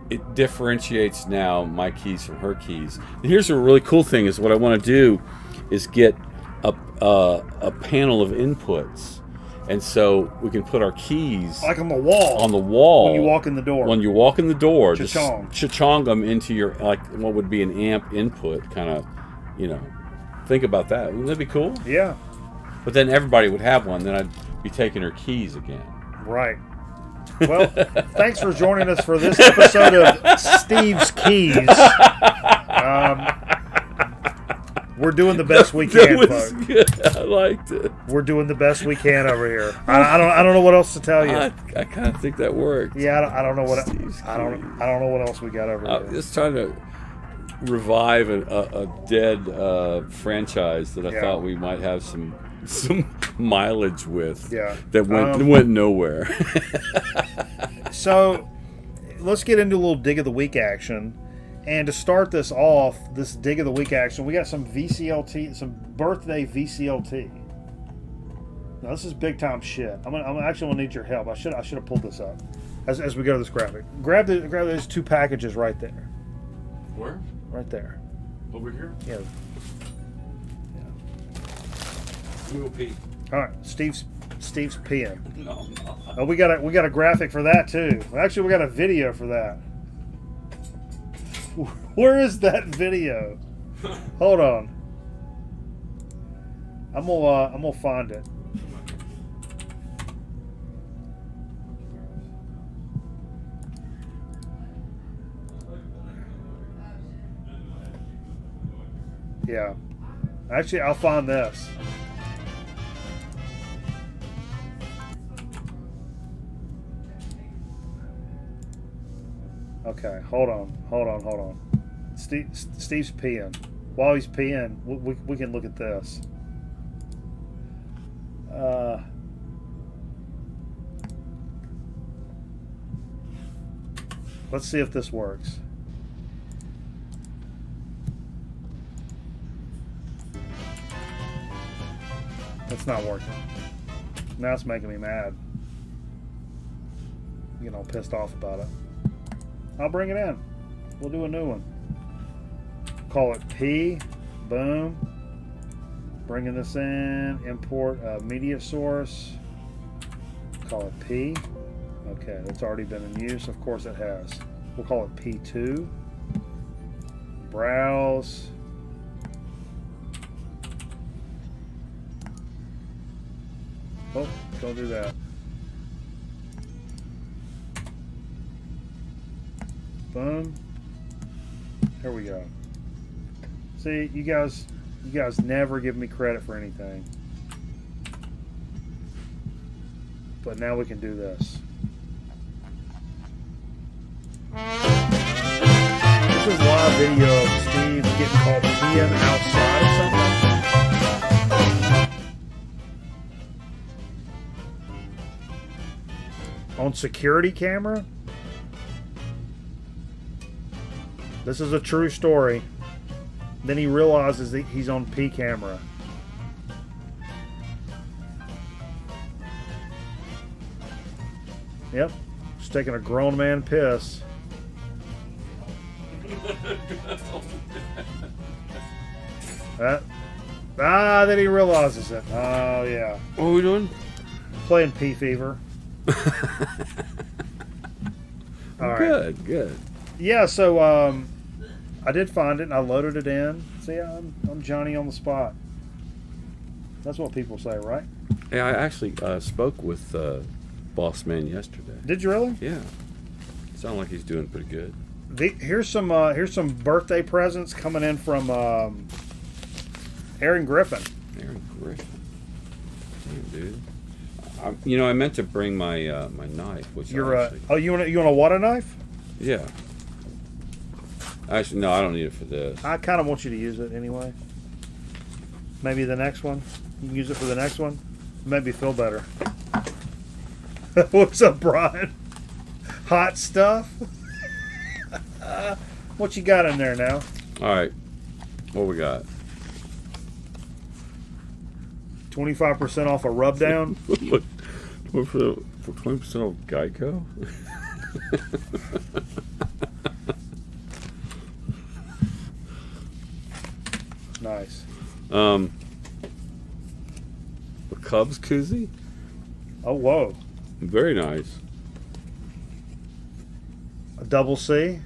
[SPEAKER 4] it differentiates now my keys from her keys. And here's a really cool thing: is what I want to do is get a panel of inputs. And so we can put our keys
[SPEAKER 5] on the wall.
[SPEAKER 4] On the wall
[SPEAKER 5] when you walk in the door.
[SPEAKER 4] When you walk in the door,
[SPEAKER 5] cha-chong.
[SPEAKER 4] Just cha-chong them into your what would be an amp input, kind of, Think about that. Wouldn't that be cool?
[SPEAKER 5] Yeah.
[SPEAKER 4] But then everybody would have one. Then I'd be taking her keys again.
[SPEAKER 5] Right. Well, thanks for joining us for this episode of Steve's Keys. We're doing the best we can,
[SPEAKER 4] was
[SPEAKER 5] folks.
[SPEAKER 4] good. I liked it.
[SPEAKER 5] We're doing the best we can over here. I don't know what else to tell you.
[SPEAKER 4] I kind of think that worked.
[SPEAKER 5] Yeah, I don't know what
[SPEAKER 4] Steve's
[SPEAKER 5] I don't know what else we got over
[SPEAKER 4] I'm
[SPEAKER 5] here.
[SPEAKER 4] just trying to revive a dead franchise that I
[SPEAKER 5] Yeah.
[SPEAKER 4] thought we might have some mileage with.
[SPEAKER 5] Yeah.
[SPEAKER 4] That went nowhere.
[SPEAKER 5] So, let's get into a little dig of the week action. And to start this off, this dig of the week action, we got some VCLT, some birthday VCLT. Now this is big time shit. I'm actually gonna need your help. I should have pulled this up as we go to this graphic. Grab those two packages right there.
[SPEAKER 4] Where?
[SPEAKER 5] Right there.
[SPEAKER 4] Over here?
[SPEAKER 5] Yeah.
[SPEAKER 4] We'll pee.
[SPEAKER 5] All right. Steve's peeing.
[SPEAKER 4] No.
[SPEAKER 5] Oh, we got a graphic for that too. Actually, we got a video for that. Where is that video? Hold on. I'm gonna find it. Yeah. Actually, I'll find this. Okay, hold on. Steve's peeing. While he's peeing, we can look at this. Let's see if this works. It's not working. Now it's making me mad. I'm getting all pissed off about it. I'll bring it in. We'll do a new one. Call it P. Boom. Bringing this in. Import media source. Call it P. Okay, that's already been in use. Of course it has. We'll call it P2. Browse. Oh, don't do that. Boom. Here we go. See, you guys never give me credit for anything. But now we can do this. This is a live video of Steve getting caught peeing outside or something. On security camera. This is a true story. Then he realizes that he's on P camera. Yep. Just taking a grown man piss. Then he realizes it. Oh, yeah.
[SPEAKER 4] What are we doing?
[SPEAKER 5] Playing P Fever. All right.
[SPEAKER 4] Good.
[SPEAKER 5] Yeah, so I did find it and I loaded it in. See, I'm Johnny on the spot. That's what people say, right?
[SPEAKER 4] Yeah, I actually spoke with Boss Man yesterday.
[SPEAKER 5] Did you really?
[SPEAKER 4] Yeah. Sound like he's doing pretty good.
[SPEAKER 5] Here's some birthday presents coming in from Aaron Griffin.
[SPEAKER 4] Aaron Griffin. Damn, dude. I meant to bring my my knife, which
[SPEAKER 5] You're
[SPEAKER 4] actually,
[SPEAKER 5] you want a water knife?
[SPEAKER 4] yeah. Actually, no, I don't need it for this.
[SPEAKER 5] I kind of want you to use it anyway. Maybe the next one. You can use it for the next one. Maybe feel better. What's up, Brian? Hot stuff? What you got in there now?
[SPEAKER 4] All right, what we got?
[SPEAKER 5] 25% off a rub down?
[SPEAKER 4] Look, for 20% off Geico.
[SPEAKER 5] Nice.
[SPEAKER 4] The Cubs koozie.
[SPEAKER 5] Oh, whoa.
[SPEAKER 4] Very nice.
[SPEAKER 5] A double C?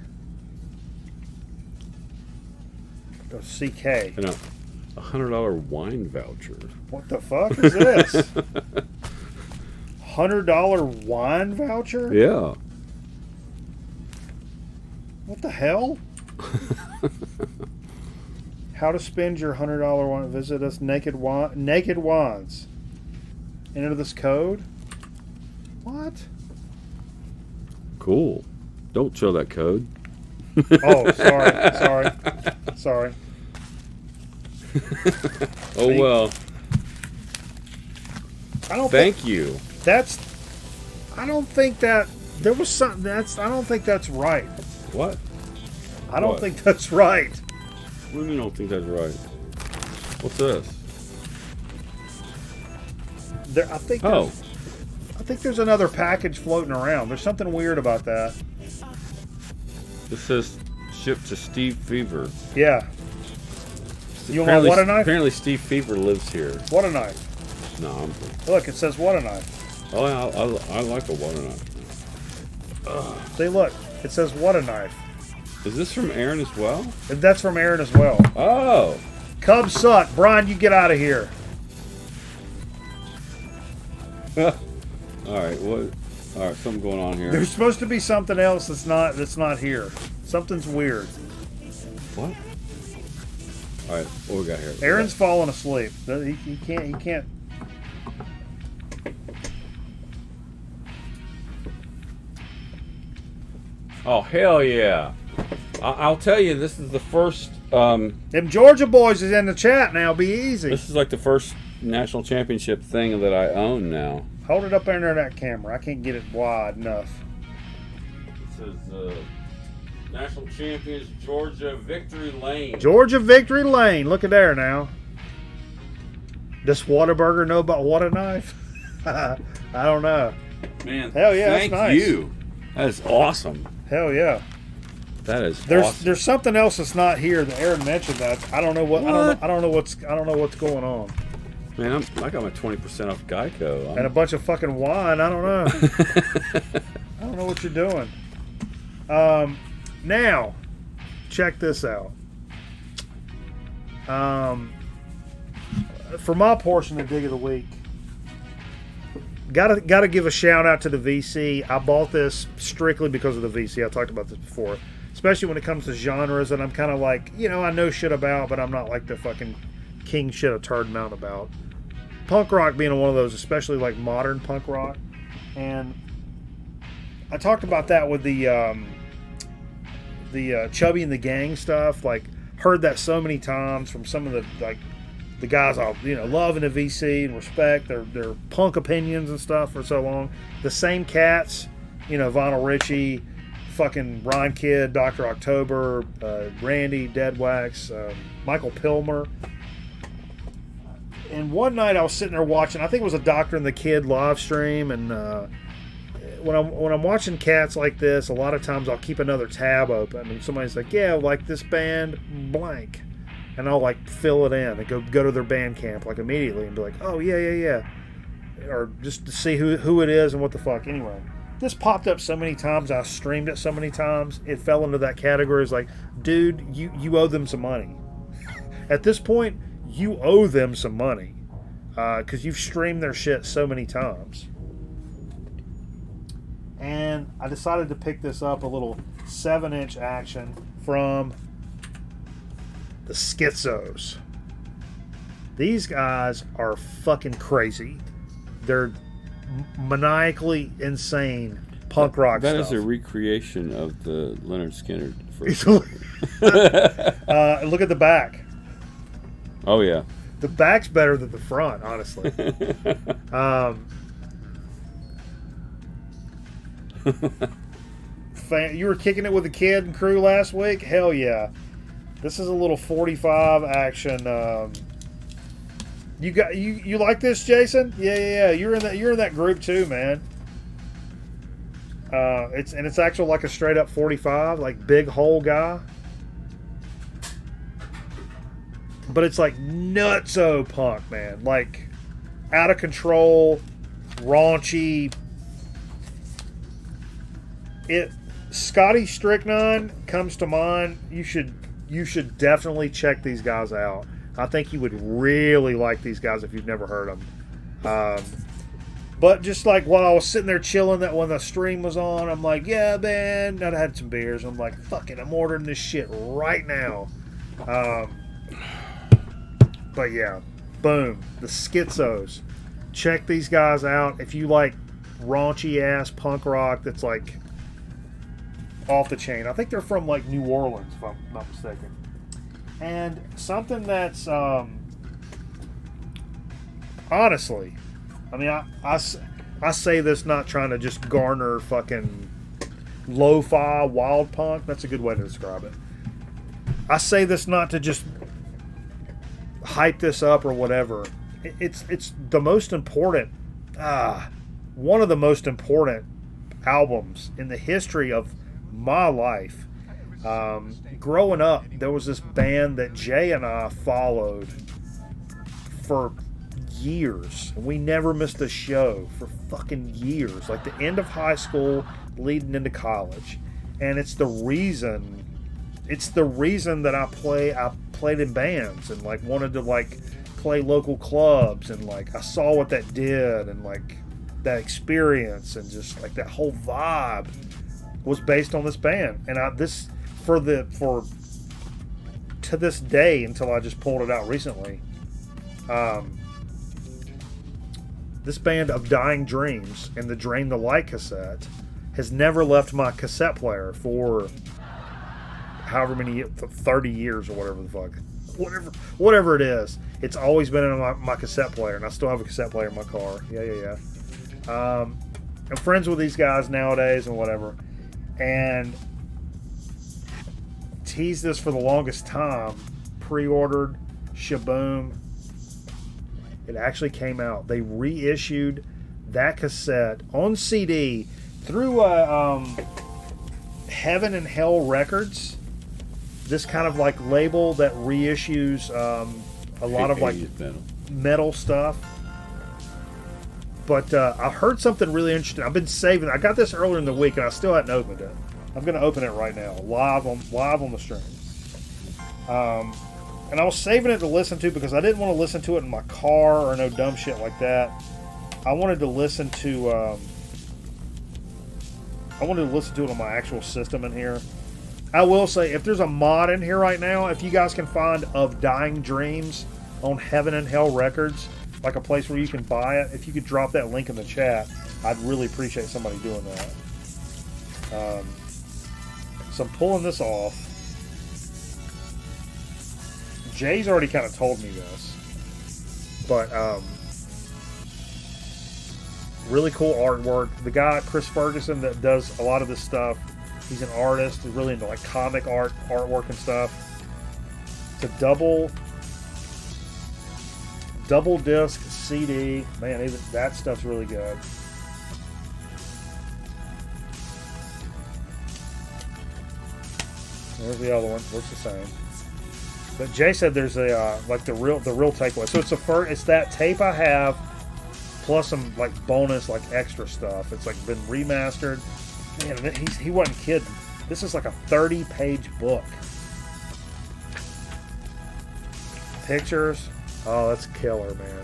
[SPEAKER 5] Or CK?
[SPEAKER 4] And a $100 wine voucher.
[SPEAKER 5] What the fuck is this? $100 wine voucher?
[SPEAKER 4] Yeah.
[SPEAKER 5] What the hell? How to spend your $100 wand. Visit us. Naked Wands. Enter this code. What?
[SPEAKER 4] Cool. Don't show that code.
[SPEAKER 5] Oh, sorry.
[SPEAKER 4] Oh well.
[SPEAKER 5] I don't.
[SPEAKER 4] Thank you.
[SPEAKER 5] I don't think that there was something. I don't think that's right.
[SPEAKER 4] What?
[SPEAKER 5] I don't
[SPEAKER 4] What?
[SPEAKER 5] think that's right.
[SPEAKER 4] What do you mean you don't think that's right? What's this?
[SPEAKER 5] I think.
[SPEAKER 4] Oh.
[SPEAKER 5] I think there's another package floating around. There's something weird about that.
[SPEAKER 4] This says shipped to Steve Fever.
[SPEAKER 5] Yeah. You want what a knife?
[SPEAKER 4] Apparently Steve Fever lives here.
[SPEAKER 5] What a knife.
[SPEAKER 4] No, I'm...
[SPEAKER 5] Look, it says what a knife.
[SPEAKER 4] Oh, I like a water knife.
[SPEAKER 5] See, look, it says what a knife.
[SPEAKER 4] Is this from Aaron as well?
[SPEAKER 5] And that's from Aaron as well.
[SPEAKER 4] Oh.
[SPEAKER 5] Cubs suck. Brian, you get out of here.
[SPEAKER 4] All right. What? All right. Something going on here.
[SPEAKER 5] There's supposed to be something else that's not here. Something's weird.
[SPEAKER 4] What? All right. What we got here?
[SPEAKER 5] Aaron's falling asleep. He can't.
[SPEAKER 4] Oh hell yeah! I'll tell you, this is the first.
[SPEAKER 5] Them Georgia boys is in the chat now. Be easy.
[SPEAKER 4] This is like the first national championship thing that I own now.
[SPEAKER 5] Hold it up under that camera. I can't get it wide enough.
[SPEAKER 4] It says National Champions Georgia Victory Lane.
[SPEAKER 5] Georgia Victory Lane. Look at there now. Does Whataburger know about what a knife? I don't know.
[SPEAKER 4] Man,
[SPEAKER 5] hell yeah,
[SPEAKER 4] thank
[SPEAKER 5] that's nice.
[SPEAKER 4] you. That is awesome.
[SPEAKER 5] Hell yeah.
[SPEAKER 4] That is
[SPEAKER 5] There's
[SPEAKER 4] awesome.
[SPEAKER 5] something else that's not here that Aaron mentioned that I don't know what? I don't know what's going on.
[SPEAKER 4] Man, I got my 20% off Geico.
[SPEAKER 5] And a bunch of fucking wine. I don't know. I don't know what you're doing. Now, check this out. For my portion of Dig of the Week, gotta give a shout out to the VC. I bought this strictly because of the VC. I talked about this before, especially when it comes to genres that I'm kind of like, I know shit about, but I'm not like the fucking king shit a turd mount about. Punk rock being one of those, especially like modern punk rock, and I talked about that with the Chubby and the Gang stuff. Like, heard that so many times from some of the guys I love in the VC and respect their punk opinions and stuff for so long. The same cats, Vinyl Richie, fucking Ron Kidd, Dr. October, Randy, Deadwax, Michael Pilmer. And one night I was sitting there watching, I think it was a Doctor and the Kid live stream, and when I'm watching cats like this, a lot of times I'll keep another tab open, and somebody's like, yeah, like this band blank, and I'll like fill it in and go to their Bandcamp like immediately and be like, oh yeah, or just to see who it is and what the fuck. Anyway, this popped up so many times, I streamed it so many times, it fell into that category. It's like, dude, you owe them some money. At this point, you owe them some money because you've streamed their shit so many times. And I decided to pick this up, a little 7-inch action from the Schizos. These guys are fucking crazy. They're maniacally insane punk rock
[SPEAKER 4] That
[SPEAKER 5] stuff.
[SPEAKER 4] is a recreation of the Leonard Skinner.
[SPEAKER 5] Look at the back.
[SPEAKER 4] Oh yeah.
[SPEAKER 5] The back's better than the front, honestly. You were kicking it with the Kid and crew last week? Hell yeah. This is a little 45 action. You like this, Jason? Yeah. You're in that group too, man. It's actually like a straight up 45, like big hole guy. But it's like nutso punk, man. Like out of control, raunchy. Scotty Strychnine comes to mind. You should definitely check these guys out. I think you would really like these guys if you've never heard them. But just like while I was sitting there chilling, that when the stream was on, I'm like, yeah, man. I'd had some beers. I'm like, fuck it, I'm ordering this shit right now. But yeah, boom, the Schizos. Check these guys out if you like raunchy ass punk rock that's like off the chain. I think they're from like New Orleans, if I'm not mistaken. And something that's honestly, I mean, I say this not trying to just garner fucking lo-fi wild punk. That's a good way to describe it. I say this not to just hype this up or whatever. It's the most important, one of the most important albums in the history of my life. Growing up, there was this band that Jay and I followed for years. We never missed a show for fucking years. Like the end of high school, leading into college. And it's the reason that I played in bands and like wanted to like play local clubs, and like I saw what that did, and like that experience and just like that whole vibe was based on this band. And to this day, until I just pulled it out recently, this band of Dying Dreams and the Drain the Light cassette has never left my cassette player for however many, 30 years or whatever the fuck. Whatever it is. It's always been in my cassette player, and I still have a cassette player in my car. Yeah. I'm friends with these guys nowadays and whatever. And teased this for the longest time. Pre-ordered, shaboom. It actually came out. They reissued that cassette on CD through Heaven and Hell Records. This kind of like label that reissues a lot of like metal stuff. But I heard something really interesting. I've been saving. I got this earlier in the week and I still hadn't opened it. I'm going to open it right now, live on the stream. And I was saving it to listen to because I didn't want to listen to it in my car or no dumb shit like that. I wanted to listen to it on my actual system in here. I will say, if there's a mod in here right now, if you guys can find Of Dying Dreams on Heaven and Hell Records, like a place where you can buy it, if you could drop that link in the chat, I'd really appreciate somebody doing that. So I'm pulling this off. Jay's already kind of told me this, but really cool artwork. The guy, Chris Ferguson, that does a lot of this stuff, he's an artist. He's really into like comic artwork and stuff. It's a double disc CD. Man, even that stuff's really good. There's the other one. Looks the same. But Jay said there's a like the real takeaway. So it's that tape I have, plus some like bonus like extra stuff. It's like been remastered. Man, he wasn't kidding. This is like a 30-page book. Pictures. Oh, that's killer, man.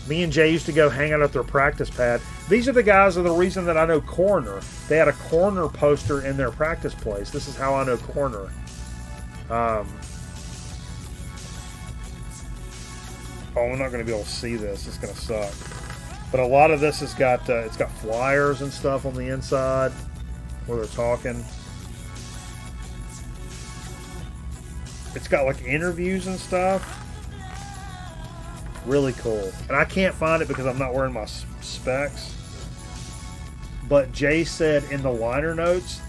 [SPEAKER 5] Me and Jay used to go hang out at their practice pad. These are the guys that are the reason that I know Corner. They had a Corner poster in their practice place. This is how I know Corner. Oh, we're not going to be able to see this. It's going to suck. But a lot of this has got it's got flyers and stuff on the inside where they're talking. It's got like interviews and stuff. Really cool. And I can't find it because I'm not wearing my specs. But Jay said in the liner notes,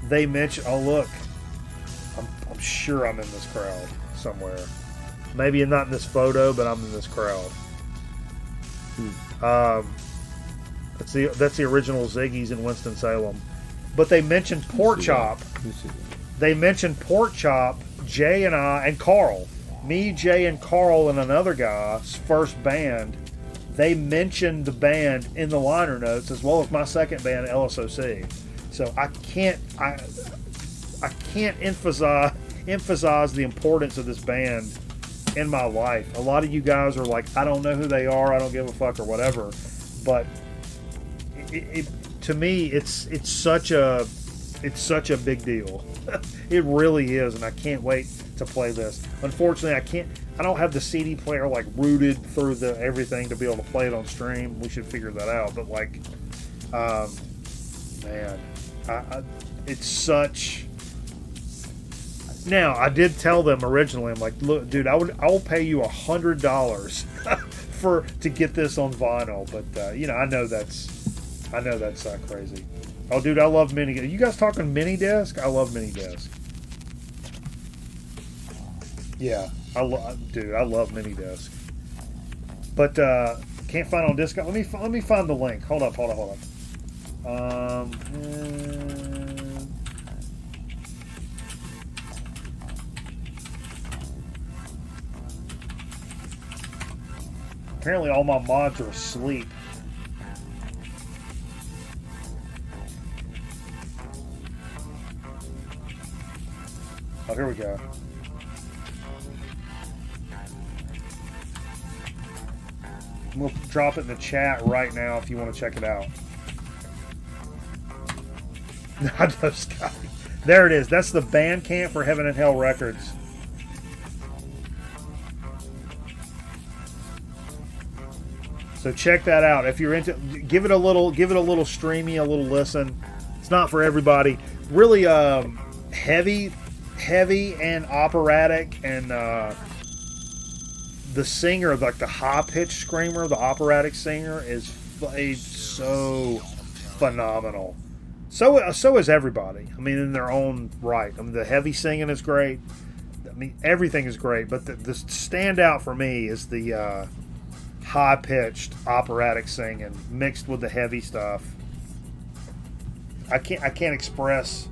[SPEAKER 5] they mentioned, oh look, I'm sure I'm in this crowd somewhere. Maybe not in this photo, but I'm in this crowd. That's the original Ziggy's in Winston-Salem. But they mentioned Pork Chop. They mentioned Pork Chop, Jay and I, and Carl. Me, Jay, and Carl, and another guy's first band. They mentioned the band in the liner notes, as well as my second band, LSOC. So I can't emphasize the importance of this band in my life. A lot of you guys are like, I don't know who they are, I don't give a fuck or whatever. But to me, it's such a it's such a big deal. It really is, and I can't wait to play this. Unfortunately, I don't have the CD player like rooted through the everything to be able to play it on stream. We should figure that out. But like, man, it's such. Now I did tell them originally. I'm like, look, dude, I will pay you $100 to get this on vinyl. But I know that's crazy. Oh, dude, I love mini. You guys talking mini disc? I love mini disc. Yeah, I love mini disc. But can't find on discount. Let me find the link. Hold up. Apparently, all my mods are asleep. Oh, here we go. We'll drop it in the chat right now if you want to check it out. I know, Scotty. There it is. That's the Bandcamp for Heaven and Hell Records. So check that out. If you're into, give it a little streamy, a little listen. It's not for everybody. Really, heavy and operatic, and the singer, like the high-pitched screamer, the operatic singer, is so phenomenal. So is everybody. I mean, in their own right. I mean, the heavy singing is great. I mean, everything is great. But the standout for me is the high-pitched operatic singing mixed with the heavy stuff. I can't express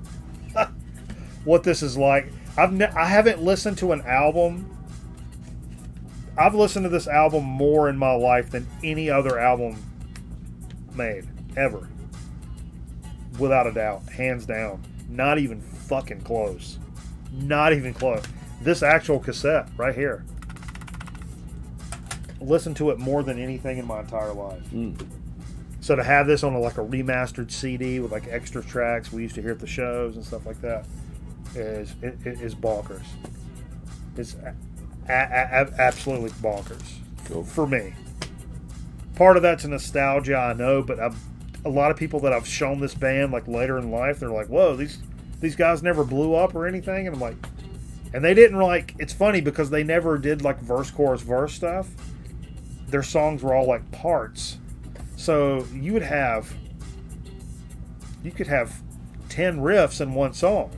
[SPEAKER 5] what this is like. I haven't listened to an album. I've listened to this album more in my life than any other album made ever, without a doubt, hands down. Not even fucking close. Not even close. This actual cassette right here. Listened to it more than anything in my entire life. So to have this on a remastered CD with like extra tracks we used to hear at the shows and stuff like that is bonkers. It's absolutely bonkers.
[SPEAKER 4] Cool.
[SPEAKER 5] For me. Part of that's nostalgia, I know, but a lot of people that I've shown this band like later in life, they're like, "Whoa, these guys never blew up or anything," and I'm like, and they didn't like. It's funny because they never did like verse, chorus, verse stuff. Their songs were all like parts. So you could have 10 riffs in one song,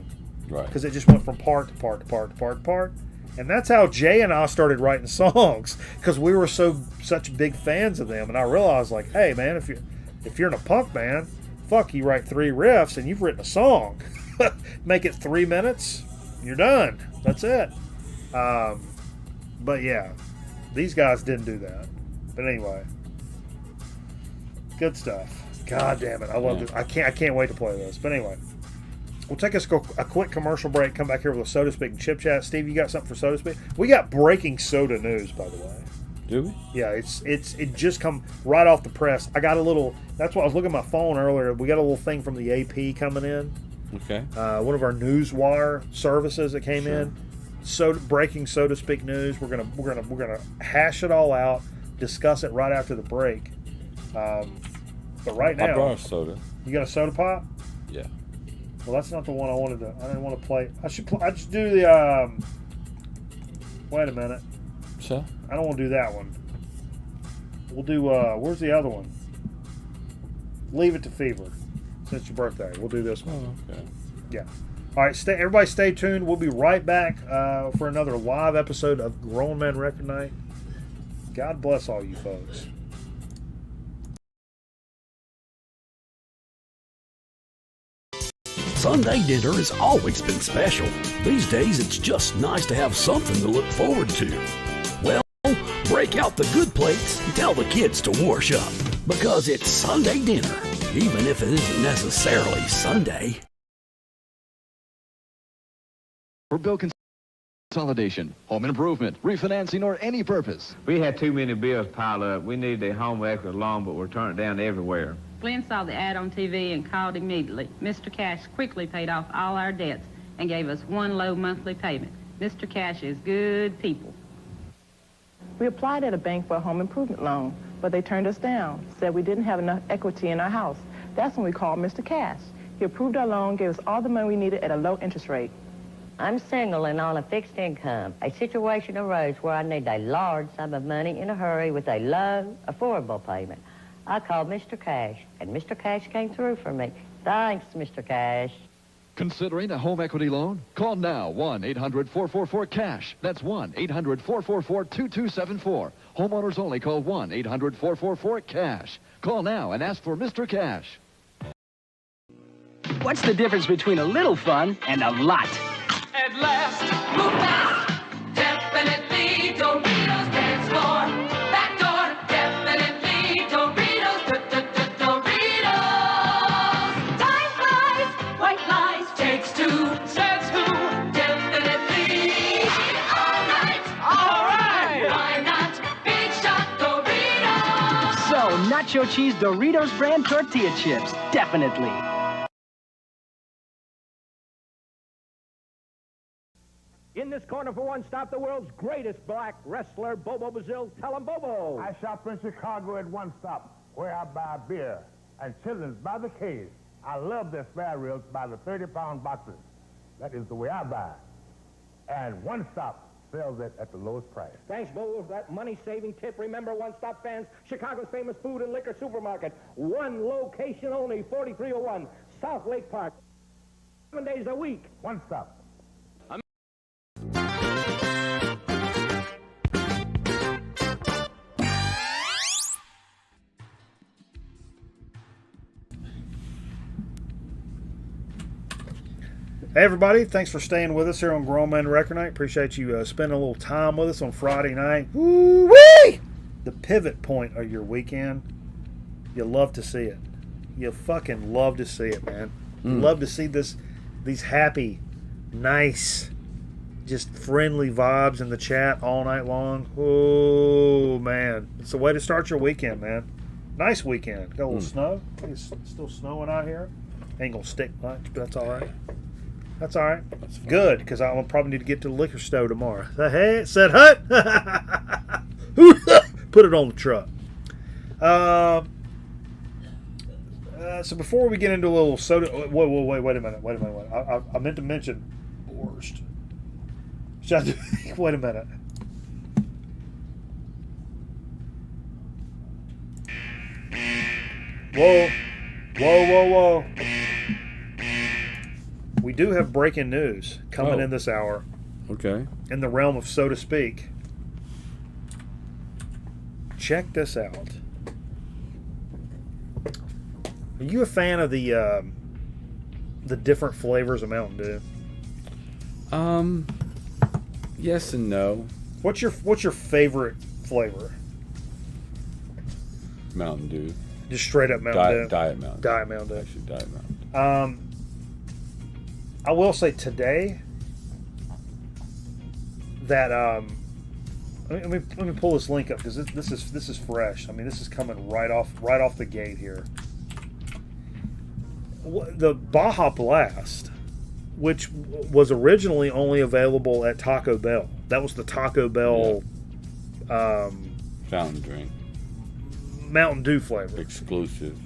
[SPEAKER 4] right?
[SPEAKER 5] Because it just went from part to part to part to part to part, and that's how Jay and I started writing songs because we were such big fans of them. And I realized, like, hey man, if you're in a punk band, fuck, you write 3 riffs and you've written a song. Make it 3 minutes, you're done. That's it. But yeah, these guys didn't do that. But anyway. Good stuff. God damn it. I love it. I can't wait to play this. But anyway, we'll take a quick commercial break, come back here with a Soda Speak and Chip Chat. Steve, you got something for Soda Speak? We got breaking soda news, by the way.
[SPEAKER 4] Do we?
[SPEAKER 5] Yeah, it just come right off the press. I got a little, that's why I was looking at my phone earlier. We got a little thing from the AP coming in.
[SPEAKER 4] Okay.
[SPEAKER 5] One of our Newswire services that came in. Breaking Soda Speak news. We're gonna hash it all out, discuss it right after the break. But right now,
[SPEAKER 4] I brought a soda.
[SPEAKER 5] You got a soda pop?
[SPEAKER 4] Yeah.
[SPEAKER 5] Well, that's not the one I wanted to. I didn't want to play. I just do the. Wait a minute.
[SPEAKER 4] So?
[SPEAKER 5] I don't want to do that one. We'll do. Where's the other one? Leave It to Fever. Since your birthday, we'll do this one.
[SPEAKER 4] Oh, okay.
[SPEAKER 5] Yeah. All right. Everybody, stay tuned. We'll be right back for another live episode of Grown Man Record Night. God bless all you folks.
[SPEAKER 6] Sunday dinner has always been special. These days, it's just nice to have something to look forward to. Well, break out the good plates and tell the kids to wash up, because it's Sunday dinner, even if it isn't necessarily Sunday.
[SPEAKER 7] For bill consolidation, home improvement, refinancing, or any purpose.
[SPEAKER 8] We had too many bills piled up. We need the home equity loan, but we're turning it down everywhere. Glenn saw the ad on TV and called immediately. Mr. Cash quickly paid off all our debts and gave us one low monthly payment. Mr. Cash is good people.
[SPEAKER 9] We applied at a bank for a home improvement loan, but they turned us down, said we didn't have enough equity in our house. That's when we called Mr. Cash. He approved our loan, gave us all the money we needed at a low interest rate.
[SPEAKER 10] I'm single and on a fixed income. A situation arose where I need a large sum of money in a hurry with a low, affordable payment. I called Mr. Cash, and Mr. Cash came through for me. Thanks, Mr. Cash.
[SPEAKER 7] Considering a home equity loan? Call now, 1-800-444-CASH. That's 1-800-444-2274. Homeowners only. Call 1-800-444-CASH. Call now and ask for Mr. Cash.
[SPEAKER 11] What's the difference between a little fun and a lot?
[SPEAKER 12] At last, move fast, definitely Doritos dance floor. Back door, definitely Doritos, Doritos. Time flies, white lies, takes two, says who? Definitely. All right. Why not? Big shot Doritos.
[SPEAKER 11] So, nacho cheese Doritos brand tortilla chips, definitely.
[SPEAKER 13] In this corner for one stop, the world's greatest black wrestler, Bobo Brazil. Tell him, Bobo.
[SPEAKER 14] I shop in Chicago at One Stop, where I buy beer and chillins by the case. I love their spare ribs by the 30-pound boxes. That is the way I buy. And One Stop sells it at the lowest price.
[SPEAKER 13] Thanks, Bobo, for that money-saving tip. Remember, One Stop fans, Chicago's famous food and liquor supermarket. One location only, 4301 South Lake Park. 7 days a week.
[SPEAKER 14] One Stop.
[SPEAKER 5] Hey everybody, thanks for staying with us here on Grown Man Record Night. Appreciate you spending a little time with us on Friday night. Woo-wee! The pivot point of your weekend. You love to see it. You fucking love to see it, man. You love to see these happy, nice, just friendly vibes in the chat all night long. Oh man, it's the way to start your weekend, man. Nice weekend. Got a little snow. I think it's still snowing out here. Ain't gonna stick much, but that's all right. That's all right. That's good, because I'll probably need to get to the liquor store tomorrow. Hey, it said hut. Put it on the truck. So before we get into a little soda, wait a minute. I meant to mention worst. Should I do? Wait a minute. Whoa. We do have breaking news coming in this hour.
[SPEAKER 4] Okay.
[SPEAKER 5] In the realm of so to speak. Check this out. Are you a fan of the different flavors of Mountain Dew?
[SPEAKER 4] Yes and no.
[SPEAKER 5] What's your favorite flavor?
[SPEAKER 4] Mountain Dew.
[SPEAKER 5] Just straight up Mountain Dew.
[SPEAKER 4] Diet Mountain Dew.
[SPEAKER 5] Diet Mountain Dew.
[SPEAKER 4] Actually, Diet Mountain Dew.
[SPEAKER 5] I will say today that let me pull this link up because this is fresh. I mean, this is coming right off the gate here. The Baja Blast, which was originally only available at Taco Bell. That was the Taco Bell
[SPEAKER 4] fountain drink.
[SPEAKER 5] Mountain Dew flavor.
[SPEAKER 4] Exclusive.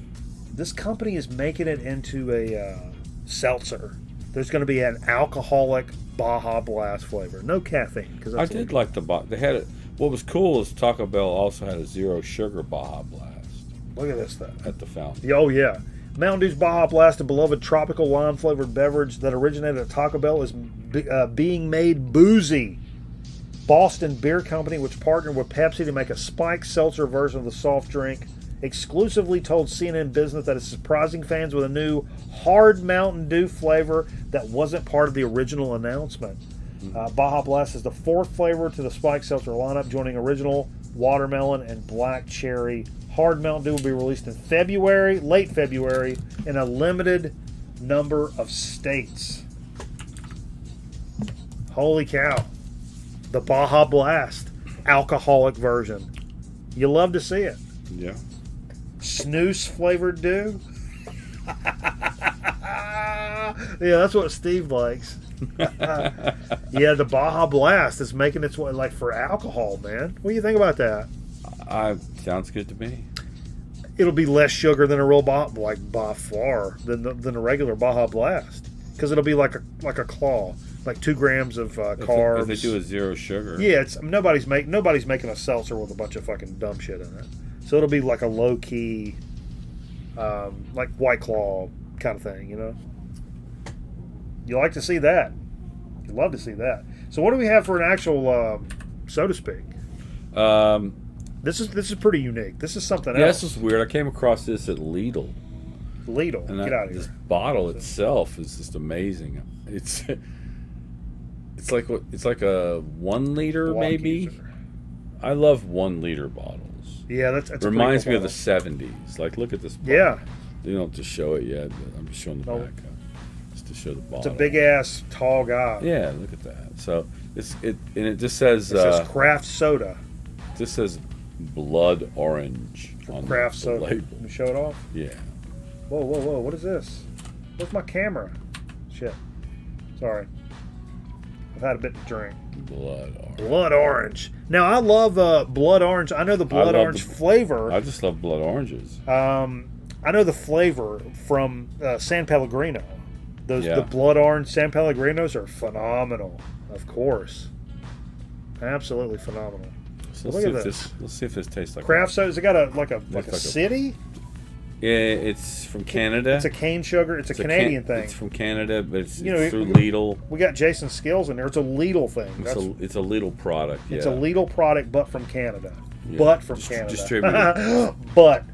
[SPEAKER 5] This company is making it into a seltzer. There's going to be an alcoholic Baja Blast flavor. No caffeine. Cause
[SPEAKER 4] I did like the Baja. They had it. What was cool is Taco Bell also had a zero sugar Baja Blast.
[SPEAKER 5] Look at this stuff.
[SPEAKER 4] At the fountain.
[SPEAKER 5] Oh, yeah. Mountain Dew's Baja Blast, a beloved tropical lime-flavored beverage that originated at Taco Bell, is being made boozy. Boston Beer Company, which partnered with Pepsi to make a spiked seltzer version of the soft drink, exclusively told CNN Business that it's surprising fans with a new hard Mountain Dew flavor that wasn't part of the original announcement. Baja Blast is the fourth flavor to the spiked seltzer lineup, joining original watermelon and black cherry. Hard Mountain Dew will be released in late February, in a limited number of states. Holy cow. The Baja Blast alcoholic version. You love to see it.
[SPEAKER 4] Yeah.
[SPEAKER 5] Snooze flavored dew. Yeah, that's what Steve likes. Yeah, the Baja Blast is making its way like for alcohol, man. What do you think about that?
[SPEAKER 4] Sounds good to me.
[SPEAKER 5] It'll be less sugar than a real by far than a regular Baja Blast, because it'll be like a claw, like 2 grams of carbs.
[SPEAKER 4] If they do a 0 sugar.
[SPEAKER 5] Yeah, it's nobody's making a seltzer with a bunch of fucking dumb shit in it. So it'll be like a low key, like White Claw kind of thing, you know. You like to see that. You love to see that. So what do we have for an actual, so to speak? This is pretty unique. This is something else.
[SPEAKER 4] This is weird. I came across this at Lidl.
[SPEAKER 5] Lidl,
[SPEAKER 4] and
[SPEAKER 5] get out of
[SPEAKER 4] this
[SPEAKER 5] here.
[SPEAKER 4] Bottle itself is just amazing. It's like a 1 liter maybe. I love 1 liter bottles.
[SPEAKER 5] Yeah, that's
[SPEAKER 4] reminds
[SPEAKER 5] a pretty
[SPEAKER 4] me
[SPEAKER 5] cool
[SPEAKER 4] of the 70s. Like, look at this bottle.
[SPEAKER 5] Yeah.
[SPEAKER 4] You don't have to show it yet. But I'm just showing the back. Just to show the bottle.
[SPEAKER 5] It's a big ass tall guy.
[SPEAKER 4] Yeah, look at that. So it just says.
[SPEAKER 5] It says craft soda.
[SPEAKER 4] This says blood orange on
[SPEAKER 5] craft
[SPEAKER 4] the
[SPEAKER 5] soda.
[SPEAKER 4] label.
[SPEAKER 5] Can you show it off?
[SPEAKER 4] Yeah.
[SPEAKER 5] Whoa! What is this? Where's my camera? Shit. Sorry. I've had a bit to drink. Blood orange. Now I love blood orange. I know the blood orange flavor.
[SPEAKER 4] I just love blood oranges.
[SPEAKER 5] I know the flavor from San Pellegrino. The blood orange San Pellegrinos are phenomenal. Of course, absolutely phenomenal.
[SPEAKER 4] So
[SPEAKER 5] look at this.
[SPEAKER 4] Let's see if this tastes like
[SPEAKER 5] craft soda. Has it got a city?
[SPEAKER 4] Yeah, it's from Canada.
[SPEAKER 5] It's a cane sugar. It's a Canadian thing.
[SPEAKER 4] It's from Canada, but it's through Lidl.
[SPEAKER 5] We got Jason Skills in there. It's a Lidl thing.
[SPEAKER 4] It's a Lidl product.
[SPEAKER 5] It's a Lidl product, but from Canada.
[SPEAKER 4] Yeah.
[SPEAKER 5] But from Canada.
[SPEAKER 4] Distributed.
[SPEAKER 5] But.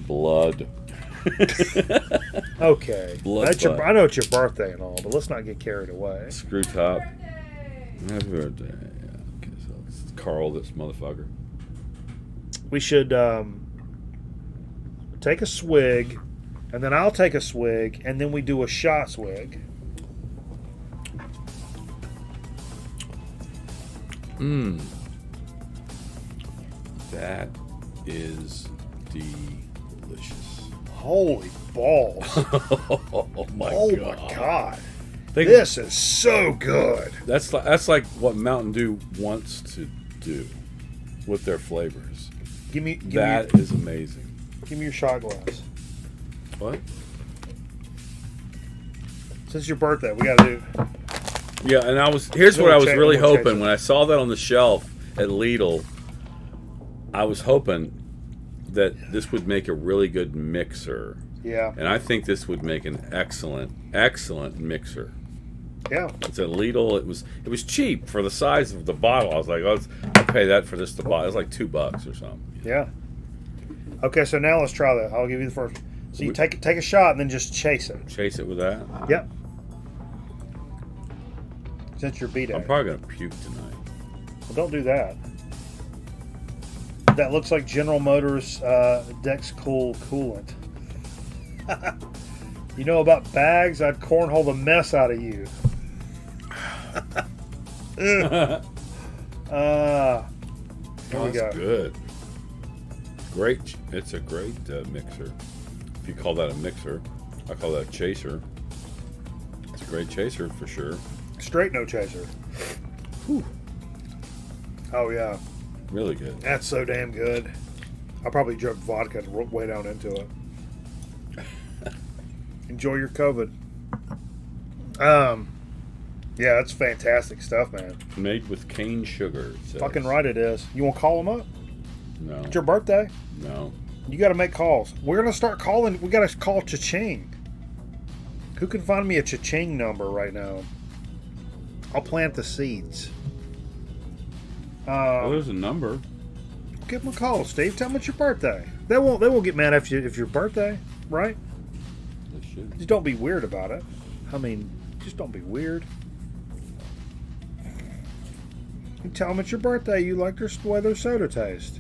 [SPEAKER 4] Blood.
[SPEAKER 5] Okay.
[SPEAKER 4] Blood.
[SPEAKER 5] I know it's your birthday and all, but let's not get carried away.
[SPEAKER 4] Screw top. Happy birthday. Yeah. Okay, so it's Carl, this motherfucker.
[SPEAKER 5] We should take a swig, and then I'll take a swig, and then we do a shot swig.
[SPEAKER 4] That is delicious.
[SPEAKER 5] Holy balls.
[SPEAKER 4] Oh my god.
[SPEAKER 5] This is so good.
[SPEAKER 4] That's like what Mountain Dew wants to do with their flavors. That is amazing.
[SPEAKER 5] Give me your shot glass.
[SPEAKER 4] What?
[SPEAKER 5] Since your birthday, we gotta do.
[SPEAKER 4] Yeah, and here's what I was really hoping when I saw that on the shelf at Lidl. I was hoping that this would make a really good mixer.
[SPEAKER 5] Yeah.
[SPEAKER 4] And I think this would make an excellent mixer.
[SPEAKER 5] Yeah.
[SPEAKER 4] It's at Lidl. It was cheap for the size of the bottle. I was like, I'll pay that for this to buy. It was like $2 or something.
[SPEAKER 5] Yeah. Okay, so now let's try that. I'll give you the first. So you take a shot and then just chase it.
[SPEAKER 4] Chase it with that?
[SPEAKER 5] Yep. Since you're beat at
[SPEAKER 4] I'm probably gonna puke tonight.
[SPEAKER 5] Well, don't do that. That looks like General Motors Dex Cool coolant. You know about bags? I'd cornhole the mess out of you. Here we go.
[SPEAKER 4] That's good. Great. It's a great mixer. If you call that a mixer, I call that a chaser. It's a great chaser for sure.
[SPEAKER 5] Straight no chaser. Whew. Oh yeah.
[SPEAKER 4] Really good.
[SPEAKER 5] That's so damn good. I probably drank vodka way down into it. Enjoy your COVID. Yeah, that's fantastic stuff, man.
[SPEAKER 4] Made with cane sugar.
[SPEAKER 5] Fucking right it is. You want to call them up?
[SPEAKER 4] No.
[SPEAKER 5] It's your birthday?
[SPEAKER 4] No.
[SPEAKER 5] You got to make calls. We're going to start calling. We got to call Cha-Ching. Who can find me a Cha-Ching number right now? I'll plant the seeds.
[SPEAKER 4] Well, there's a number.
[SPEAKER 5] Give them a call, Steve. Tell them it's your birthday. They won't get mad if your birthday, right?
[SPEAKER 4] They should.
[SPEAKER 5] Just don't be weird about it. I mean, just don't be weird. You tell them it's your birthday. You like the way their soda tastes.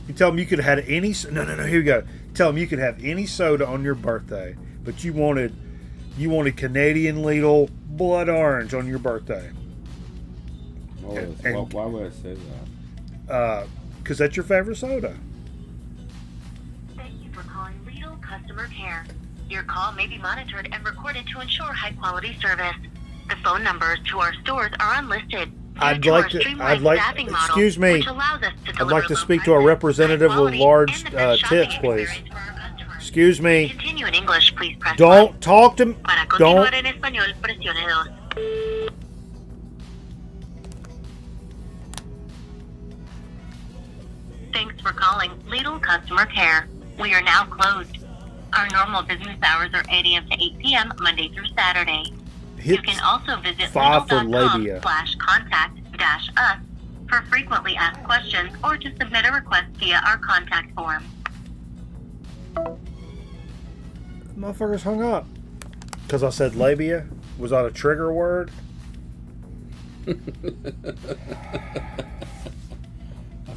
[SPEAKER 5] You tell them you could have had any. No. Here we go. Tell them you could have any soda on your birthday, but you wanted Canadian Lidl Blood Orange on your birthday.
[SPEAKER 4] Why would I say
[SPEAKER 5] Because that's your favorite soda.
[SPEAKER 15] Thank you for calling Lidl Customer Care. Your call may be monitored and recorded to ensure high-quality service. The phone numbers to our stores are unlisted.
[SPEAKER 5] I'd like to speak to a representative with large tits, please. Excuse me.
[SPEAKER 15] To continue in English, please press
[SPEAKER 5] Don't talk to me.
[SPEAKER 15] Para continuar
[SPEAKER 5] Don't.
[SPEAKER 15] en español, presione 2. Thanks for calling Lidl Customer Care. We are now closed. Our normal business hours are 8 a.m. to 8 p.m. Monday through Saturday. You can also visit
[SPEAKER 5] 5 for labia.
[SPEAKER 15] lidl.com/contact-us for frequently asked questions or to submit a request via our contact form.
[SPEAKER 5] Motherfuckers hung up. Because I said labia? Was that a trigger word?
[SPEAKER 4] I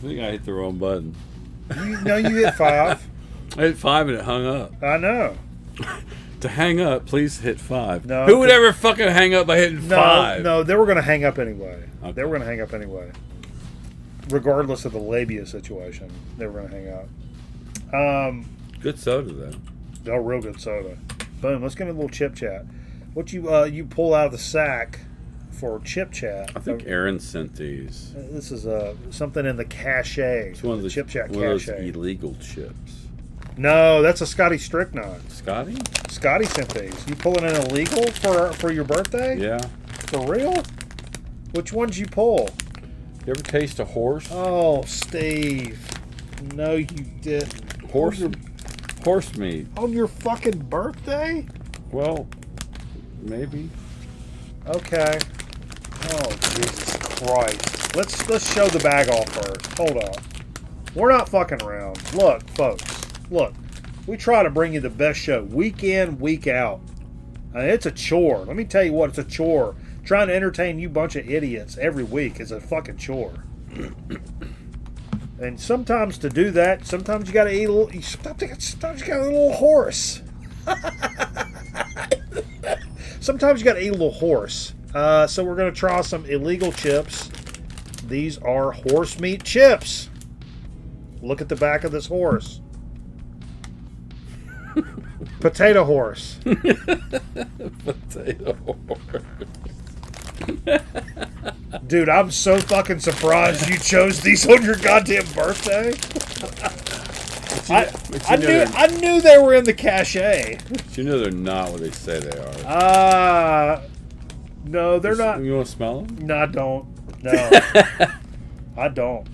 [SPEAKER 4] think I hit the wrong button.
[SPEAKER 5] No, you hit 5.
[SPEAKER 4] I hit 5 and it hung up.
[SPEAKER 5] I know.
[SPEAKER 4] To hang up, please hit 5.
[SPEAKER 5] No,
[SPEAKER 4] who would ever fucking hang up by hitting 5?
[SPEAKER 5] No, they were going to hang up anyway.
[SPEAKER 4] Okay.
[SPEAKER 5] They were going to hang up anyway. Regardless of the labia situation, they were going to hang up.
[SPEAKER 4] Good soda, though.
[SPEAKER 5] Oh, real good soda. Boom, let's get a little chip chat. What you pull out of the sack for chip chat?
[SPEAKER 4] I think Aaron sent these.
[SPEAKER 5] This is something in the cache.
[SPEAKER 4] It's one of the
[SPEAKER 5] chip chat
[SPEAKER 4] one of
[SPEAKER 5] cache.
[SPEAKER 4] those illegal chips.
[SPEAKER 5] No, that's a Scotty Strychnine.
[SPEAKER 4] Scotty?
[SPEAKER 5] Scotty sent these. You pulling in illegal for your birthday?
[SPEAKER 4] Yeah.
[SPEAKER 5] For real? Which ones you pull?
[SPEAKER 4] You ever taste a horse?
[SPEAKER 5] Oh, Steve. No, you didn't.
[SPEAKER 4] Horse meat.
[SPEAKER 5] On your fucking birthday?
[SPEAKER 4] Well, maybe.
[SPEAKER 5] Okay. Oh, Jesus Christ. Let's show the bag off first. Hold on. We're not fucking around. Look, folks. Look. We try to bring you the best show week in, week out. And it's a chore. Let me tell you what, it's a chore. Trying to entertain you bunch of idiots every week is a fucking chore. And sometimes to do that, sometimes you gotta eat a little. Sometimes you gotta eat a little horse. Sometimes you gotta eat a little horse. So we're gonna try some illegal chips. These are horse meat chips. Look at the back of this horse. Potato horse.
[SPEAKER 4] Potato horse.
[SPEAKER 5] Dude, I'm so fucking surprised you chose these on your goddamn birthday. I knew they were in the cache.
[SPEAKER 4] But you know they're not what they say they are.
[SPEAKER 5] No, they're not.
[SPEAKER 4] You want to smell them?
[SPEAKER 5] No, I don't. No. I don't.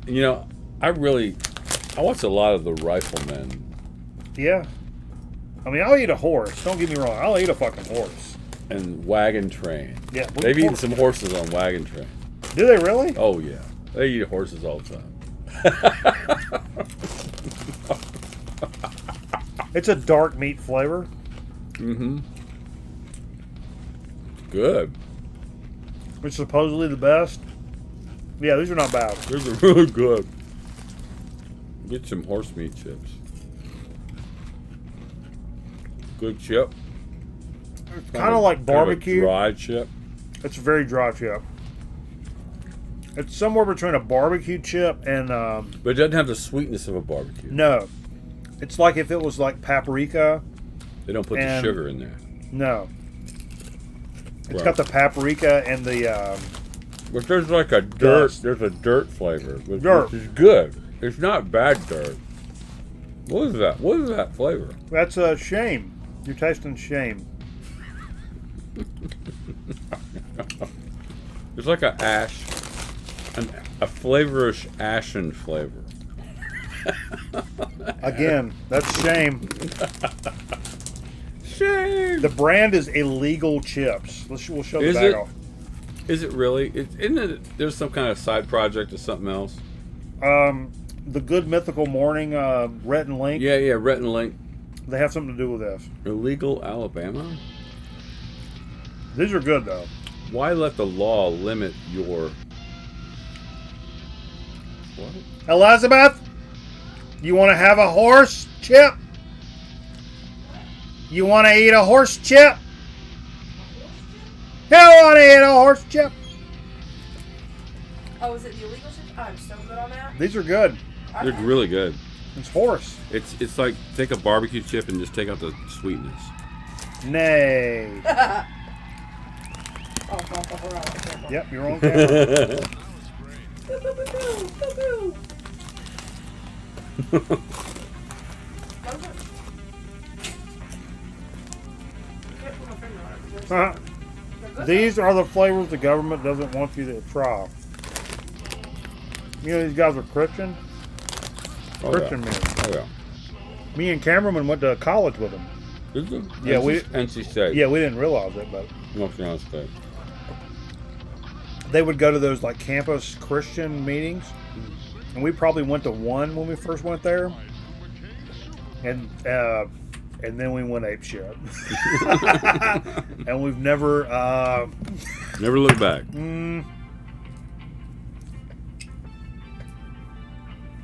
[SPEAKER 4] You know, I watch a lot of the Riflemen.
[SPEAKER 5] Yeah. I mean, I'll eat a horse. Don't get me wrong. I'll eat a fucking horse.
[SPEAKER 4] And Wagon Train.
[SPEAKER 5] Yeah.
[SPEAKER 4] They've eaten some horses on Wagon Train.
[SPEAKER 5] Do they really?
[SPEAKER 4] Oh, yeah. They eat horses all the time.
[SPEAKER 5] It's a dark meat flavor.
[SPEAKER 4] Mm-hmm. Good.
[SPEAKER 5] It's supposedly the best. Yeah, these are not bad.
[SPEAKER 4] These are really good. Get some horse meat chips. Good chip.
[SPEAKER 5] It's kind of like barbecue.
[SPEAKER 4] Dry chip.
[SPEAKER 5] It's a very dry chip. It's somewhere between a barbecue chip and.
[SPEAKER 4] But it doesn't have the sweetness of a barbecue.
[SPEAKER 5] No, it's like if it was like paprika.
[SPEAKER 4] They don't put the sugar in there.
[SPEAKER 5] No. It's got the paprika and the.
[SPEAKER 4] But there's like a dirt. There's a dirt flavor. Which is good. It's not bad dirt. What is that? What is that flavor?
[SPEAKER 5] That's a shame. You're tasting shame.
[SPEAKER 4] It's like a flavorish ashen flavor.
[SPEAKER 5] Again, that's shame.
[SPEAKER 4] Shame.
[SPEAKER 5] The brand is Illegal Chips. We'll show the bag off.
[SPEAKER 4] Is it really? Isn't it? There's some kind of side project or something else.
[SPEAKER 5] The Good Mythical Morning, Rhett and Link.
[SPEAKER 4] Yeah, Rhett and Link.
[SPEAKER 5] They have something to do with this.
[SPEAKER 4] Illegal Alabama?
[SPEAKER 5] These are good, though.
[SPEAKER 4] Why let the law limit your... What?
[SPEAKER 5] Elizabeth? You want to have a horse chip? You want to eat a horse chip? You want to eat a horse chip?
[SPEAKER 16] Oh, is it the illegal chips? I'm so good on that.
[SPEAKER 5] These are good.
[SPEAKER 4] They're really good.
[SPEAKER 5] It's horse.
[SPEAKER 4] It's like take a barbecue chip and just take out the sweetness.
[SPEAKER 5] Nay. Yep, you're on camera. These are the flavors the government doesn't want you to try. You know these guys are Christian? Christian men.
[SPEAKER 4] Oh, yeah.
[SPEAKER 5] Me and Cameron went to college with them.
[SPEAKER 4] Did you?
[SPEAKER 5] Yeah,
[SPEAKER 4] NC State.
[SPEAKER 5] Yeah, we didn't realize it, but
[SPEAKER 4] North Carolina State.
[SPEAKER 5] They would go to those like campus Christian meetings, and we probably went to one when we first went there, and then we went ape shit, and we've never
[SPEAKER 4] never looked back.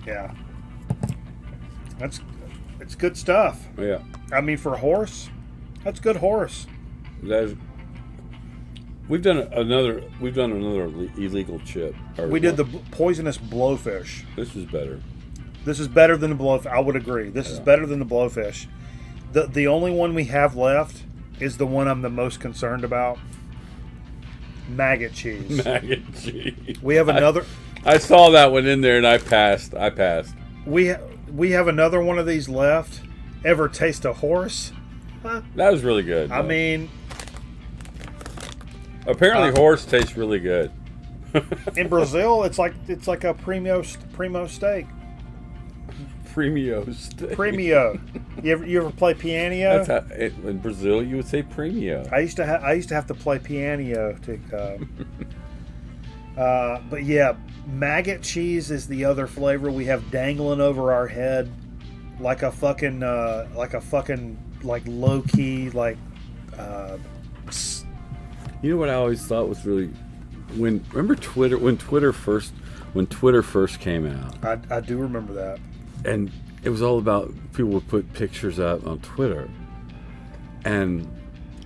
[SPEAKER 5] Yeah, it's good stuff.
[SPEAKER 4] Yeah,
[SPEAKER 5] I mean for horse, that's good horse.
[SPEAKER 4] We've done another illegal chip.
[SPEAKER 5] We did the poisonous blowfish.
[SPEAKER 4] This is better.
[SPEAKER 5] This is better than the blowfish. I would agree. This is better than the blowfish. The only one we have left is the one I'm the most concerned about. Maggot cheese.
[SPEAKER 4] Maggot cheese.
[SPEAKER 5] We have another.
[SPEAKER 4] I saw that one in there and I passed.
[SPEAKER 5] We have another one of these left. Ever taste a horse?
[SPEAKER 4] That was really good.
[SPEAKER 5] I mean,
[SPEAKER 4] apparently horse tastes really good.
[SPEAKER 5] In Brazil, it's like a primo steak.
[SPEAKER 4] Premio steak.
[SPEAKER 5] Premio. You ever play piano?
[SPEAKER 4] That's how, in Brazil, you would say premio.
[SPEAKER 5] I used to have to play piano to. But yeah, maggot cheese is the other flavor we have dangling over our head, like a fucking low key like.
[SPEAKER 4] You know what I always thought was really remember Twitter when Twitter first came out.
[SPEAKER 5] I do remember that.
[SPEAKER 4] And it was all about people would put pictures up on Twitter and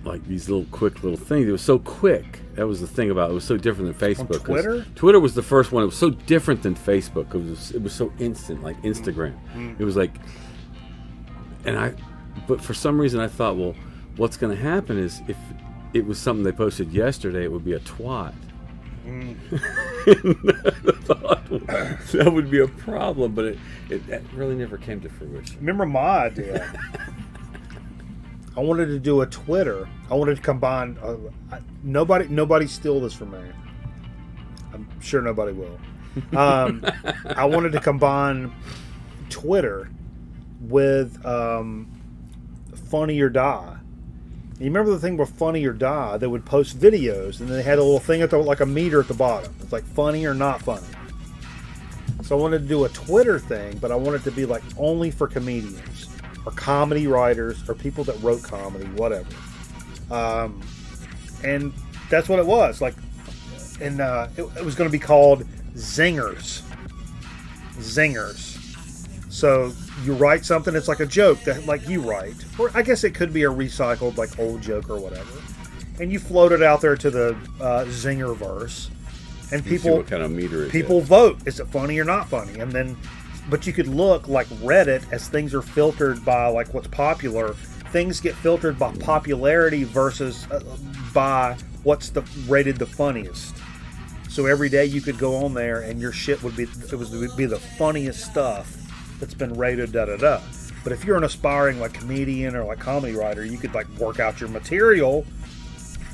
[SPEAKER 4] like these quick little things. It was so quick. That was the thing about it. It was so different than Facebook.
[SPEAKER 5] On Twitter?
[SPEAKER 4] Twitter was the first one. It was so different than Facebook. It was so instant, like Instagram. It was like, but for some reason I thought, well, what's going to happen is if it was something they posted yesterday, it would be a twat. That would be a problem, but it really never came to fruition.
[SPEAKER 5] Remember my idea? I wanted to do a Twitter. I wanted to combine. Nobody steal this from me. I'm sure nobody will. I wanted to combine Twitter with Funny or Die. You remember the thing with Funny or Die? They would post videos, and they had a little thing like a meter at the bottom. It's like funny or not funny. So I wanted to do a Twitter thing, but I wanted it to be like only for comedians or comedy writers or people that wrote comedy, whatever. And that's what it was. Like, and it was going to be called Zingers. Zingers. So you write something, it's like a joke that like you write, or I guess it could be a recycled like old joke or whatever, and you float it out there to the Zinger verse, and people,
[SPEAKER 4] see what kind of meter it
[SPEAKER 5] people
[SPEAKER 4] is.
[SPEAKER 5] Vote, is it funny or not funny, and then, but you could look like Reddit as things are filtered by like what's popular. Things get filtered by popularity versus by what's rated the funniest. So every day you could go on there and your shit would be the funniest stuff that's been rated da-da-da. But if you're an aspiring like comedian or like comedy writer, you could like work out your material.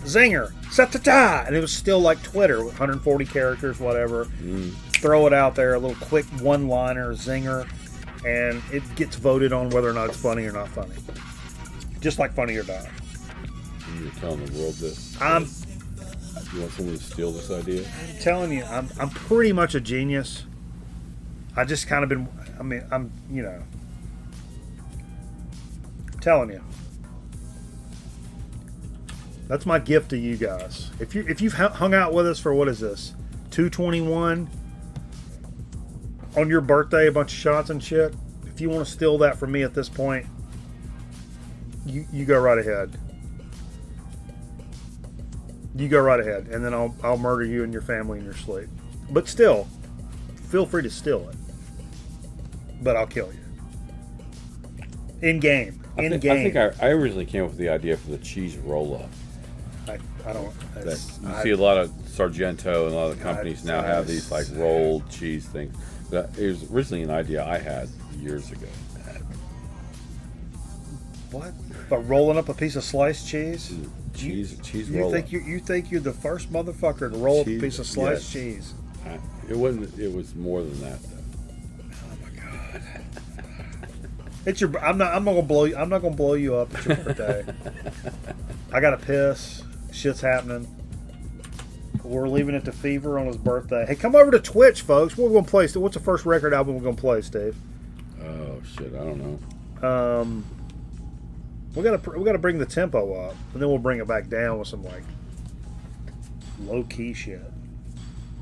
[SPEAKER 5] Zinger, sa-ta-ta, and it was still like Twitter, 140 characters, whatever. Throw it out there, a little quick one-liner, zinger, and it gets voted on whether or not it's funny or not funny. Just like Funny or Die.
[SPEAKER 4] You're telling the world this. You want someone to steal this idea?
[SPEAKER 5] I'm telling you, I'm pretty much a genius. I just kind of been. I mean, I'm telling you. That's my gift to you guys. If you've hung out with us for what is this, 221 on your birthday, a bunch of shots and shit. If you want to steal that from me at this point, you go right ahead. You go right ahead, and then I'll murder you and your family in your sleep. But still, feel free to steal it. But I'll kill you. In game.
[SPEAKER 4] I think I originally came up with the idea for the cheese roll-up.
[SPEAKER 5] I don't.
[SPEAKER 4] You see a lot of Sargento and a lot of companies now have these like rolled cheese things. It was originally an idea I had years ago.
[SPEAKER 5] What? But rolling up a piece of sliced cheese?
[SPEAKER 4] Cheese
[SPEAKER 5] you
[SPEAKER 4] roll-up.
[SPEAKER 5] You think you're the first motherfucker to roll up a piece of sliced cheese?
[SPEAKER 4] It wasn't. It was more than that, though.
[SPEAKER 5] It's your. I'm not gonna blow you. I'm not gonna blow you up. It's your birthday. I gotta piss. Shit's happening. We're leaving it to Fever on his birthday. Hey, come over to Twitch, folks. What we're gonna play? What's the first record album we're gonna play, Steve?
[SPEAKER 4] Oh shit! I don't know.
[SPEAKER 5] We gotta bring the tempo up, and then we'll bring it back down with some like low key shit.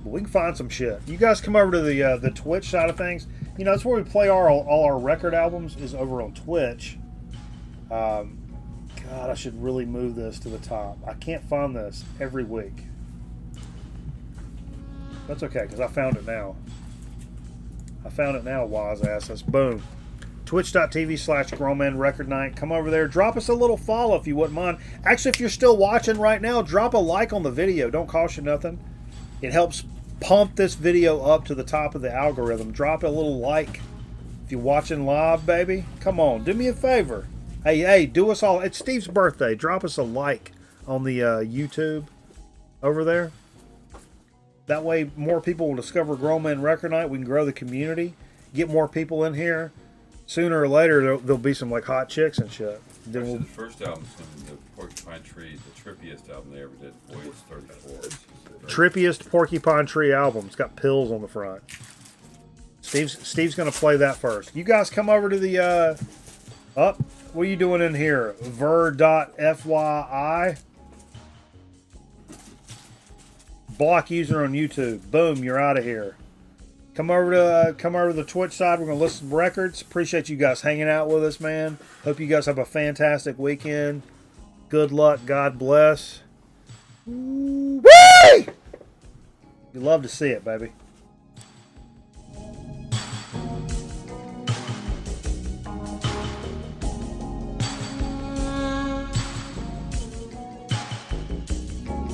[SPEAKER 5] But we can find some shit. You guys come over to the Twitch side of things. You know, that's where we play all our record albums is over on Twitch. God, I should really move this to the top. I can't find this every week. That's okay, because I found it now. Wise asses. Boom. Twitch.tv/Grown Man Record Night. Come over there. Drop us a little follow if you wouldn't mind. Actually, if you're still watching right now, drop a like on the video. Don't cost you nothing. It helps pump this video up to the top of the algorithm. Drop a little like if you're watching live, baby. Come on, do me a favor. Hey, do us all. It's Steve's birthday. Drop us a like on the YouTube over there. That way more people will discover Grown Man Record Night. We can grow the community, get more people in here. Sooner or later, there'll be some like hot chicks and shit.
[SPEAKER 4] Then the first album's from the Porcupine Tree, the trippiest album they ever did, Voice 34.
[SPEAKER 5] Trippiest Porcupine Tree album. It's got pills on the front. Steve's going to play that first. You guys come over to the... what are you doing in here? Ver.fyi. Block user on YouTube. Boom, you're out of here. Come over to the Twitch side. We're going to listen to records. Appreciate you guys hanging out with us, man. Hope you guys have a fantastic weekend. Good luck. God bless. Woo! You love to see it, baby.